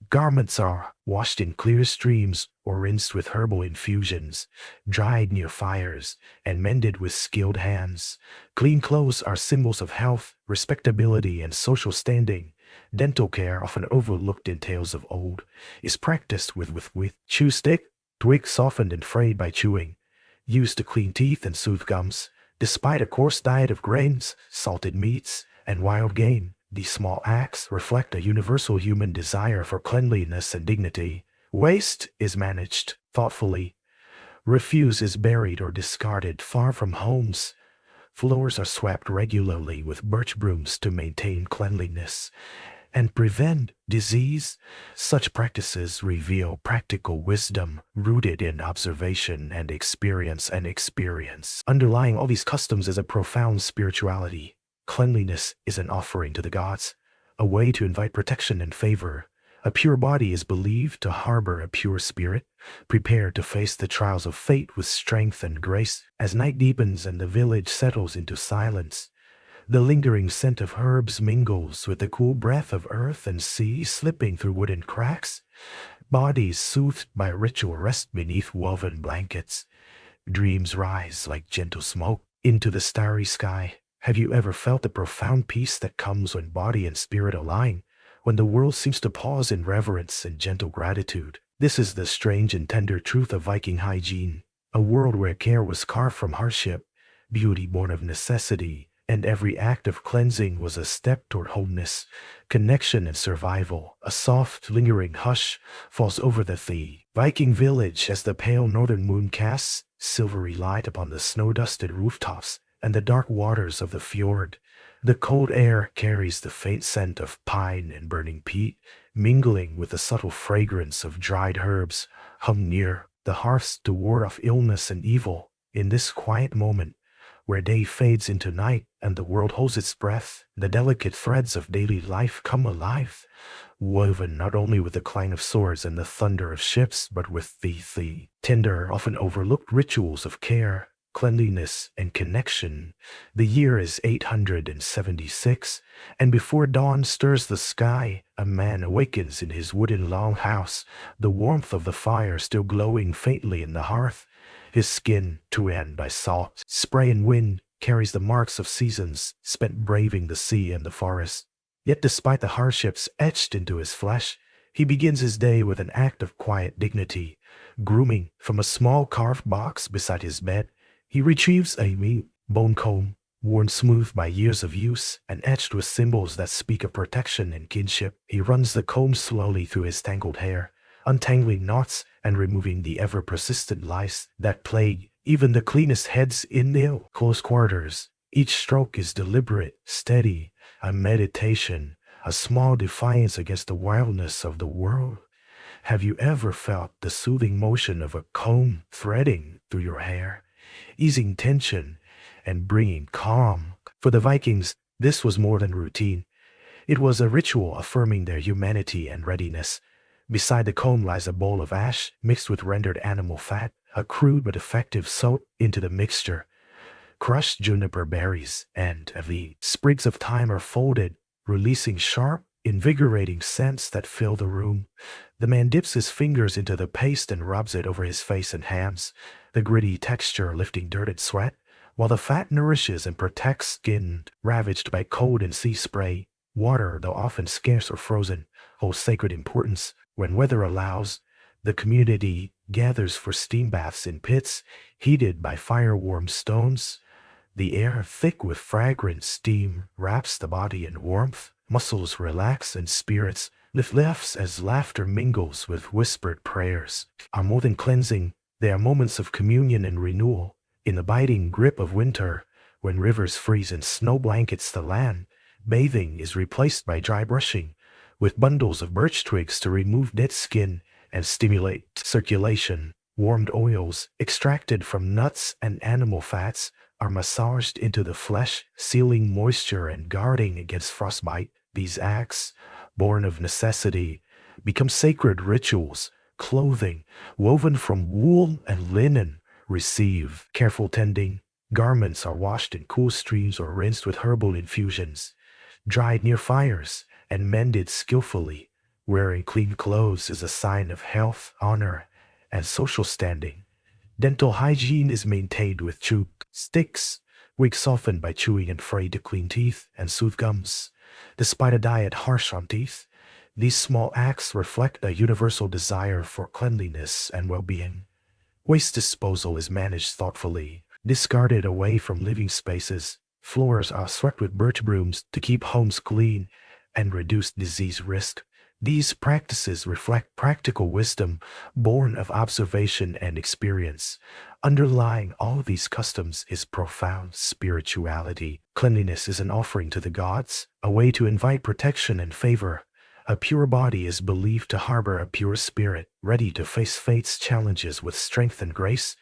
Garments are washed in clear streams or rinsed with herbal infusions, dried near fires, and mended with skilled hands. Clean clothes are symbols of health, respectability, and social standing. Dental care, often overlooked in tales of old, is practiced with chew stick, twig softened and frayed by chewing, used to clean teeth and soothe gums. Despite a coarse diet of grains, salted meats, and wild game, these small acts reflect a universal human desire for cleanliness and dignity. Waste is managed thoughtfully. Refuse is buried or discarded far from homes. Floors are swept regularly with birch brooms to maintain cleanliness and prevent disease. Such practices reveal practical wisdom rooted in observation and experience. Underlying all these customs is a profound spirituality. Cleanliness is an offering to the gods, a way to invite protection and favor. A pure body is believed to harbor a pure spirit, prepared to face the trials of fate with strength and grace. As night deepens and the village settles into silence, the lingering scent of herbs mingles with the cool breath of earth and sea slipping through wooden cracks. Bodies soothed by ritual rest beneath woven blankets. Dreams rise like gentle smoke into the starry sky. Have you ever felt the profound peace that comes when body and spirit align, when the world seems to pause in reverence and gentle gratitude? This is the strange and tender truth of Viking hygiene, a world where care was carved from hardship, beauty born of necessity, and every act of cleansing was a step toward wholeness, connection, and survival. A soft, lingering hush falls over the Viking village as the pale northern moon casts silvery light upon the snow-dusted rooftops and the dark waters of the fjord. The cold air carries the faint scent of pine and burning peat, mingling with the subtle fragrance of dried herbs hung near the hearths to ward off illness and evil. In this quiet moment, where day fades into night and the world holds its breath, the delicate threads of daily life come alive, woven not only with the clang of swords and the thunder of ships, but with the tender, often overlooked rituals of care, cleanliness, and connection. The year is 876, and before dawn stirs the sky, a man awakens in his wooden longhouse, the warmth of the fire still glowing faintly in the hearth. His skin, tanned by salt, spray, and wind, carries the marks of seasons spent braving the sea and the forest. Yet despite the hardships etched into his flesh, he begins his day with an act of quiet dignity. Grooming from a small carved box beside his bed, he retrieves a neat bone comb, worn smooth by years of use and etched with symbols that speak of protection and kinship. He runs the comb slowly through his tangled hair, untangling knots and removing the ever-persistent lice that plague even the cleanest heads in the close quarters. Each stroke is deliberate, steady, a meditation, a small defiance against the wildness of the world. Have you ever felt the soothing motion of a comb threading through your hair, easing tension and bringing calm? For the Vikings, this was more than routine. It was a ritual affirming their humanity and readiness. Beside the comb lies a bowl of ash mixed with rendered animal fat, a crude but effective soak into the mixture. Crushed juniper berries and the sprigs of thyme are folded, releasing sharp, invigorating scents that fill the room. The man dips his fingers into the paste and rubs it over his face and hands, the gritty texture lifting dirt and sweat, while the fat nourishes and protects skin ravaged by cold and sea spray. Water, though often scarce or frozen, holds sacred importance. When weather allows, the community gathers for steam baths in pits heated by fire-warmed stones. The air, thick with fragrant steam, wraps the body in warmth. Muscles relax and spirits lift as laughter mingles with whispered prayers. Are more than cleansing, they are moments of communion and renewal. In the biting grip of winter, when rivers freeze and snow blankets the land, bathing is replaced by dry brushing, with bundles of birch twigs to remove dead skin and stimulate circulation. Warmed oils, extracted from nuts and animal fats, are massaged into the flesh, sealing moisture and guarding against frostbite. These acts, born of necessity, become sacred rituals. Clothing, woven from wool and linen, receive careful tending. Garments are washed in cool streams or rinsed with herbal infusions, dried near fires, and mended skillfully. Wearing clean clothes is a sign of health, honor, and social standing. Dental hygiene is maintained with chew sticks, wigs softened by chewing and frayed to clean teeth and soothe gums. Despite a diet harsh on teeth, these small acts reflect a universal desire for cleanliness and well-being. Waste disposal is managed thoughtfully, discarded away from living spaces. Floors are swept with birch brooms to keep homes clean and reduce disease risk. These practices reflect practical wisdom born of observation and experience. Underlying all these customs is profound spirituality. Cleanliness is an offering to the gods, a way to invite protection and favor. A pure body is believed to harbor a pure spirit, ready to face fate's challenges with strength and grace.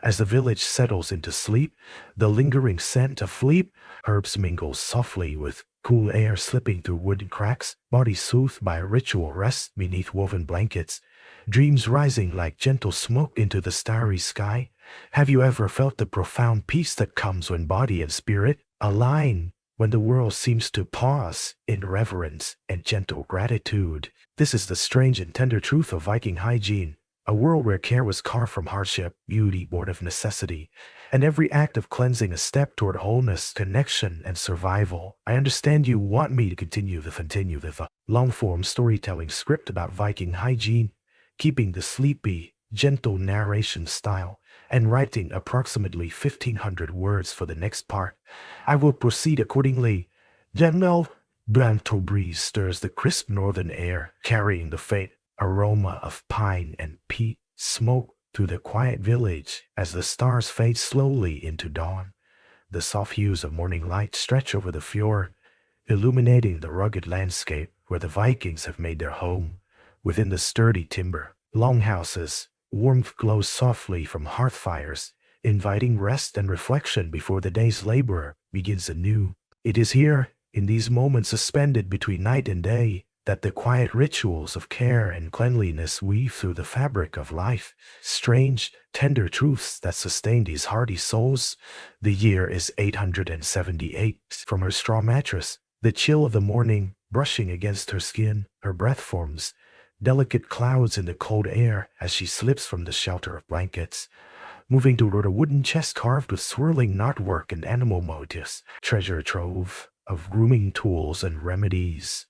As the village settles into sleep, the lingering scent of sleep herbs mingles softly with cool air slipping through wooden cracks, bodies soothed by a ritual rest beneath woven blankets, dreams rising like gentle smoke into the starry sky. Have you ever felt the profound peace that comes when body and spirit align, when the world seems to pause in reverence and gentle gratitude? This is the strange and tender truth of Viking hygiene, a world where care was carved from hardship, beauty born of necessity, and every act of cleansing a step toward wholeness, connection, and survival. I understand you want me to continue the long-form storytelling script about Viking hygiene, keeping the sleepy, gentle narration style, and writing approximately 1,500 words for the next part. I will proceed accordingly. Gentle, gentle breeze stirs the crisp northern air, carrying the faint aroma of pine and peat smoke through the quiet village as the stars fade slowly into dawn. The soft hues of morning light stretch over the fjord, illuminating the rugged landscape where the Vikings have made their home. Within the sturdy timber longhouses, warmth glows softly from hearth fires, inviting rest and reflection before the day's labor begins anew. It is here, in these moments suspended between night and day, that the quiet rituals of care and cleanliness weave through the fabric of life, strange, tender truths that sustain these hardy souls. The year is 878. From her straw mattress, the chill of the morning brushing against her skin, her breath forms delicate clouds in the cold air as she slips from the shelter of blankets. Moving toward a wooden chest carved with swirling knotwork and animal motifs, treasure trove of grooming tools and remedies.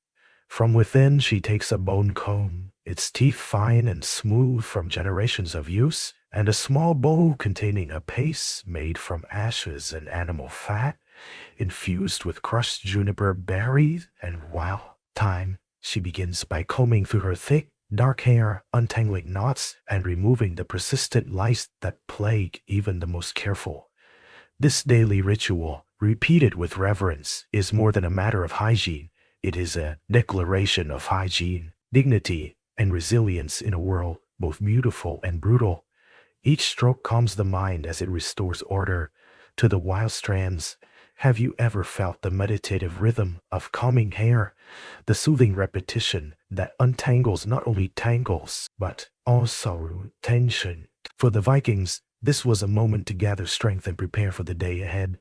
From within, she takes a bone comb, its teeth fine and smooth from generations of use, and a small bowl containing a paste made from ashes and animal fat, infused with crushed juniper berries and wild thyme. She begins by combing through her thick, dark hair, untangling knots, and removing the persistent lice that plague even the most careful. This daily ritual, repeated with reverence, is more than a matter of hygiene. It is a declaration of hygiene, dignity, and resilience in a world both beautiful and brutal. Each stroke calms the mind as it restores order to the wild strands. Have you ever felt the meditative rhythm of combing hair, the soothing repetition that untangles not only tangles, but also tension? For the Vikings, this was a moment to gather strength and prepare for the day ahead.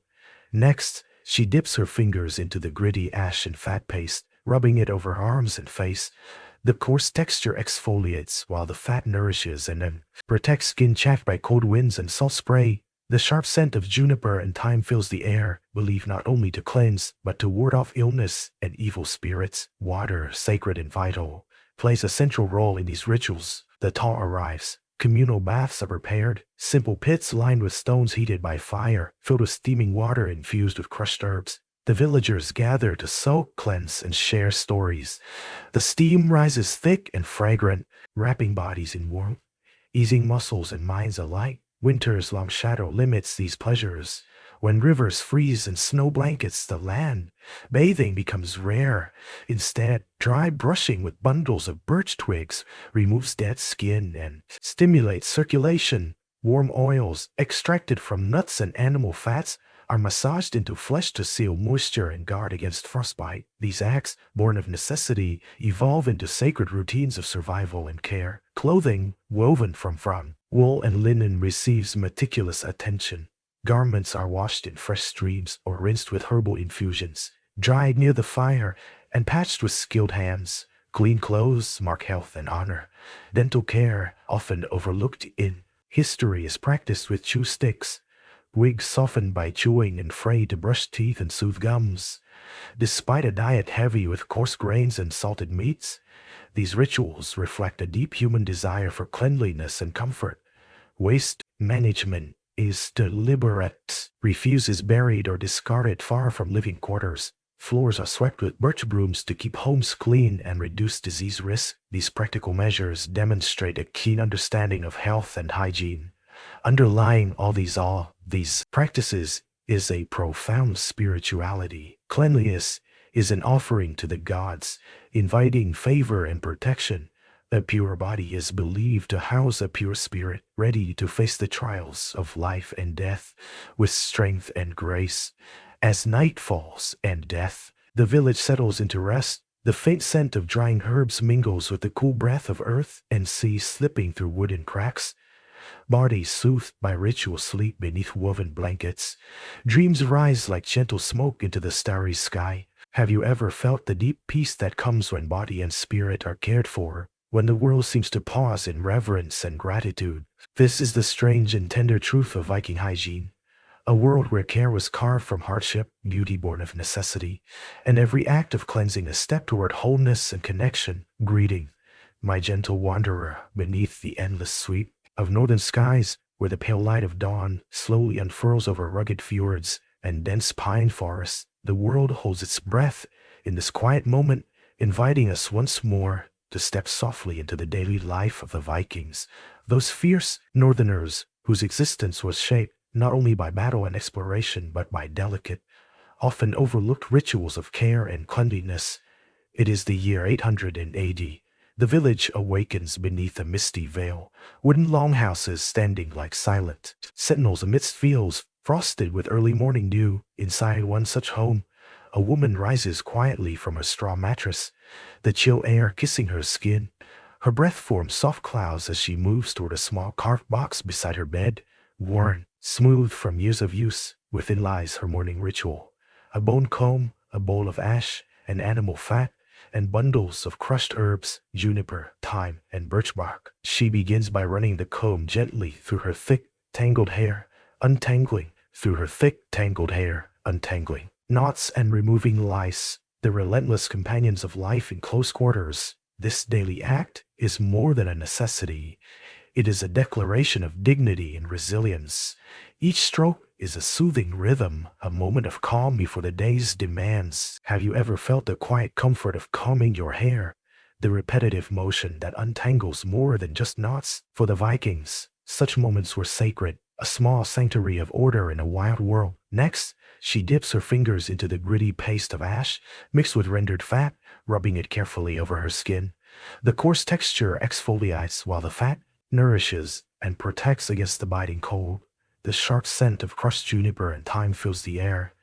Next, she dips her fingers into the gritty ash and fat paste, rubbing it over her arms and face. The coarse texture exfoliates while the fat nourishes and then protects skin chaffed by cold winds and salt spray. The sharp scent of juniper and thyme fills the air, believed not only to cleanse, but to ward off illness and evil spirits. Water, sacred and vital, plays a central role in these rituals. The thaw arrives. Communal baths are prepared, simple pits lined with stones heated by fire, filled with steaming water infused with crushed herbs. The villagers gather to soak, cleanse, and share stories. The steam rises thick and fragrant, wrapping bodies in warmth, easing muscles and minds alike. Winter's long shadow limits these pleasures. When rivers freeze and snow blankets the land, bathing becomes rare. Instead, dry brushing with bundles of birch twigs removes dead skin and stimulates circulation. Warm oils, extracted from nuts and animal fats, are massaged into flesh to seal moisture and guard against frostbite. These acts, born of necessity, evolve into sacred routines of survival and care. Clothing, woven from wool and linen, receives meticulous attention. Garments are washed in fresh streams or rinsed with herbal infusions, dried near the fire, and patched with skilled hands. Clean clothes mark health and honor. Dental care, often overlooked in history, is practiced with chew sticks. Wigs softened by chewing and frayed to brush teeth and soothe gums. Despite a diet heavy with coarse grains and salted meats, these rituals reflect a deep human desire for cleanliness and comfort. Waste management is deliberate. Refuse is buried or discarded far from living quarters. Floors are swept with birch brooms to keep homes clean and reduce disease risk. These practical measures demonstrate a keen understanding of health and hygiene. Underlying all these practices is a profound spirituality. Cleanliness is an offering to the gods, inviting favor and protection. A pure body is believed to house a pure spirit, ready to face the trials of life and death with strength and grace. As night falls and the village settles into rest. The faint scent of drying herbs mingles with the cool breath of earth and sea slipping through wooden cracks. Bodies soothed by ritual sleep beneath woven blankets. Dreams rise like gentle smoke into the starry sky. Have you ever felt the deep peace that comes when body and spirit are cared for? When the world seems to pause in reverence and gratitude? This is the strange and tender truth of Viking hygiene. A world where care was carved from hardship, beauty born of necessity, and every act of cleansing a step toward wholeness and connection. Greeting, my gentle wanderer, beneath the endless sweep of northern skies. where the pale light of dawn slowly unfurls over rugged fjords and dense pine forests. The world holds its breath in this quiet moment, inviting us once more to step softly into the daily life of the Vikings, those fierce northerners whose existence was shaped not only by battle and exploration, but by delicate, often overlooked rituals of care and cleanliness. It is the year 880. The village awakens beneath a misty veil, wooden longhouses standing like silent sentinels amidst fields frosted with early morning dew. Inside one such home, a woman rises quietly from a straw mattress, the chill air kissing her skin. Her breath forms soft clouds as she moves toward a small carved box beside her bed, worn, smooth from years of use. Within lies her morning ritual: a bone comb, a bowl of ash, and animal fat, and bundles of crushed herbs, juniper, thyme, and birch bark. She begins by running the comb gently through her thick, tangled hair, untangling knots and removing lice, the relentless companions of life in close quarters. This daily act is more than a necessity. It is a declaration of dignity and resilience. Each stroke is a soothing rhythm, a moment of calm before the day's demands. Have you ever felt the quiet comfort of combing your hair? The repetitive motion that untangles more than just knots? For the Vikings, such moments were sacred, a small sanctuary of order in a wild world. Next, she dips her fingers into the gritty paste of ash, mixed with rendered fat, rubbing it carefully over her skin. The coarse texture exfoliates while the fat nourishes and protects against the biting cold. The sharp scent of crushed juniper and thyme fills the air.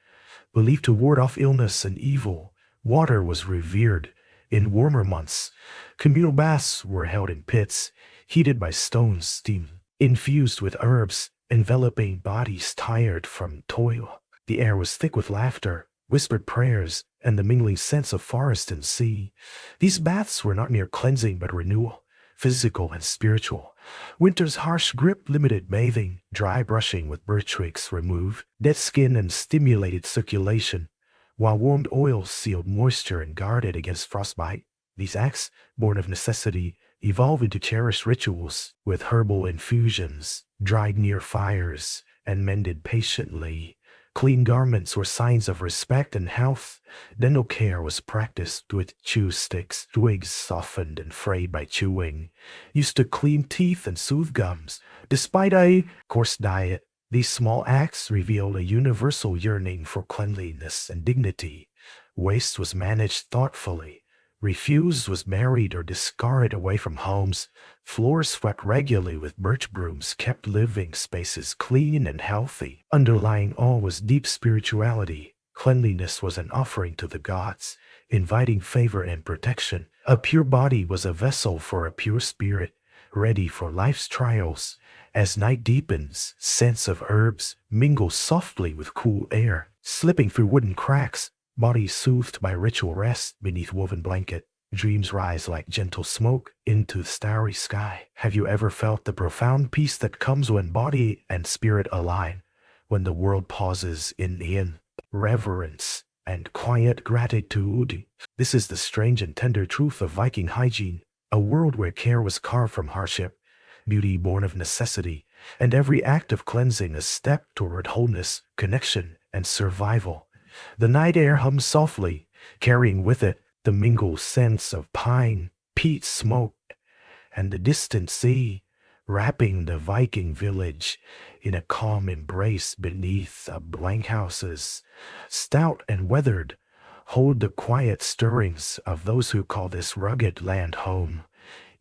Believed to ward off illness and evil, water was revered. In warmer months, communal baths were held in pits, heated by stone steam, infused with herbs, enveloping bodies tired from toil. The air was thick with laughter, whispered prayers, and the mingling scents of forest and sea. These baths were not mere cleansing but renewal, physical and spiritual. Winter's harsh grip limited bathing, dry brushing with birch twigs removed dead skin and stimulated circulation, while warmed oils sealed moisture and guarded against frostbite. These acts, born of necessity, evolved into cherished rituals, with herbal infusions, dried near fires, and mended patiently. Clean garments were signs of respect and health. Dental care was practiced with chew sticks, twigs softened and frayed by chewing, used to clean teeth and soothe gums. Despite a coarse diet, these small acts revealed a universal yearning for cleanliness and dignity. Waste was managed thoughtfully. Refuse was buried or discarded away from homes. Floors swept regularly with birch brooms kept living spaces clean and healthy. Underlying all was deep spirituality. Cleanliness was an offering to the gods, inviting favor and protection. A pure body was a vessel for a pure spirit, ready for life's trials. As night deepens, scents of herbs mingle softly with cool air, slipping through wooden cracks. Bodies soothed by ritual rest beneath woven blanket. Dreams rise like gentle smoke into the starry sky. Have you ever felt the profound peace that comes when body and spirit align? When the world pauses in reverence and quiet gratitude? This is the strange and tender truth of Viking hygiene, a world where care was carved from hardship, beauty born of necessity, and every act of cleansing a step toward wholeness, connection, and survival. The night air hums softly, carrying with it the mingled scents of pine, peat smoke, and the distant sea, wrapping the Viking village in a calm embrace beneath blank houses, stout and weathered, hold the quiet stirrings of those who call this rugged land home.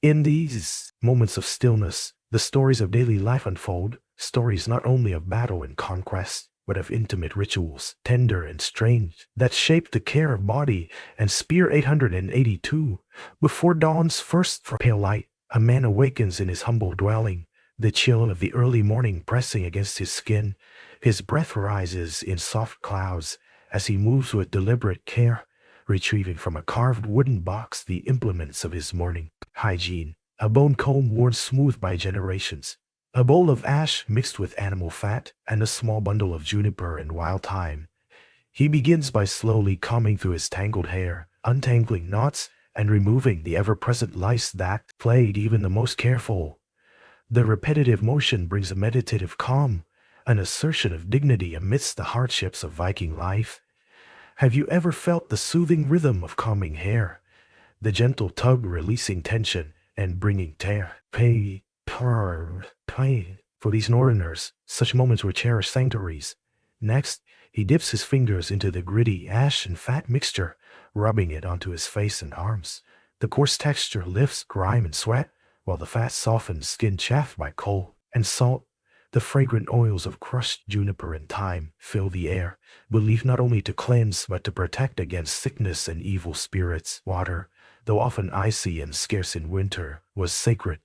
In these moments of stillness, the stories of daily life unfold, stories not only of battle and conquest, but of intimate rituals, tender and strange, that shaped the care of body and spirit. 882. Before dawn's first pale light, a man awakens in his humble dwelling, the chill of the early morning pressing against his skin. His breath rises in soft clouds as he moves with deliberate care, retrieving from a carved wooden box the implements of his morning hygiene: a bone comb worn smooth by generations, a bowl of ash mixed with animal fat, and a small bundle of juniper and wild thyme. He begins by slowly combing through his tangled hair, untangling knots and removing the ever-present lice that plagued even the most careful. The repetitive motion brings a meditative calm, an assertion of dignity amidst the hardships of Viking life. Have you ever felt the soothing rhythm of combing hair, the gentle tug releasing tension and bringing tear? Pay. For these northerners, such moments were cherished sanctuaries. Next, he dips his fingers into the gritty ash and fat mixture, rubbing it onto his face and arms. The coarse texture lifts grime and sweat, while the fat softens skin chafed by coal and salt. The fragrant oils of crushed juniper and thyme fill the air, believed not only to cleanse but to protect against sickness and evil spirits. Water, though often icy and scarce in winter, was sacred.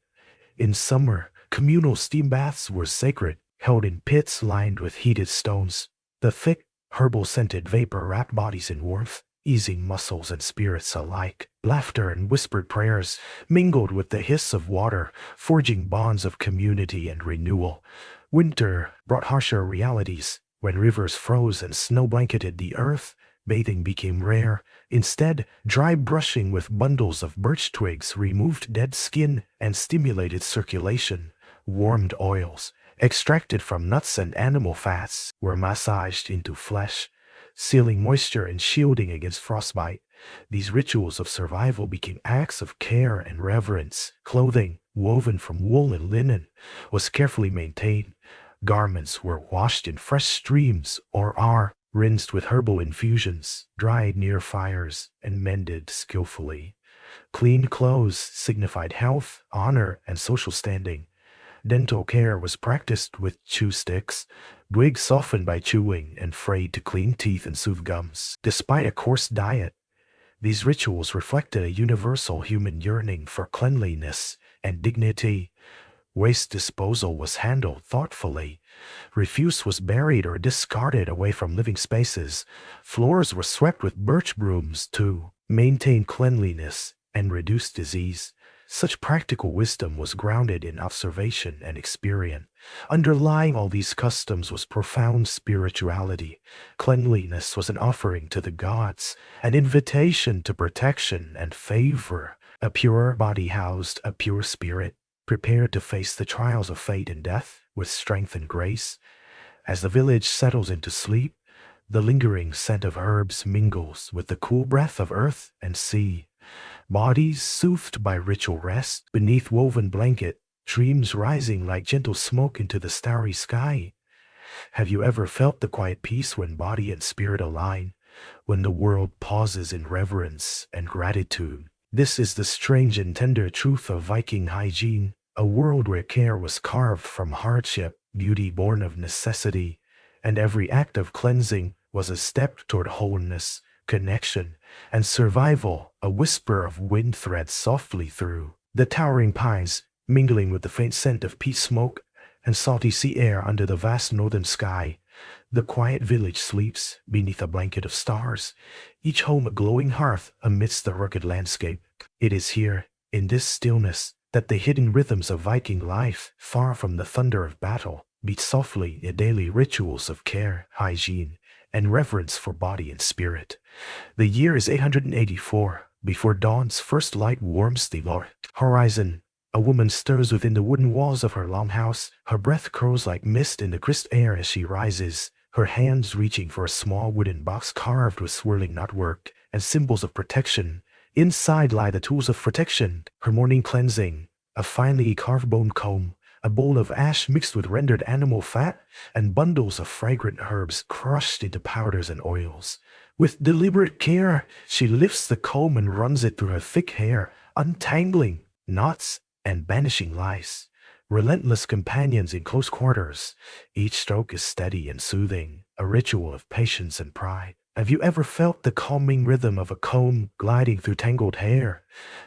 In summer, communal steam baths were sacred, held in pits lined with heated stones. The thick, herbal-scented vapor wrapped bodies in warmth, easing muscles and spirits alike. Laughter and whispered prayers mingled with the hiss of water, forging bonds of community and renewal. Winter brought harsher realities. When rivers froze and snow blanketed the earth, bathing became rare. Instead, dry brushing with bundles of birch twigs removed dead skin and stimulated circulation. Warmed oils, extracted from nuts and animal fats, were massaged into flesh, sealing moisture and shielding against frostbite. These rituals of survival became acts of care and reverence. Clothing, woven from wool and linen, was carefully maintained. Garments were washed in fresh streams or are rinsed with herbal infusions, dried near fires, and mended skillfully. Clean clothes signified health, honor, and social standing. Dental care was practiced with chew sticks, wigs softened by chewing and frayed to clean teeth and soothe gums. Despite a coarse diet, these rituals reflected a universal human yearning for cleanliness and dignity. Waste disposal was handled thoughtfully. Refuse was buried or discarded away from living spaces. Floors were swept with birch brooms to maintain cleanliness and reduce disease. Such practical wisdom was grounded in observation and experience. Underlying all these customs was profound spirituality. Cleanliness was an offering to the gods, an invitation to protection and favor. A pure body housed a pure spirit, prepared to face the trials of fate and death with strength and grace. As the village settles into sleep, the lingering scent of herbs mingles with the cool breath of earth and sea. Bodies soothed by ritual rest beneath woven blanket, dreams rising like gentle smoke into the starry sky. Have you ever felt the quiet peace when body and spirit align, when the world pauses in reverence and gratitude? This is the strange and tender truth of Viking hygiene, a world where care was carved from hardship, beauty born of necessity, and every act of cleansing was a step toward wholeness, connection, and survival. A whisper of wind threads softly through the towering pines, mingling with the faint scent of peat smoke and salty sea air under the vast northern sky. The quiet village sleeps beneath a blanket of stars, each home a glowing hearth amidst the rugged landscape. It is here, in this stillness, that the hidden rhythms of Viking life, far from the thunder of battle, beat softly in daily rituals of care, hygiene, and reverence for body and spirit. The year is 884, before dawn's first light warms the horizon. A woman stirs within the wooden walls of her longhouse. Her breath curls like mist in the crisp air as she rises, her hands reaching for a small wooden box carved with swirling knotwork and symbols of protection. Inside lie the tools of protection, her morning cleansing, a finely carved bone comb, a bowl of ash mixed with rendered animal fat, and bundles of fragrant herbs crushed into powders and oils. With deliberate care, she lifts the comb and runs it through her thick hair, untangling knots and banishing lice. Relentless companions in close quarters, each stroke is steady and soothing, a ritual of patience and pride. Have you ever felt the calming rhythm of a comb gliding through tangled hair?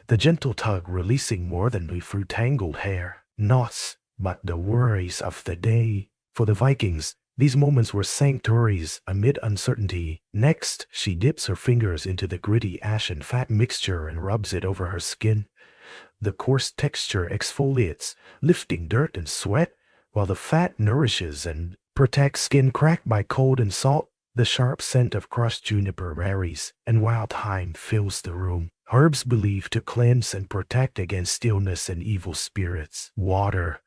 The gentle tug releasing more than through tangled hair, knots, but the worries of the day. For the Vikings, these moments were sanctuaries amid uncertainty. Next, she dips her fingers into the gritty ash and fat mixture and rubs it over her skin. The coarse texture exfoliates, lifting dirt and sweat, while the fat nourishes and protects skin cracked by cold and salt. The sharp scent of crushed juniper varies, and wild thyme fills the room. Herbs believed to cleanse and protect against illness and evil spirits. Water,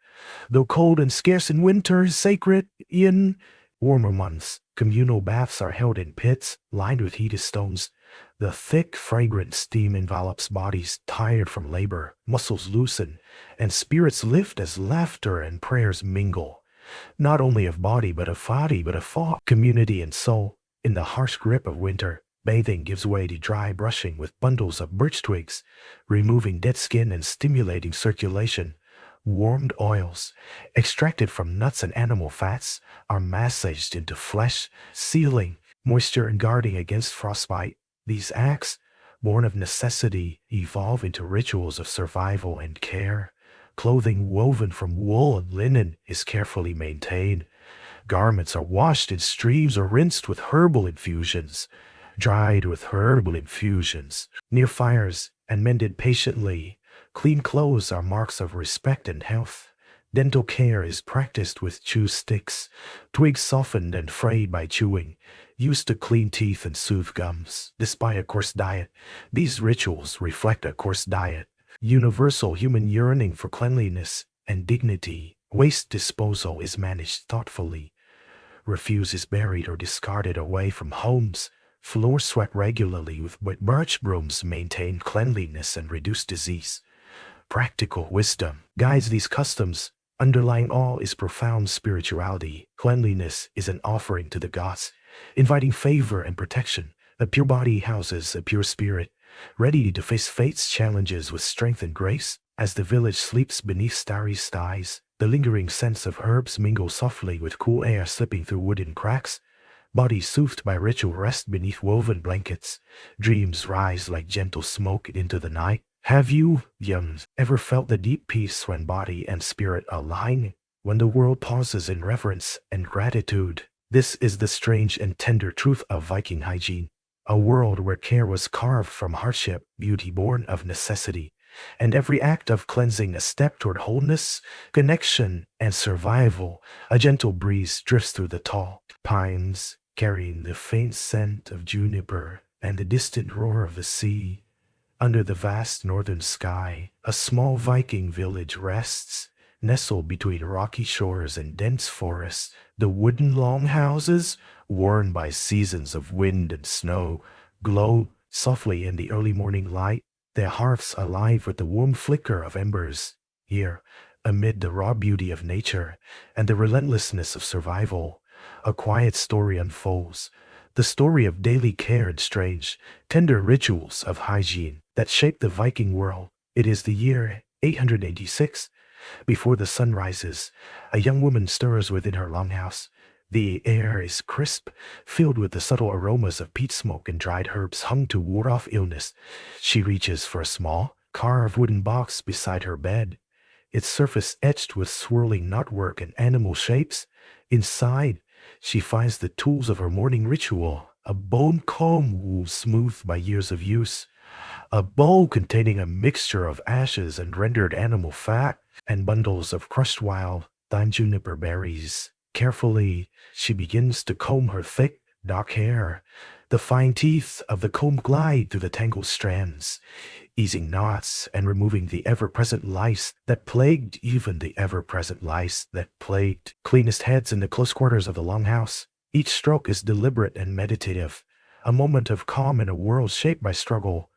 Though cold and scarce in winter, sacred in warmer months. Communal baths are held in pits lined with heated stones. The thick, fragrant steam envelops bodies tired from labor, muscles loosen, and spirits lift as laughter and prayers mingle. Not only of body, but of thought, community and soul. In the harsh grip of winter, bathing gives way to dry brushing with bundles of birch twigs, removing dead skin and stimulating circulation. Warmed oils, extracted from nuts and animal fats, are massaged into flesh, sealing moisture and guarding against frostbite. These acts, born of necessity, evolve into rituals of survival and care. Clothing woven from wool and linen is carefully maintained. Garments are washed in streams or rinsed with herbal infusions, dried with herbal infusions, near fires and mended patiently. Clean clothes are marks of respect and health. Dental care is practiced with chew sticks, twigs softened and frayed by chewing, used to clean teeth and soothe gums. Despite a coarse diet, these rituals reflect a coarse diet. Universal human yearning for cleanliness and dignity. Waste disposal is managed thoughtfully. Refuse is buried or discarded away from homes. Floors swept regularly with birch brooms maintain cleanliness and reduce disease. Practical wisdom guides these customs. Underlying all is profound spirituality. Cleanliness is an offering to the gods, inviting favor and protection. A pure body houses a pure spirit, ready to face fate's challenges with strength and grace. As the village sleeps beneath starry skies, the lingering scents of herbs mingle softly with cool air slipping through wooden cracks. Bodies soothed by ritual rest beneath woven blankets. Dreams rise like gentle smoke into the night. Have you, young, ever felt the deep peace when body and spirit align? When the world pauses in reverence and gratitude? This is the strange and tender truth of Viking hygiene. A world where care was carved from hardship, beauty born of necessity, and every act of cleansing a step toward wholeness, connection, and survival. A gentle breeze drifts through the tall pines, carrying the faint scent of juniper and the distant roar of the sea. Under the vast northern sky, a small Viking village rests, nestled between rocky shores and dense forests. The wooden longhouses, worn by seasons of wind and snow, glow softly in the early morning light, their hearths alive with the warm flicker of embers. Here, amid the raw beauty of nature and the relentlessness of survival, a quiet story unfolds. The story of daily care and strange, tender rituals of hygiene that shaped the Viking world. It is the year 886. Before the sun rises, a young woman stirs within her longhouse. The air is crisp, filled with the subtle aromas of peat smoke and dried herbs hung to ward off illness. She reaches for a small, carved wooden box beside her bed, its surface etched with swirling knotwork and animal shapes. Inside, she finds the tools of her morning ritual, a bone comb wool smoothed by years of use, a bowl containing a mixture of ashes and rendered animal fat, and bundles of crushed wild thyme juniper berries. Carefully, she begins to comb her thick, dark hair. The fine teeth of the comb glide through the tangled strands, easing knots and removing the ever-present lice that plagued cleanest heads in the close quarters of the longhouse. Each stroke is deliberate and meditative, a moment of calm in a world shaped by struggle.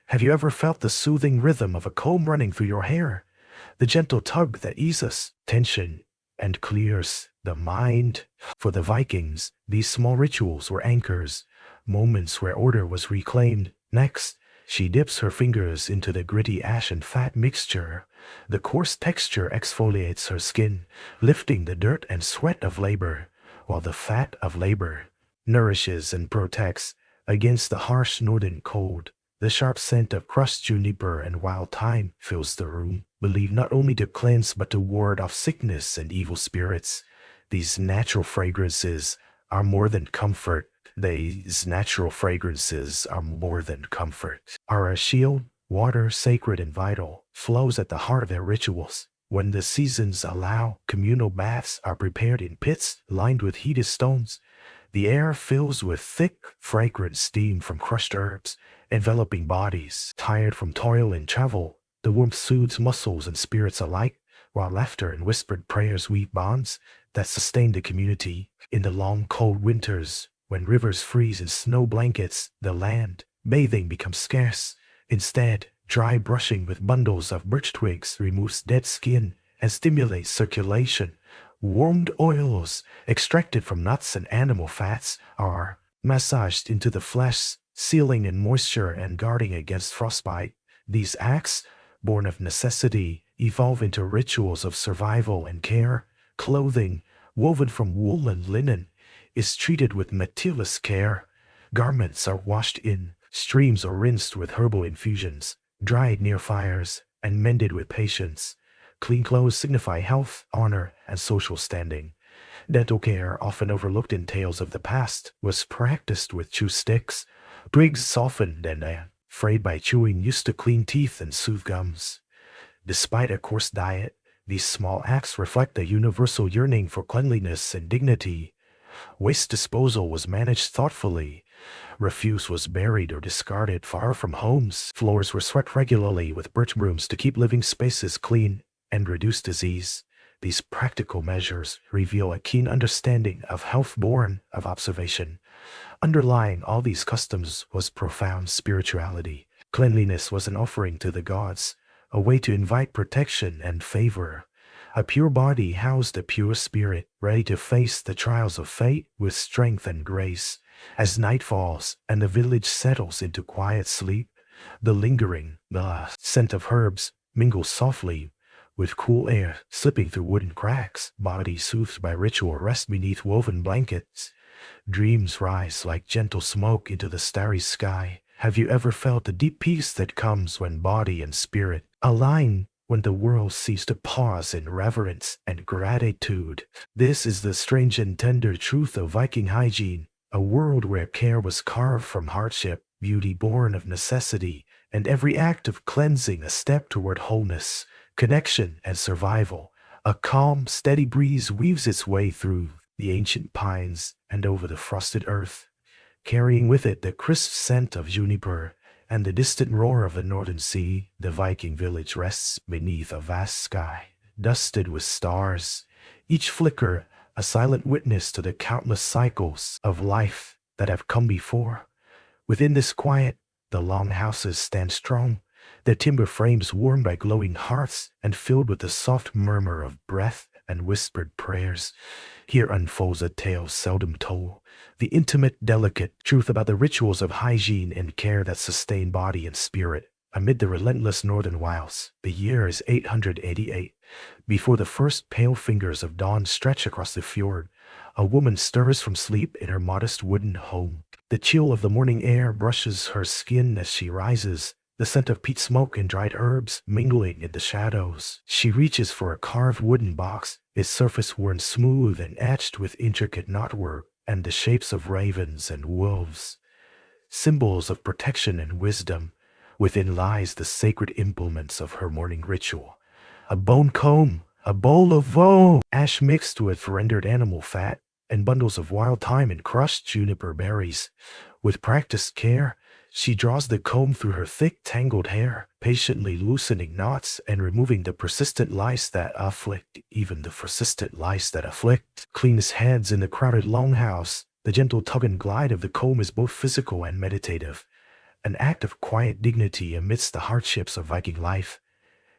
Have you ever felt the soothing rhythm of a comb running through your hair? The gentle tug that eases tension and clears the mind. For the Vikings, these small rituals were anchors, moments where order was reclaimed. Next, she dips her fingers into the gritty ash and fat mixture. The coarse texture exfoliates her skin, lifting the dirt and sweat of labor, while the fat of labor nourishes and protects against the harsh northern cold. The sharp scent of crushed juniper and wild thyme fills the room, believed not only to cleanse but to ward off sickness and evil spirits. These natural fragrances are more than comfort. Are a shield, water sacred and vital, flows at the heart of their rituals. When the seasons allow, communal baths are prepared in pits lined with heated stones. The air fills with thick, fragrant steam from crushed herbs, enveloping bodies tired from toil and travel. The warmth soothes muscles and spirits alike, while laughter and whispered prayers weave bonds that sustain the community. In the long cold winters, when rivers freeze in snow blankets the land, bathing becomes scarce. Instead, dry brushing with bundles of birch twigs removes dead skin and stimulates circulation. Warmed oils extracted from nuts and animal fats are massaged into the flesh, sealing in moisture and guarding against frostbite. These acts, born of necessity, evolve into rituals of survival and care. Clothing, woven from wool and linen, is treated with meticulous care. Garments are washed in streams or rinsed with herbal infusions, dried near fires, and mended with patience. Clean clothes signify health, honor, and social standing. Dental care, often overlooked in tales of the past, was practiced with chew sticks. Twigs softened and frayed by chewing used to clean teeth and soothe gums. Despite a coarse diet, these small acts reflect a universal yearning for cleanliness and dignity. Waste disposal was managed thoughtfully. Refuse was buried or discarded far from homes. Floors were swept regularly with birch brooms to keep living spaces clean and reduce disease. These practical measures reveal a keen understanding of health born of observation. Underlying all these customs was profound spirituality. Cleanliness was an offering to the gods, a way to invite protection and favor. A pure body housed a pure spirit, ready to face the trials of fate with strength and grace. As night falls and the village settles into quiet sleep, the lingering scent of herbs mingles softly with cool air slipping through wooden cracks. Bodies soothed by ritual rest beneath woven blankets. Dreams rise like gentle smoke into the starry sky. Have you ever felt the deep peace that comes when body and spirit align, when the world ceases to pause in reverence and gratitude? This is the strange and tender truth of Viking hygiene, a world where care was carved from hardship, beauty born of necessity, and every act of cleansing a step toward wholeness, connection, and survival. A calm, steady breeze weaves its way through the ancient pines and over the frosted earth, carrying with it the crisp scent of juniper and the distant roar of the northern sea. The Viking village rests beneath a vast sky, dusted with stars, each flicker a silent witness to the countless cycles of life that have come before. Within this quiet, the long houses stand strong, their timber frames warmed by glowing hearths and filled with the soft murmur of breath and whispered prayers. Here unfolds a tale seldom told, the intimate, delicate truth about the rituals of hygiene and care that sustain body and spirit. Amid the relentless northern wilds, the year is 888. Before the first pale fingers of dawn stretch across the fjord, a woman stirs from sleep in her modest wooden home. The chill of the morning air brushes her skin as she rises, the scent of peat smoke and dried herbs mingling in the shadows. She reaches for a carved wooden box, its surface worn smooth and etched with intricate knotwork and the shapes of ravens and wolves, symbols of protection and wisdom. Within lies the sacred implements of her morning ritual: a bone comb, a bowl of vo, ash mixed with rendered animal fat, and bundles of wild thyme and crushed juniper berries. With practiced care, she draws the comb through her thick, tangled hair, patiently loosening knots and removing the persistent lice that afflict, cleans heads in the crowded longhouse. The gentle tug and glide of the comb is both physical and meditative, an act of quiet dignity amidst the hardships of Viking life.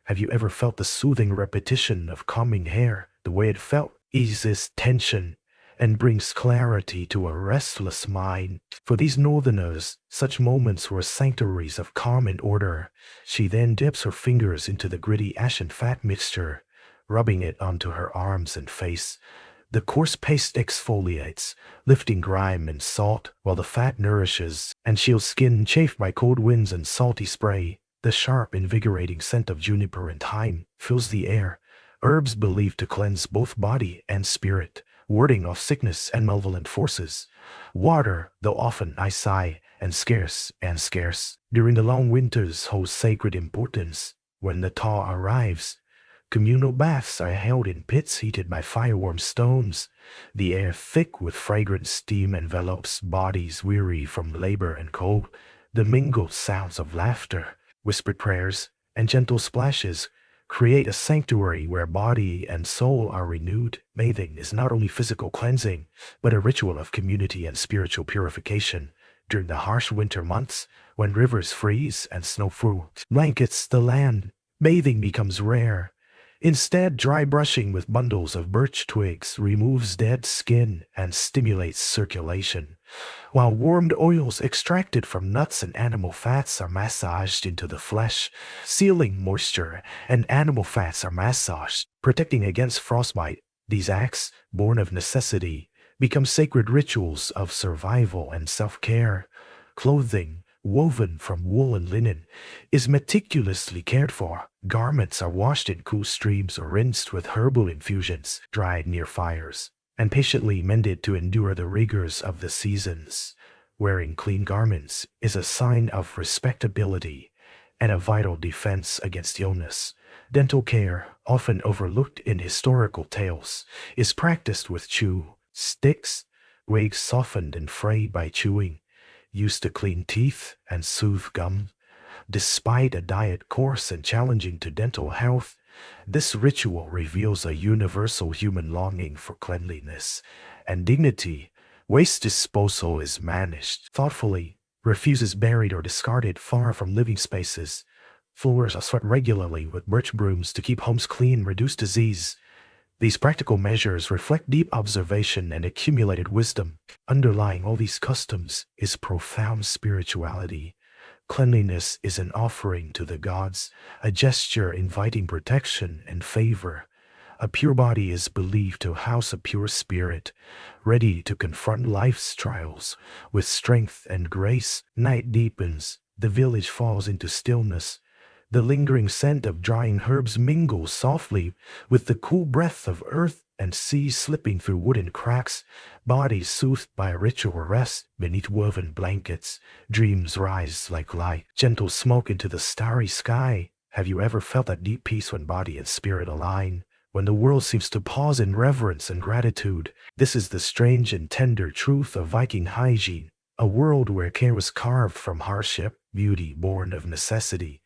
Have you ever felt the soothing repetition of combing hair? The way it felt eases tension and brings clarity to a restless mind. For these northerners, such moments were sanctuaries of calm and order. She then dips her fingers into the gritty ash and fat mixture, rubbing it onto her arms and face. The coarse paste exfoliates, lifting grime and salt, while the fat nourishes and shields skin chafed by cold winds and salty spray. The sharp, invigorating scent of juniper and thyme fills the air, herbs believed to cleanse both body and spirit, warding off sickness and malevolent forces. Water, though often sigh and scarce during the long winters, holds sacred importance. When the thaw arrives, communal baths are held in pits heated by fire-warm stones. The air, thick with fragrant steam, envelops bodies weary from labor and cold. The mingled sounds of laughter, whispered prayers, and gentle splashes create a sanctuary where body and soul are renewed. Bathing is not only physical cleansing, but a ritual of community and spiritual purification. During the harsh winter months, when rivers freeze and snow blankets the land, bathing becomes rare. Instead, dry brushing with bundles of birch twigs removes dead skin and stimulates circulation, while warmed oils extracted from nuts and animal fats are massaged into the flesh, sealing moisture, and animal fats are massaged, protecting against frostbite. These acts, born of necessity, become sacred rituals of survival and self-care. Clothing, woven from wool and linen, is meticulously cared for. Garments are washed in cool streams or rinsed with herbal infusions, dried near fires, and patiently mended to endure the rigors of the seasons. Wearing clean garments is a sign of respectability and a vital defense against illness. Dental care, often overlooked in historical tales, is practiced with chew sticks, wigs softened and frayed by chewing, used to clean teeth and soothe gum. Despite a diet coarse and challenging to dental health, this ritual reveals a universal human longing for cleanliness and dignity. Waste disposal is managed thoughtfully, refuse is buried or discarded far from living spaces. Floors are swept regularly with birch brooms to keep homes clean and reduce disease. These practical measures reflect deep observation and accumulated wisdom. Underlying all these customs is profound spirituality. Cleanliness is an offering to the gods, a gesture inviting protection and favor. A pure body is believed to house a pure spirit, ready to confront life's trials with strength and grace. Night deepens, the village falls into stillness. The lingering scent of drying herbs mingles softly with the cool breath of earth and sea slipping through wooden cracks. Bodies soothed by a ritual rest beneath woven blankets. Dreams rise like light, gentle smoke into the starry sky. Have you ever felt that deep peace when body and spirit align? When the world seems to pause in reverence and gratitude? This is the strange and tender truth of Viking hygiene. A world where care was carved from hardship, beauty born of necessity,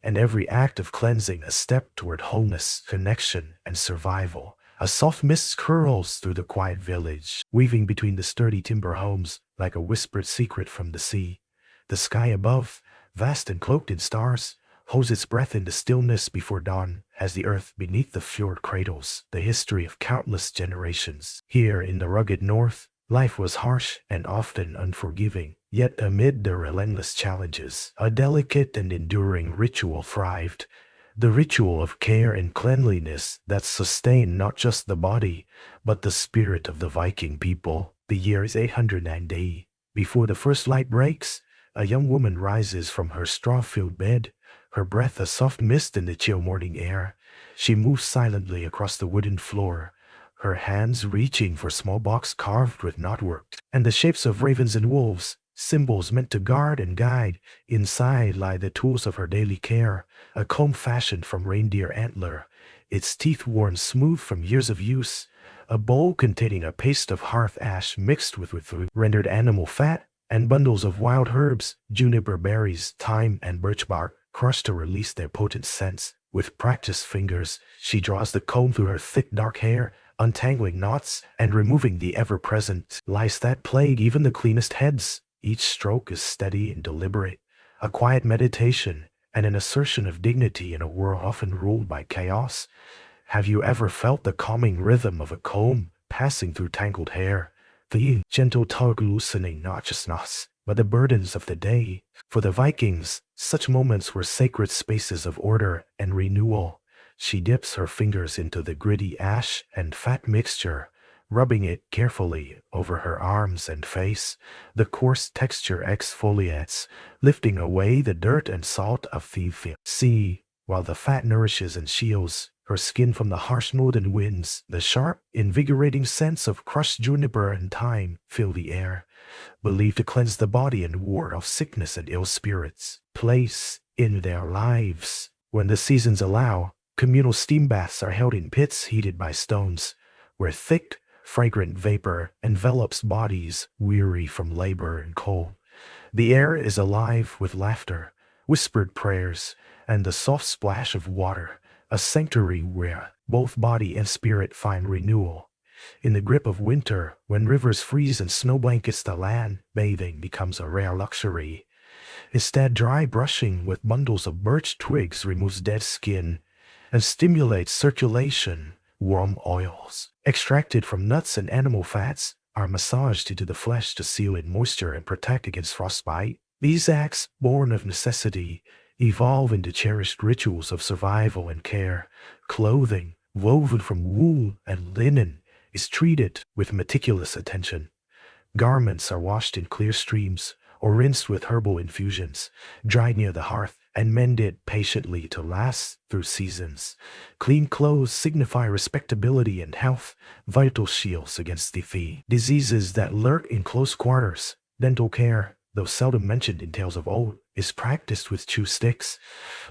and every act of cleansing a step toward wholeness, connection, and survival. A soft mist curls through the quiet village, weaving between the sturdy timber homes like a whispered secret from the sea. The sky above, vast and cloaked in stars, holds its breath in the stillness before dawn, as the earth beneath the fjord cradles the history of countless generations. Here in the rugged north, life was harsh and often unforgiving. Yet amid the relentless challenges, a delicate and enduring ritual thrived. The ritual of care and cleanliness that sustained not just the body, but the spirit of the Viking people. The year is 809 AD. Before the first light breaks, a young woman rises from her straw-filled bed, her breath a soft mist in the chill morning air. She moves silently across the wooden floor, her hands reaching for small box carved with knotwork and the shapes of ravens and wolves, symbols meant to guard and guide. Inside lie the tools of her daily care, a comb fashioned from reindeer antler, its teeth worn smooth from years of use, a bowl containing a paste of hearth ash mixed with rendered animal fat, and bundles of wild herbs, juniper berries, thyme, and birch bark, crushed to release their potent scents. With practiced fingers, she draws the comb through her thick dark hair, untangling knots and removing the ever-present lice that plague even the cleanest heads. Each stroke is steady and deliberate, a quiet meditation and an assertion of dignity in a world often ruled by chaos. Have you ever felt the calming rhythm of a comb passing through tangled hair? The gentle tug loosening not just knots, but the burdens of the day. For the Vikings, such moments were sacred spaces of order and renewal. She dips her fingers into the gritty ash and fat mixture, rubbing it carefully over her arms and face. The coarse texture exfoliates, lifting away the dirt and salt of the sea, while the fat nourishes and shields her skin from the harsh northern winds. The sharp, invigorating scents of crushed juniper and thyme fill the air, believed to cleanse the body and ward off sickness and ill spirits. Place in their lives. When the seasons allow, communal steam baths are held in pits heated by stones, where thick, fragrant vapor envelops bodies weary from labor and cold. The air is alive with laughter, whispered prayers, and the soft splash of water, a sanctuary where both body and spirit find renewal. In the grip of winter, when rivers freeze and snow blankets the land, bathing becomes a rare luxury. Instead, dry brushing with bundles of birch twigs removes dead skin and stimulates circulation. Warm oils, extracted from nuts and animal fats, are massaged into the flesh to seal in moisture and protect against frostbite. These acts, born of necessity, evolve into cherished rituals of survival and care. Clothing, woven from wool and linen, is treated with meticulous attention. Garments are washed in clear streams or rinsed with herbal infusions, dried near the hearth, and mended patiently to last through seasons. Clean clothes signify respectability and health, vital shields against the diseases that lurk in close quarters. Dental care, though seldom mentioned in tales of old, is practiced with chew sticks,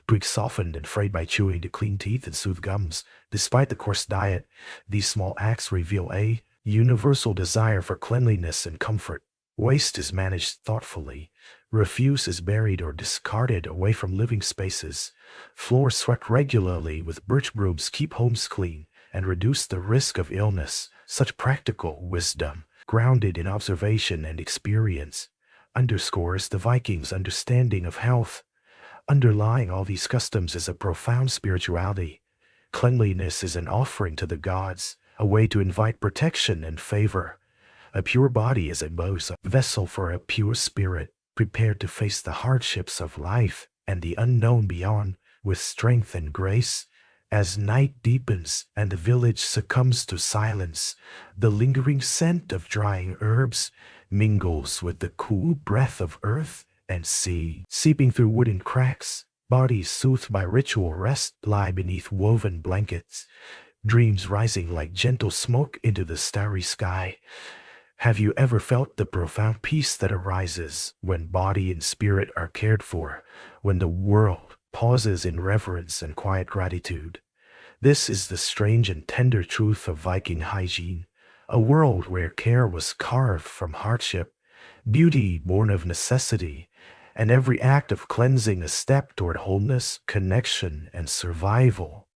twigs softened and frayed by chewing to clean teeth and soothe gums. Despite the coarse diet, these small acts reveal a universal desire for cleanliness and comfort. Waste is managed thoughtfully. Refuse is buried or discarded away from living spaces. Floors swept regularly with birch brooms keep homes clean and reduce the risk of illness. Such practical wisdom, grounded in observation and experience, underscores the Vikings' understanding of health. Underlying all these customs is a profound spirituality. Cleanliness is an offering to the gods, a way to invite protection and favor. A pure body is a vessel for a pure spirit, prepared to face the hardships of life and the unknown beyond with strength and grace. As night deepens and the village succumbs to silence, the lingering scent of drying herbs mingles with the cool breath of earth and sea. Seeping through wooden cracks, bodies soothed by ritual rest lie beneath woven blankets, dreams rising like gentle smoke into the starry sky. Have you ever felt the profound peace that arises when body and spirit are cared for, when the world pauses in reverence and quiet gratitude? This is the strange and tender truth of Viking hygiene, a world where care was carved from hardship, beauty born of necessity, and every act of cleansing a step toward wholeness, connection, and survival.